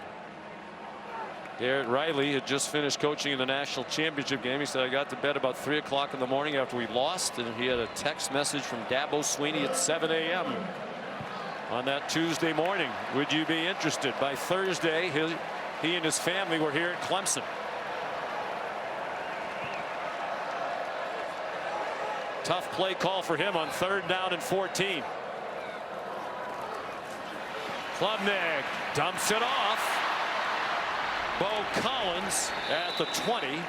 Garrett Riley had just finished coaching in the national championship game. He said, I got to bed about 3 o'clock in the morning after we lost, and he had a text message from Dabo Swinney at 7 a.m. on that Tuesday morning. Would you be interested? By Thursday, he and his family were here at Clemson. Tough play call for him on 3rd down and 14. Klubnik dumps it off. Bo Collins at the 20,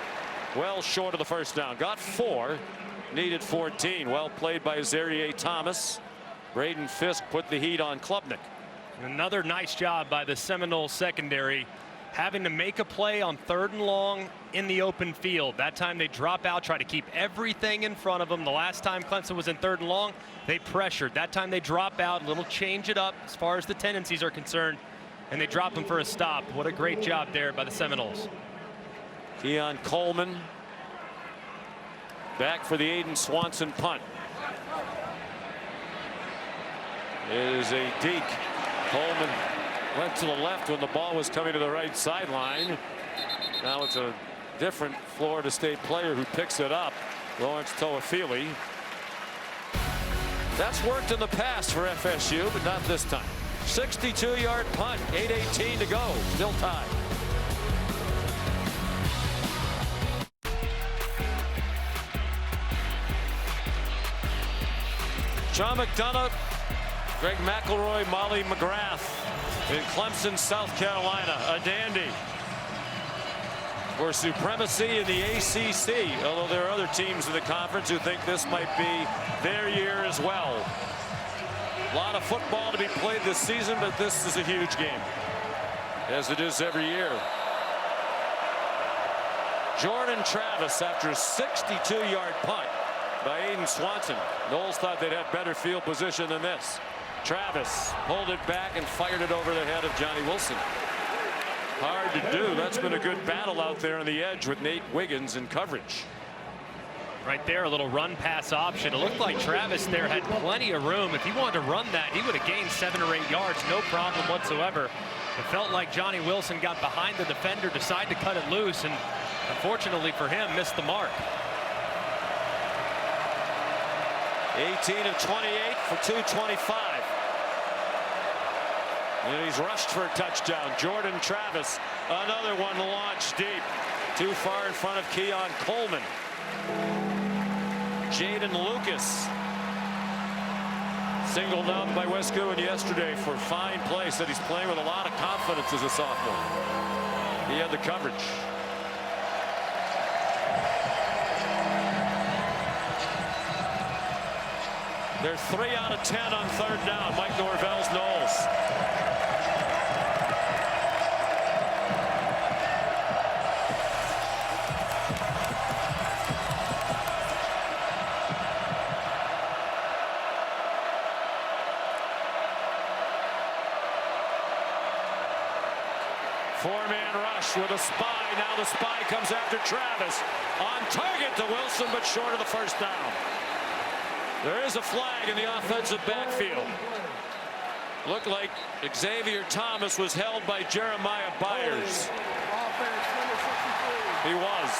well short of the 1st down. Got 4, needed 14. Well played by Zarier Thomas. Braden Fisk put the heat on Klubnik. Another nice job by the Seminoles secondary, having to make a play on 3rd and long in the open field. That time they drop out, try to keep everything in front of them. The last time Clemson was in 3rd and long, they pressured. That time they drop out, a little change it up as far as the tendencies are concerned, and they drop them for a stop. What a great job there by the Seminoles. Keon Coleman back for the Aiden Swanson punt. It is a deke. Coleman went to the left when the ball was coming to the right sideline. Now it's a different Florida State player who picks it up, Lawrence Toafili. That's worked in the past for FSU, but not this time. 62-yard punt, 8:18 to go, still tied. John McDonough, Greg McElroy, Molly McGrath in Clemson, South Carolina. A dandy for supremacy in the ACC, although there are other teams in the conference who think this might be their year as well. A lot of football to be played this season, but this is a huge game, as it is every year. Jordan Travis after a 62-yard punt by Aiden Swanson. Knowles thought they'd have better field position than this. Travis pulled it back and fired it over the head of Johnny Wilson. Hard to do. That's been a good battle out there on the edge with Nate Wiggins in coverage. Right there, a little run pass option. It looked like Travis there had plenty of room. If he wanted to run that, he would have gained 7 or 8 yards, no problem whatsoever. It felt like Johnny Wilson got behind the defender, decided to cut it loose, and unfortunately for him, missed the mark. 18 of 28 for 225. And he's rushed for a touchdown. Jordan Travis, another one launched deep. Too far in front of Keon Coleman. Jaden Lucas singled out by Wes Goodwin yesterday for fine play. Said he's playing with a lot of confidence as a sophomore. He had the coverage. They're 3 out of 10 on 3rd down. Mike Norvell's Knowles. Four-man rush with a spy. Now the spy comes after Travis. On target to Wilson, but short of the 1st down. There is a flag in the offensive backfield. Looked like Xavier Thomas was held by Jeremiah Byers. He was.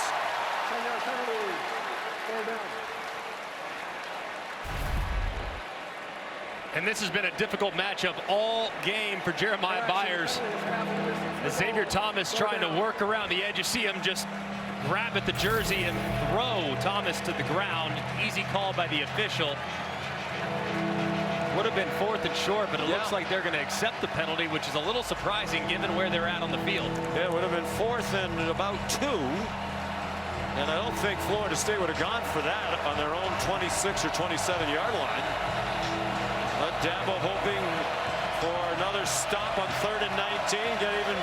And this has been a difficult matchup all game for Jeremiah Byers. Xavier Thomas trying to work around the edge. You see him just grab at the jersey and throw Thomas to the ground. Easy call by the official. Would have been 4th and short, but it looks like they're going to accept the penalty, which is a little surprising given where they're at on the field. Yeah, it would have been 4th and about 2. And I don't think Florida State would have gone for that on their own 26 or 27-yard line. But Dabo hoping for another stop on 3rd and 19, get even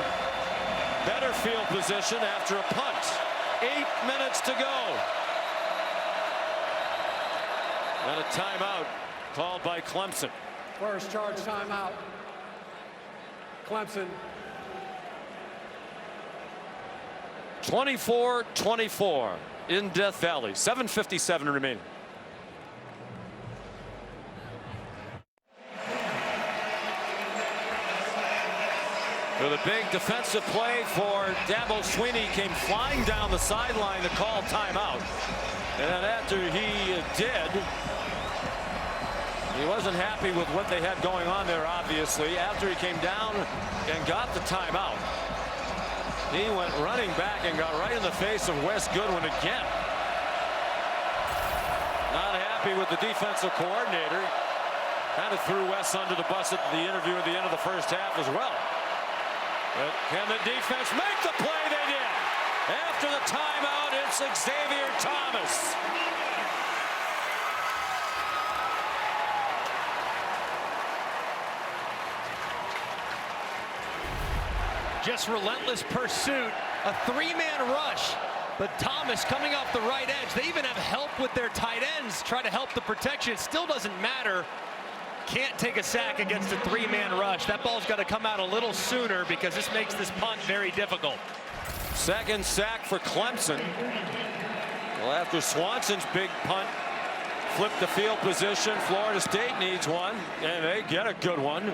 better field position after a punt. 8 minutes to go. And a timeout called by Clemson. First charge timeout. Clemson. 24-24 in Death Valley. 7:57 remaining. With a big defensive play for Dabo Swinney, came flying down the sideline to call timeout. And then after he did, he wasn't happy with what they had going on there, obviously. After he came down and got the timeout, he went running back and got right in the face of Wes Goodwin again. Not happy with the defensive coordinator. Kind of threw Wes under the bus at the interview at the end of the first half as well. But can the defense make the play? They did. After the timeout, it's Xavier Thomas. Just relentless pursuit, a three-man rush. But Thomas coming off the right edge. They even have help with their tight ends, try to help the protection. It still doesn't matter. Can't take a sack against a three-man rush. That ball's got to come out a little sooner because this makes this punt very difficult. Second sack for Clemson. Well, after Swanson's big punt, flipped the field position, Florida State needs one, and they get a good one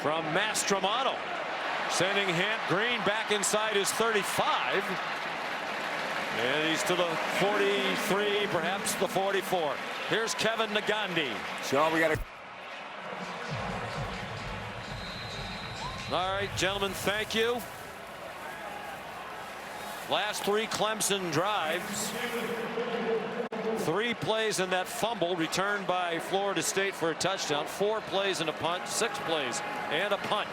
from Mastromanno. Sending Hamp Green back inside his 35. And he's to the 43, perhaps the 44. Here's Kevin Nagandi. Sean, we got to. All right, gentlemen, thank you. Last three Clemson drives. 3 plays in that fumble returned by Florida State for a touchdown. 4 plays and a punt, 6 plays and a punt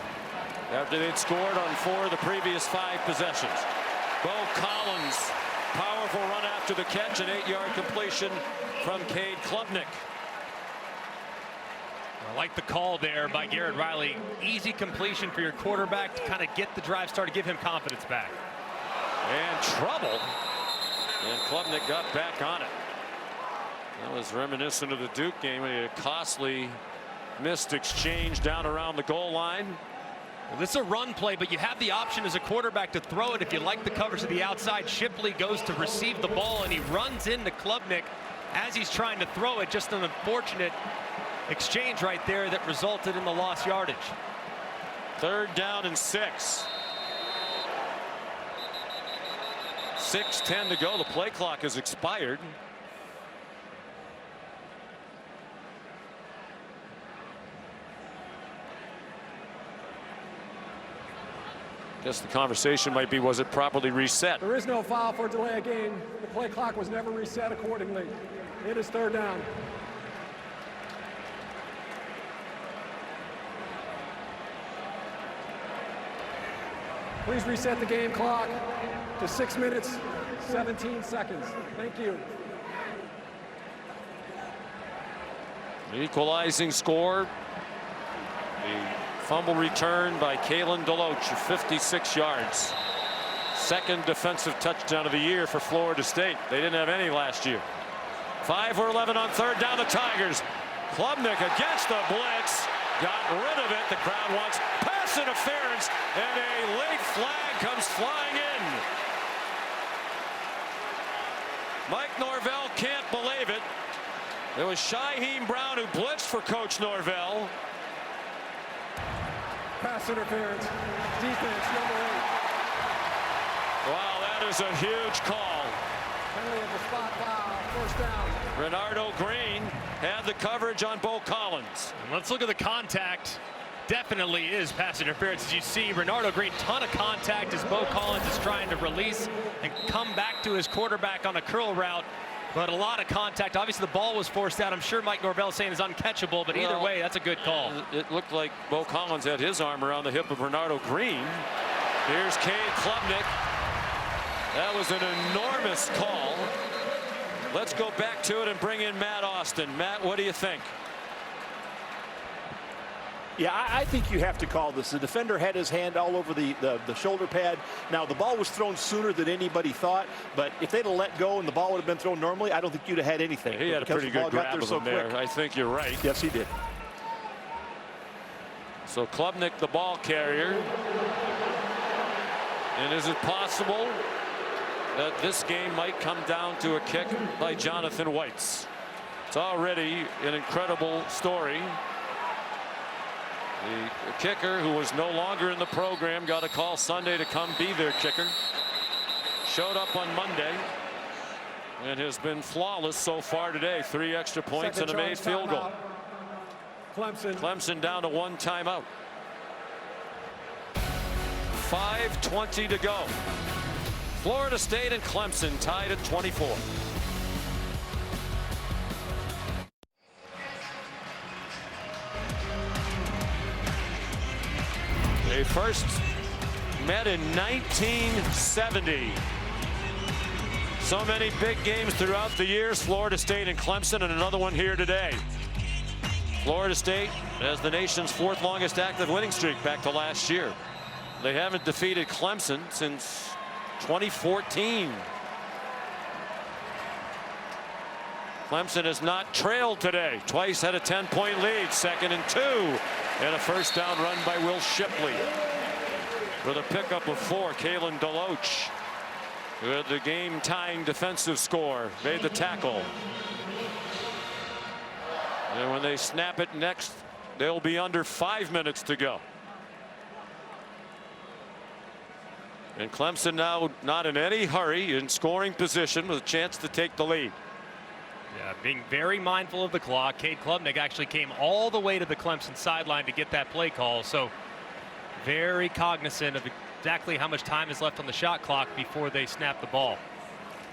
after they'd scored on 4 of the previous 5 possessions. Bo Collins, powerful run after the catch, an 8-yard completion from Cade Klubnik. I like the call there by Garrett Riley. Easy completion for your quarterback to kind of get the drive started, give him confidence back. And trouble. And Klubnik got back on it. That was reminiscent of the Duke game when he had a costly missed exchange down around the goal line. Well, this is a run play, but you have the option as a quarterback to throw it if you like the coverage to the outside. Shipley goes to receive the ball, and he runs into Klubnik as he's trying to throw it. Just an unfortunate exchange right there that resulted in the lost yardage. 3rd down and 6. 6:10 to go. The play clock has expired. Guess the conversation might be, was it properly reset? There is no foul for delay of game. The play clock was never reset accordingly. It is 3rd down. Please reset the game clock to 6 minutes, 17 seconds. Thank you. The equalizing score. The fumble return by Kalen DeLoach of 56 yards. 2nd defensive touchdown of the year for Florida State. They didn't have any last year. 5 for 11 on 3rd down. The Tigers. Klubnik against the blitz. Got rid of it. The crowd wants pass interference, and a late flag comes flying in. Mike Norvell can't believe it. It was Shaheem Brown who blitzed for Coach Norvell. Pass interference. Defense, number 8. Wow, that is a huge call. Penalty of the spot foul. 1st down. Renardo Green had the coverage on Bo Collins. And let's look at the contact. Definitely is pass interference. As you see, Renardo Green, ton of contact as Bo Collins is trying to release and come back to his quarterback on a curl route. But a lot of contact. Obviously, the ball was forced out. I'm sure Mike Norvell is saying it's uncatchable, but either way, that's a good call. It looked like Bo Collins had his arm around the hip of Renardo Green. Here's Cade Klubnik. That was an enormous call. Let's go back to it and bring in Matt Austin. Matt, what do you think? Yeah, I think you have to call this. The defender had his hand all over the shoulder pad. Now, the ball was thrown sooner than anybody thought, but if they'd have let go and the ball would have been thrown normally, I don't think you'd have had anything. He had a pretty good grab of him there. I think you're right. Yes, he did. So Klubnik, the ball carrier. And is it possible that this game might come down to a kick by Jonathan Weitz? It's already an incredible story. The kicker, who was no longer in the program, got a call Sunday to come be their kicker. Showed up on Monday and has been flawless so far today. 3 extra points and a made field goal. Clemson down to 1 timeout. 5:20 to go. Florida State and Clemson tied at 24. They first met in 1970. So many big games throughout the years, Florida State and Clemson, and another one here today. Florida State has the nation's 4th longest active winning streak back to last year. They haven't defeated Clemson since 2014. Clemson has not trailed today. Twice had a 10-point lead, 2nd and 2. And a first down run by Will Shipley. With a pickup of 4, Kalen DeLoach, who had the game-tying defensive score, made the tackle. And when they snap it next, they'll be under 5 minutes to go. And Clemson now not in any hurry, in scoring position with a chance to take the lead. Yeah, being very mindful of the clock. Cade Klubnik actually came all the way to the Clemson sideline to get that play call. So very cognizant of exactly how much time is left on the shot clock before they snap the ball.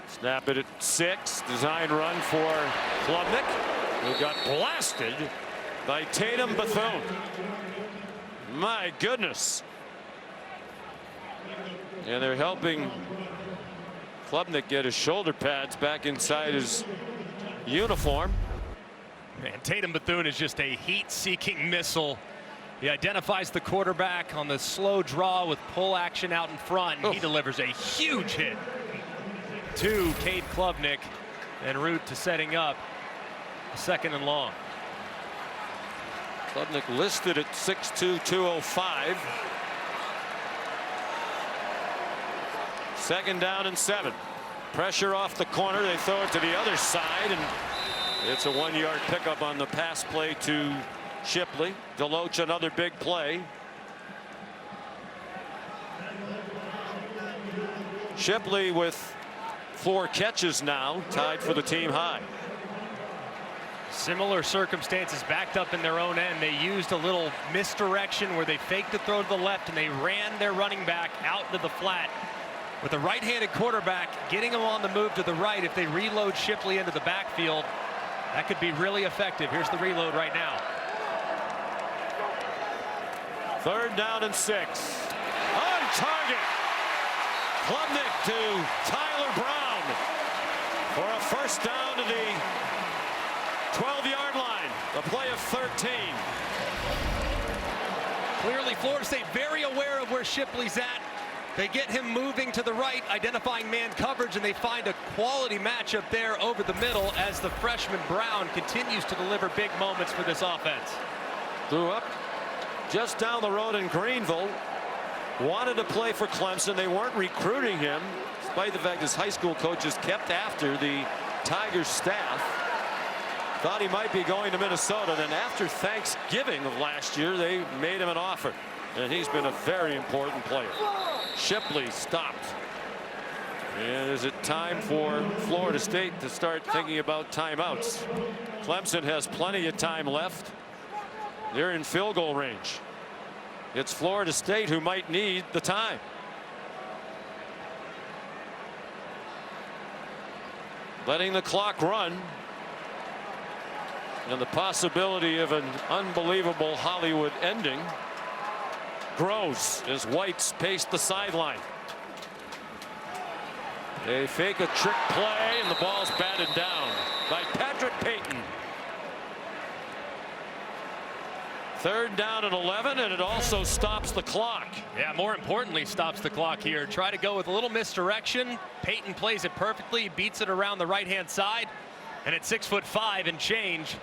Snap it at 6. Design run for Klubnik, who got blasted by Tatum Bethune. My goodness. And they're helping Klubnik get his shoulder pads back inside his uniform. And Tatum Bethune is just a heat-seeking missile. He identifies the quarterback on the slow draw with pull action out in front. And he delivers a huge hit to Cade Klubnik en route to setting up a 2nd and long. Klubnik listed at 6'2", 205. 2nd down and 7. Pressure off the corner. They throw it to the other side, and it's a 1-yard pickup on the pass play to Shipley. DeLoach, another big play. Shipley with 4 catches now, tied for the team high. Similar circumstances, backed up in their own end. They used a little misdirection where they faked the throw to the left and they ran their running back out into the flat. With a right-handed quarterback, getting him on the move to the right, if they reload Shipley into the backfield, that could be really effective. Here's the reload right now. 3rd down and 6. On target. Klubnik to Tyler Brown for a first down to the 12-yard line. The play of 13. Clearly, Florida State very aware of where Shipley's at. They get him moving to the right, identifying man coverage, and they find a quality matchup there over the middle as the freshman Brown continues to deliver big moments for this offense. Grew up just down the road in Greenville. Wanted to play for Clemson. They weren't recruiting him, despite the fact his high school coaches kept after the Tigers staff. Thought he might be going to Minnesota. Then after Thanksgiving of last year, they made him an offer. And he's been a very important player. Shipley stopped. And is it time for Florida State to start thinking about timeouts? Clemson has plenty of time left. They're in field goal range. It's Florida State who might need the time. Letting the clock run. And the possibility of an unbelievable Hollywood ending grows as Whites pace the sideline. They fake a trick play, and the ball's batted down by Patrick Payton. 3rd down and 11, and it also stops the clock. Yeah, more importantly, stops the clock here. Try to go with a little misdirection. Payton plays it perfectly, beats it around the right-hand side, and at 6'5" and change,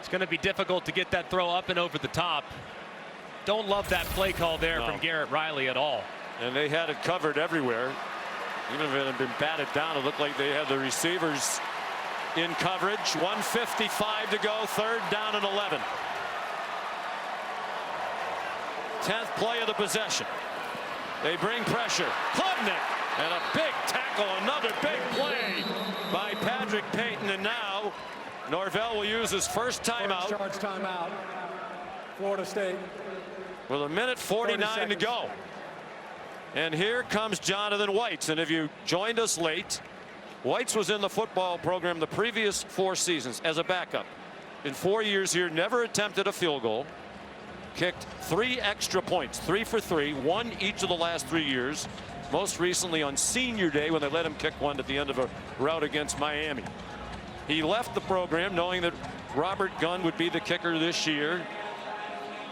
it's going to be difficult to get that throw up and over the top. Don't love that play call there from Garrett Riley at all. And they had it covered everywhere. Even if it had been batted down, it looked like they had the receivers in coverage. 1:55 to go, 3rd down and 11. 10th play of the possession. They bring pressure. Klubnik, and a big tackle, another big play by Patrick Payton, and now Norvell will use his first timeout. Charge timeout. Florida State. With a minute 49 to go. And here comes Jonathan Whites. And if you joined us late, Whites was in the football program the previous 4 seasons as a backup. In 4 years here, never attempted a field goal. Kicked 3 extra points, 3 for 3, won each of the last 3 years. Most recently on senior day when they let him kick one at the end of a rout against Miami. He left the program knowing that Robert Gunn would be the kicker this year,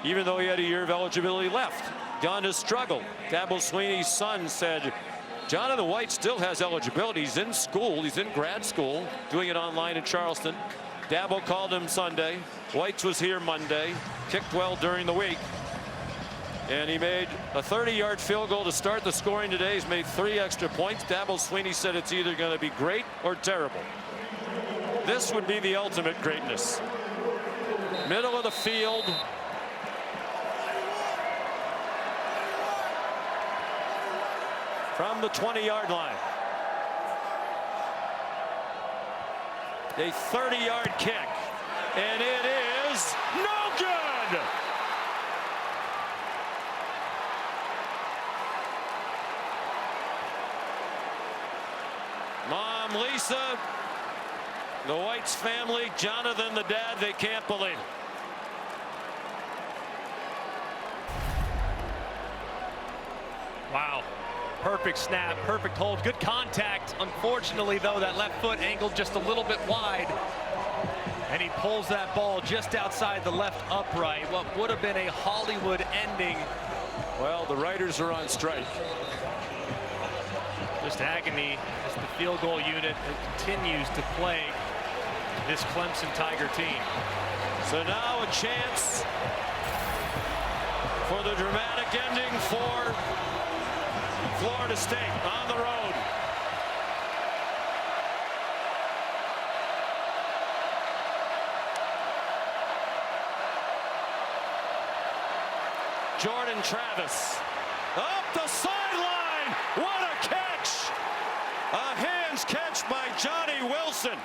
even though he had a year of eligibility left. Gunn has struggled. Dabo Swinney's son said, Jonathan White still has eligibility. He's in school. He's in grad school, doing it online in Charleston. Dabo called him Sunday. Whites was here Monday. Kicked well during the week. And he made a 30-yard field goal to start the scoring today. He's made 3 extra points. Dabo Swinney said it's either going to be great or terrible. This would be the ultimate greatness. Middle of the field. From the 20-yard line. A 30-yard kick. And it is no good. Mom Lisa, the Whites family, Jonathan the dad, they can't believe it. Wow. Perfect snap, perfect hold, good contact. Unfortunately, though, that left foot angled just a little bit wide. And he pulls that ball just outside the left upright. What would have been a Hollywood ending. Well, the writers are on strike. Just agony as the field goal unit continues to play this Clemson Tiger team. So now a chance for the dramatic ending for Florida State on the road. Jordan Travis up the sideline. What a catch! A hands catch by Johnny Wilson.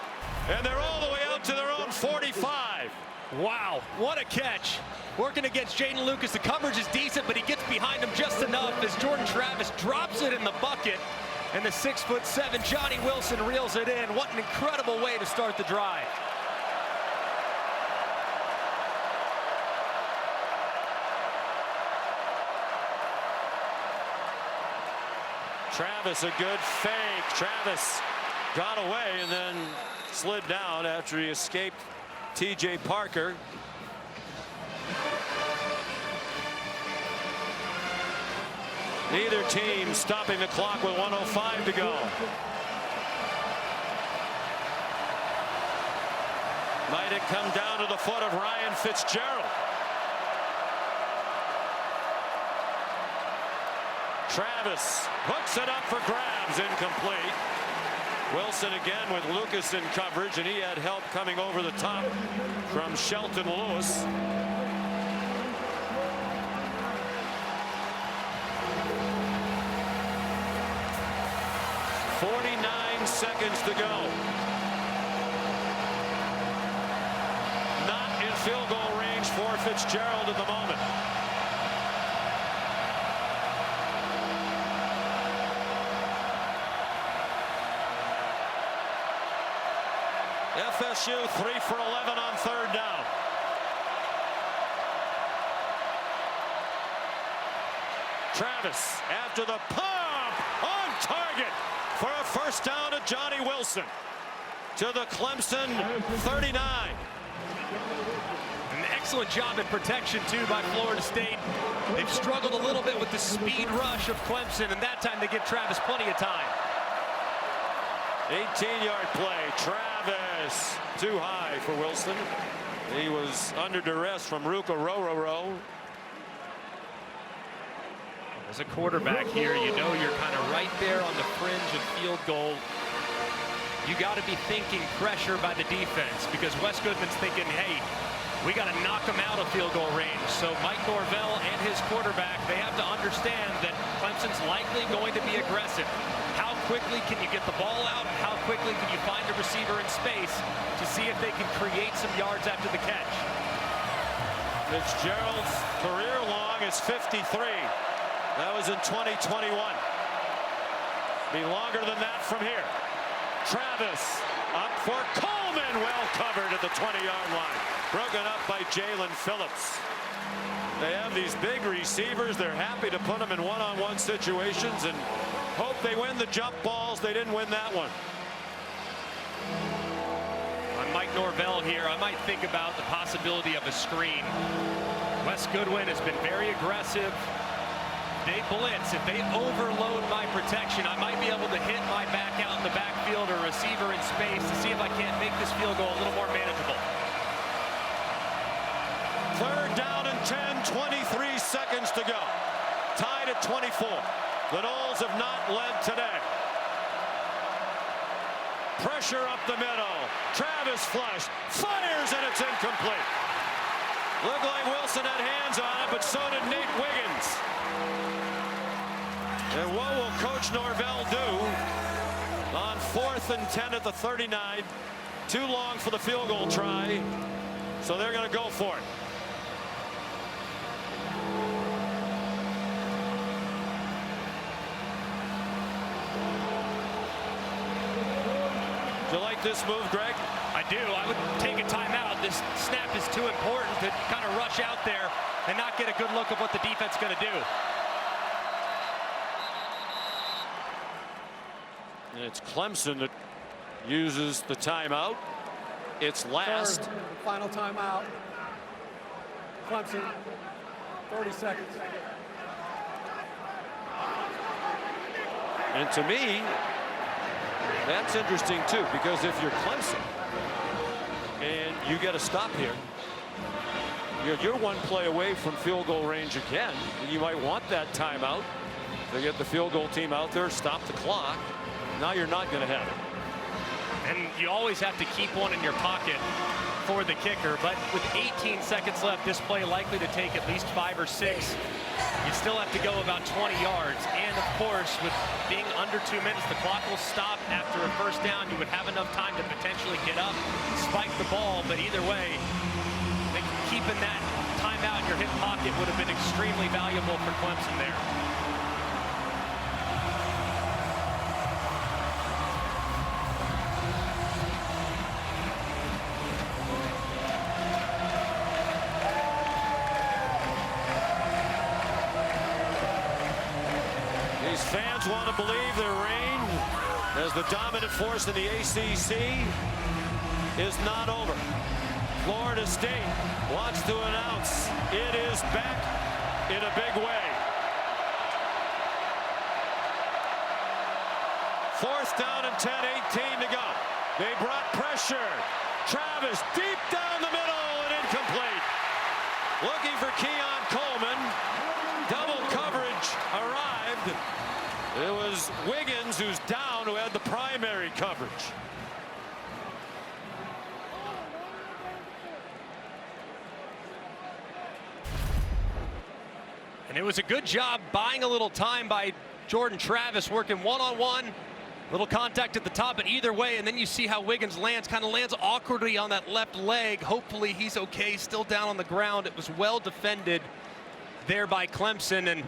And they're all the way out to their own 45. Wow, what a catch. Working against Jaden Lucas. The coverage is decent, but he gets behind him just enough as Jordan Travis drops it in the bucket. And the 6'7" Johnny Wilson reels it in. What an incredible way to start the drive. Travis, a good fake. Travis got away and then slid down after he escaped T.J. Parker. Neither team stopping the clock with 1:05 to go. Might it come down to the foot of Ryan Fitzgerald? Travis hooks it up for grabs, incomplete. Wilson again with Lucas in coverage, and he had help coming over the top from Shelton Lewis. .49 seconds to go. Not in field goal range for Fitzgerald at the moment. FSU 3 for 11 on 3rd down. Travis after the pump on target for a first down to Johnny Wilson to the Clemson 39. An excellent job at protection too by Florida State. They've struggled a little bit with the speed rush of Clemson, and that time they give Travis plenty of time. 18-yard play. Travis too high for Wilson. He was under duress from Ruka Rororo. As a quarterback here, you know you're kind of right there on the fringe of field goal. You got to be thinking pressure by the defense because Wes Goodman's thinking, hey, we got to knock them out of field goal range. So Mike Norvell and his this quarterback, they have to understand that Clemson's likely going to be aggressive. How quickly can you get the ball out? How quickly can you find a receiver in space to see if they can create some yards after the catch? Fitzgerald's career long is 53. That was in 2021. Be longer than that from here. Travis up for Coleman, well covered at the 20-yard line. Broken up by Jalen Phillips. They have these big receivers. They're happy to put them in one-on-one situations and hope they win the jump balls. They didn't win that one. On Mike Norvell here, I might think about the possibility of a screen. Wes Goodwin has been very aggressive. They blitz. If they overload my protection, I might be able to hit my back out in the backfield or receiver in space to see if I can't make this field goal a little more manageable. 3rd down and 10, 23 seconds to go. Tied at 24. The Noles have not led today. Pressure up the middle. Travis Flush fires and it's incomplete. Looked like Wilson had hands on it, but so did Nate Wiggins. And what will Coach Norvell do on 4th and 10 at the 39? Too long for the field goal try, so they're going to go for it. Do you like this move, Greg? I do. I would take a timeout. This snap is too important to kind of rush out there and not get a good look of what the defense is going to do. And it's Clemson that uses the timeout. It's last. Third, final timeout. Clemson, 30 seconds. And to me, that's interesting too, because if you're Clemson and you get a stop here, you're one play away from field goal range again. You might want that timeout to get the field goal team out there, stop the clock. Now you're not going to have it. And you always have to keep one in your pocket for the kicker, but with 18 seconds left, this play likely to take at least 5 or 6. You still have to go about 20 yards. And of course, with being under 2 minutes, the clock will stop after a first down. You would have enough time to potentially get up, spike the ball, but either way, keeping that timeout in your hip pocket would have been extremely valuable for Clemson there. Fans want to believe their reign as the dominant force in the ACC is not over. Florida State wants to announce it is back in a big way. 4th down and 10, 18 to go. They brought pressure. Travis deep down the middle and incomplete. Looking for Keon Coleman. Double coverage arrived. It was Wiggins, who's down, who had the primary coverage. And it was a good job buying a little time by Jordan Travis, working one-on-one. Little contact at the top, but either way, and then you see how Wiggins kind of lands awkwardly on that left leg. Hopefully he's okay, still down on the ground. It was well defended there by Clemson, and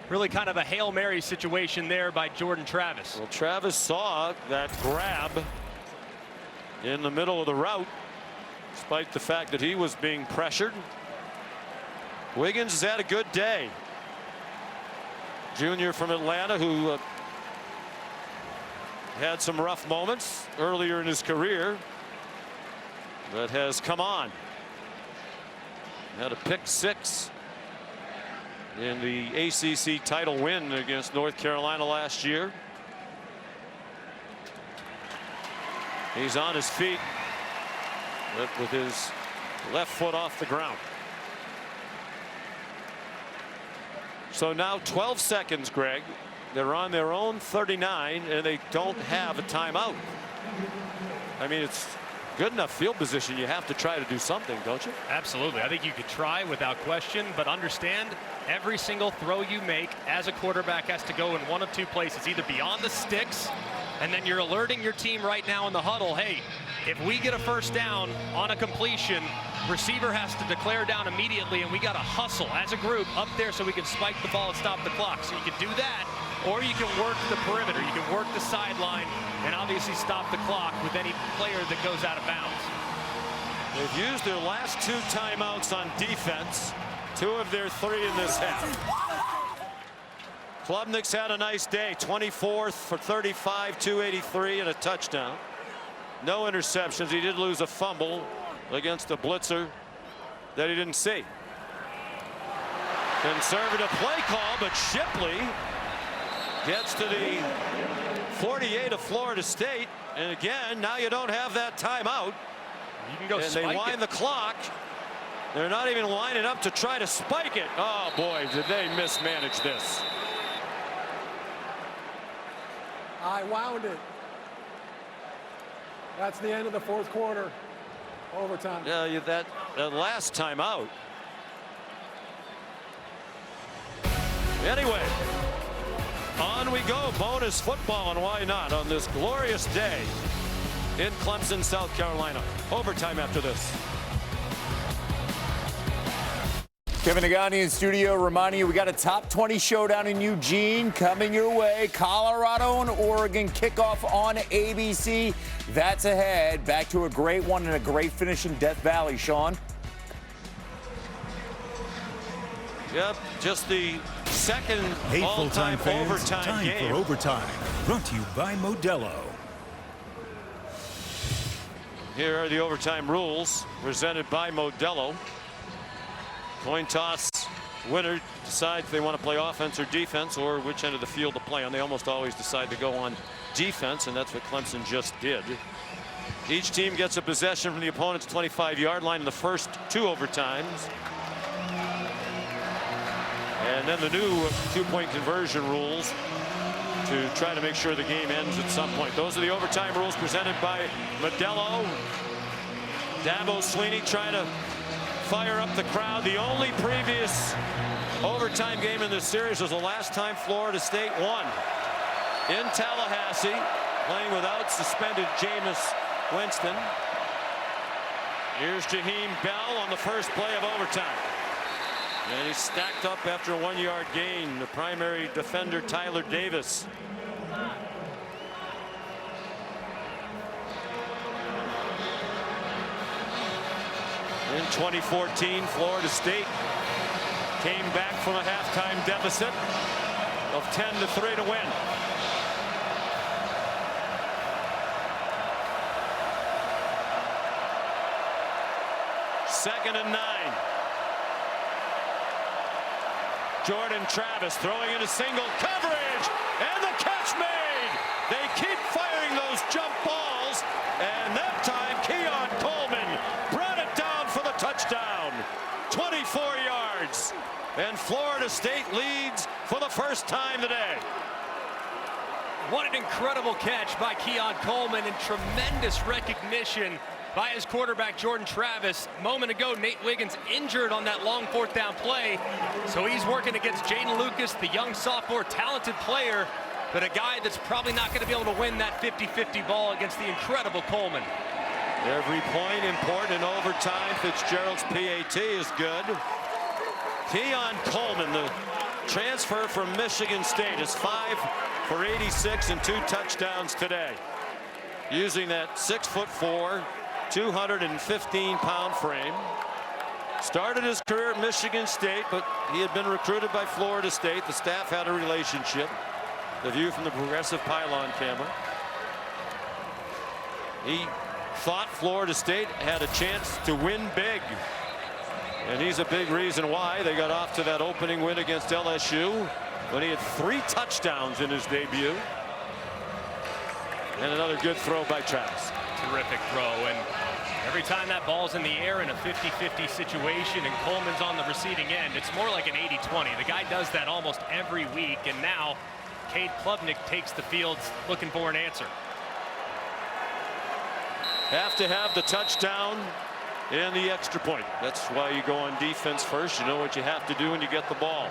really kind of a Hail Mary situation there by Jordan Travis. Well, Travis saw that grab in the middle of the route, despite the fact that he was being pressured. Wiggins has had a good day. Junior from Atlanta who had some rough moments earlier in his career, but has come on. Had a pick 6 in the ACC title win against North Carolina last year. He's on his feet with his left foot off the ground. So now 12 seconds, Greg. They're on their own 39 and they don't have a timeout. I mean, it's good enough field position, you have to try to do something, don't you? Absolutely. I think you could try without question, but understand every single throw you make as a quarterback has to go in one of two places, either beyond the sticks, and then you're alerting your team right now in the huddle, hey, if we get a first down on a completion, receiver has to declare down immediately, and we got to hustle as a group up there so we can spike the ball and stop the clock. So you can do that, or you can work the perimeter. You can work the sideline and obviously stop the clock with any player that goes out of bounds. They've used their last 2 timeouts on defense, 2 of their 3 in this half. Klubnik's had a nice day, 24 for 35, 283 and a touchdown. No interceptions. He did lose a fumble against a blitzer that he didn't see. Conservative play call, but Shipley gets to the 48 of Florida State, and again, now you don't have that timeout. You can go and spike they wind it. the clock. They're not even lining up to try to spike it. Oh boy, did they mismanage this. I wound it. That's the end of the 4th quarter. Overtime. Yeah, that last timeout. Anyway, on we go. Bonus football, and why not on this glorious day in Clemson, South Carolina. Overtime after this. Kevin Nagani in studio reminding you we got a top 20 showdown in Eugene coming your way. Colorado and Oregon kickoff on ABC. That's ahead. Back to a great one and a great finish in Death Valley, Sean. Yep, just the second Hey, all-time full-time fans, overtime time game. for overtime. Brought to you by Modelo. Here are the overtime rules presented by Modelo. Coin toss, winner decides if they want to play offense or defense or which end of the field to play on. They almost always decide to go on defense, and that's what Clemson just did. Each team gets a possession from the opponent's 25-yard line in the first 2 overtimes. And then the new 2-point conversion rules to try to make sure the game ends at some point. Those are the overtime rules presented by Modelo. Dabo Swinney trying to fire up the crowd. The only previous overtime game in this series was the last time Florida State won in Tallahassee, playing without suspended Jameis Winston. Here's Jaheim Bell on the first play of overtime. And he's stacked up after a 1-yard gain. The primary defender, Tyler Davis. In 2014, Florida State came back from a halftime deficit of 10-3 to win. Second and 9. Jordan Travis throwing into single coverage, and the catch made. They keep firing those jump balls, and that time Keon Coleman brought it down for the touchdown. 24 yards, and Florida State leads for the first time today. What an incredible catch by Keon Coleman, and tremendous recognition by his quarterback, Jordan Travis. A moment ago, Nate Wiggins injured on that long 4th down play. So he's working against Jaden Lucas, the young sophomore, talented player, but a guy that's probably not going to be able to win that 50-50 ball against the incredible Coleman. Every point important in overtime. Fitzgerald's PAT is good. Keon Coleman, the transfer from Michigan State, is 5 for 86 and 2 touchdowns today. Using that 6'4", 215-pound frame. Started his career at Michigan State, but he had been recruited by Florida State. The staff had a relationship. The view from the progressive pylon camera. He thought Florida State had a chance to win big. And he's a big reason why. They got off to that opening win against LSU when he had 3 touchdowns in his debut. And another good throw by Travis. Terrific throw, and every time that ball's in the air in a 50-50 situation and Coleman's on the receiving end, it's more like an 80-20. The guy does that almost every week, and now Cade Klubnik takes the field looking for an answer. have to have the touchdown and the extra point. That's why you go on defense first. You know what you have to do when you get the ball.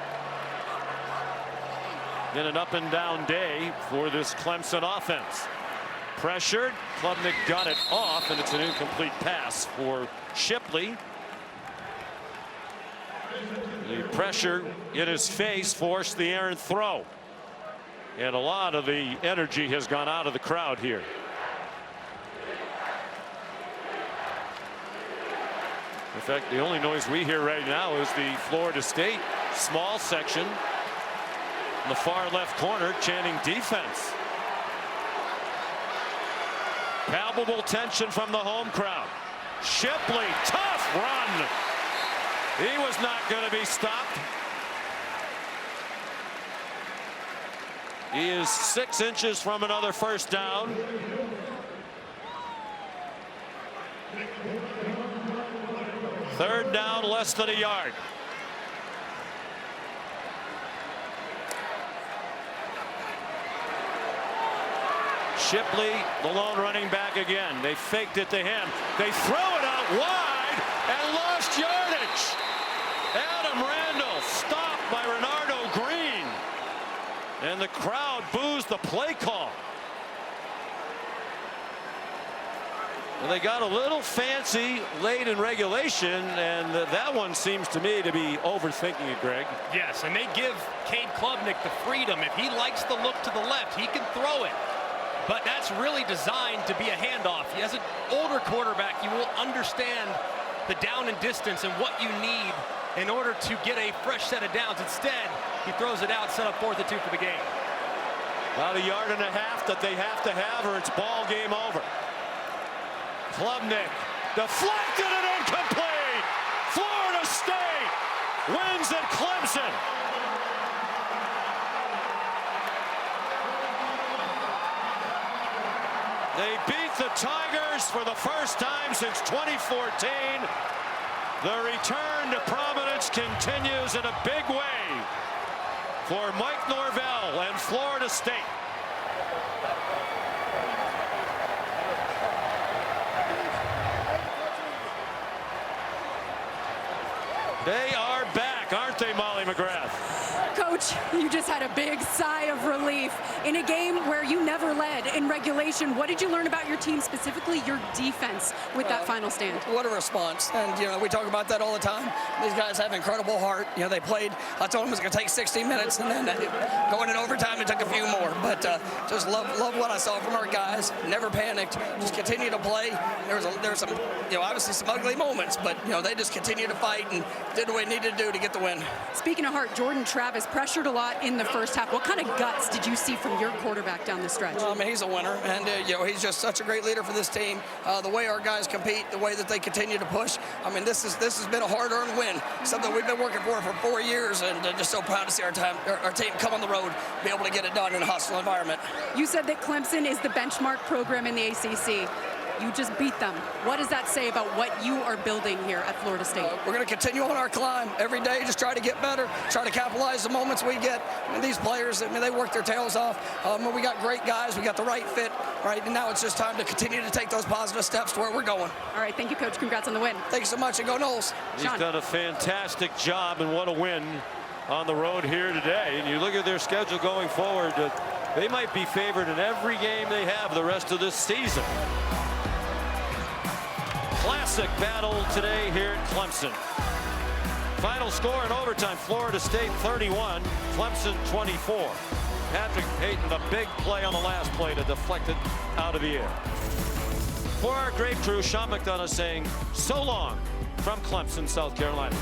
In an up and down day for this Clemson offense. Pressured, Klubnik got it off, and it's an incomplete pass for Shipley. The pressure in his face forced the errant throw. And a lot of the energy has gone out of the crowd here. In fact, the only noise we hear right now is the Florida State small section in the far left corner chanting defense. Palpable tension from the home crowd. Shipley, tough run. He was not going to be stopped. He is 6 inches from another first down. Third down, less than a yard. Shipley, the lone running back again. They faked it to him. They throw it out wide and lost yardage. Adam Randall stopped by Renardo Green. And the crowd boos the play call. And they got a little fancy late in regulation, and that one seems to me to be overthinking it, Greg. Yes, and they give Cade Klubnik the freedom. If he likes to look to the left, he can throw it. But that's really designed to be a handoff. As an older quarterback, you will understand the down and distance and what you need in order to get a fresh set of downs. Instead, he throws it out, set up 4th and 2 for the game. About a yard and a half that they have to have, or it's ball game over. Klubnik deflected and incomplete. Florida State wins at Clemson. They beat the Tigers for the first time since 2014. The return to prominence continues in a big way for Mike Norvell and Florida State. They are back, aren't they, Molly McGrath? Coach, you just had a big sigh of relief in a game where you never led in regulation. What did you learn about your team, specifically your defense, with that final stand? What a response. And, you know, we talk about that all the time. These guys have incredible heart. You know, they played, I told them it was going to take 60 minutes, and then going in overtime, it took a few more. But just love what I saw from our guys. Never panicked. Just continue to play. There was some, you know, obviously some ugly moments, but, you know, they just continued to fight and did what they needed to do to get the win. Speaking of heart, Jordan Travis pressured a lot in the first half. What kind of guts did you see from your quarterback down the stretch? I mean, he's a winner, and you know, he's just such a great leader for this team. The way our guys compete, the way that they continue to push. I mean, this has been a hard-earned win, something we've been working for 4 years, and just so proud to see our team come on the road, be able to get it done in a hostile environment. You said that Clemson is the benchmark program in the ACC. You just beat them. What does that say about what you are building here at Florida State? We're going to continue on our climb every day, just try to get better, try to capitalize the moments we get. And these players, I mean, they work their tails off. We got great guys. We got the right fit, right? And now it's just time to continue to take those positive steps to where we're going. All right, thank you, Coach. Congrats on the win. Thank you so much, and go Noles. He's done a fantastic job, and what a win on the road here today. And you look at their schedule going forward, they might be favored in every game they have the rest of this season. Classic battle today here at Clemson. Final score in overtime, Florida State 31, Clemson 24. Patrick Payton, a big play on the last play to deflect it out of the air. For our great crew, Sean McDonough saying so long from Clemson, South Carolina.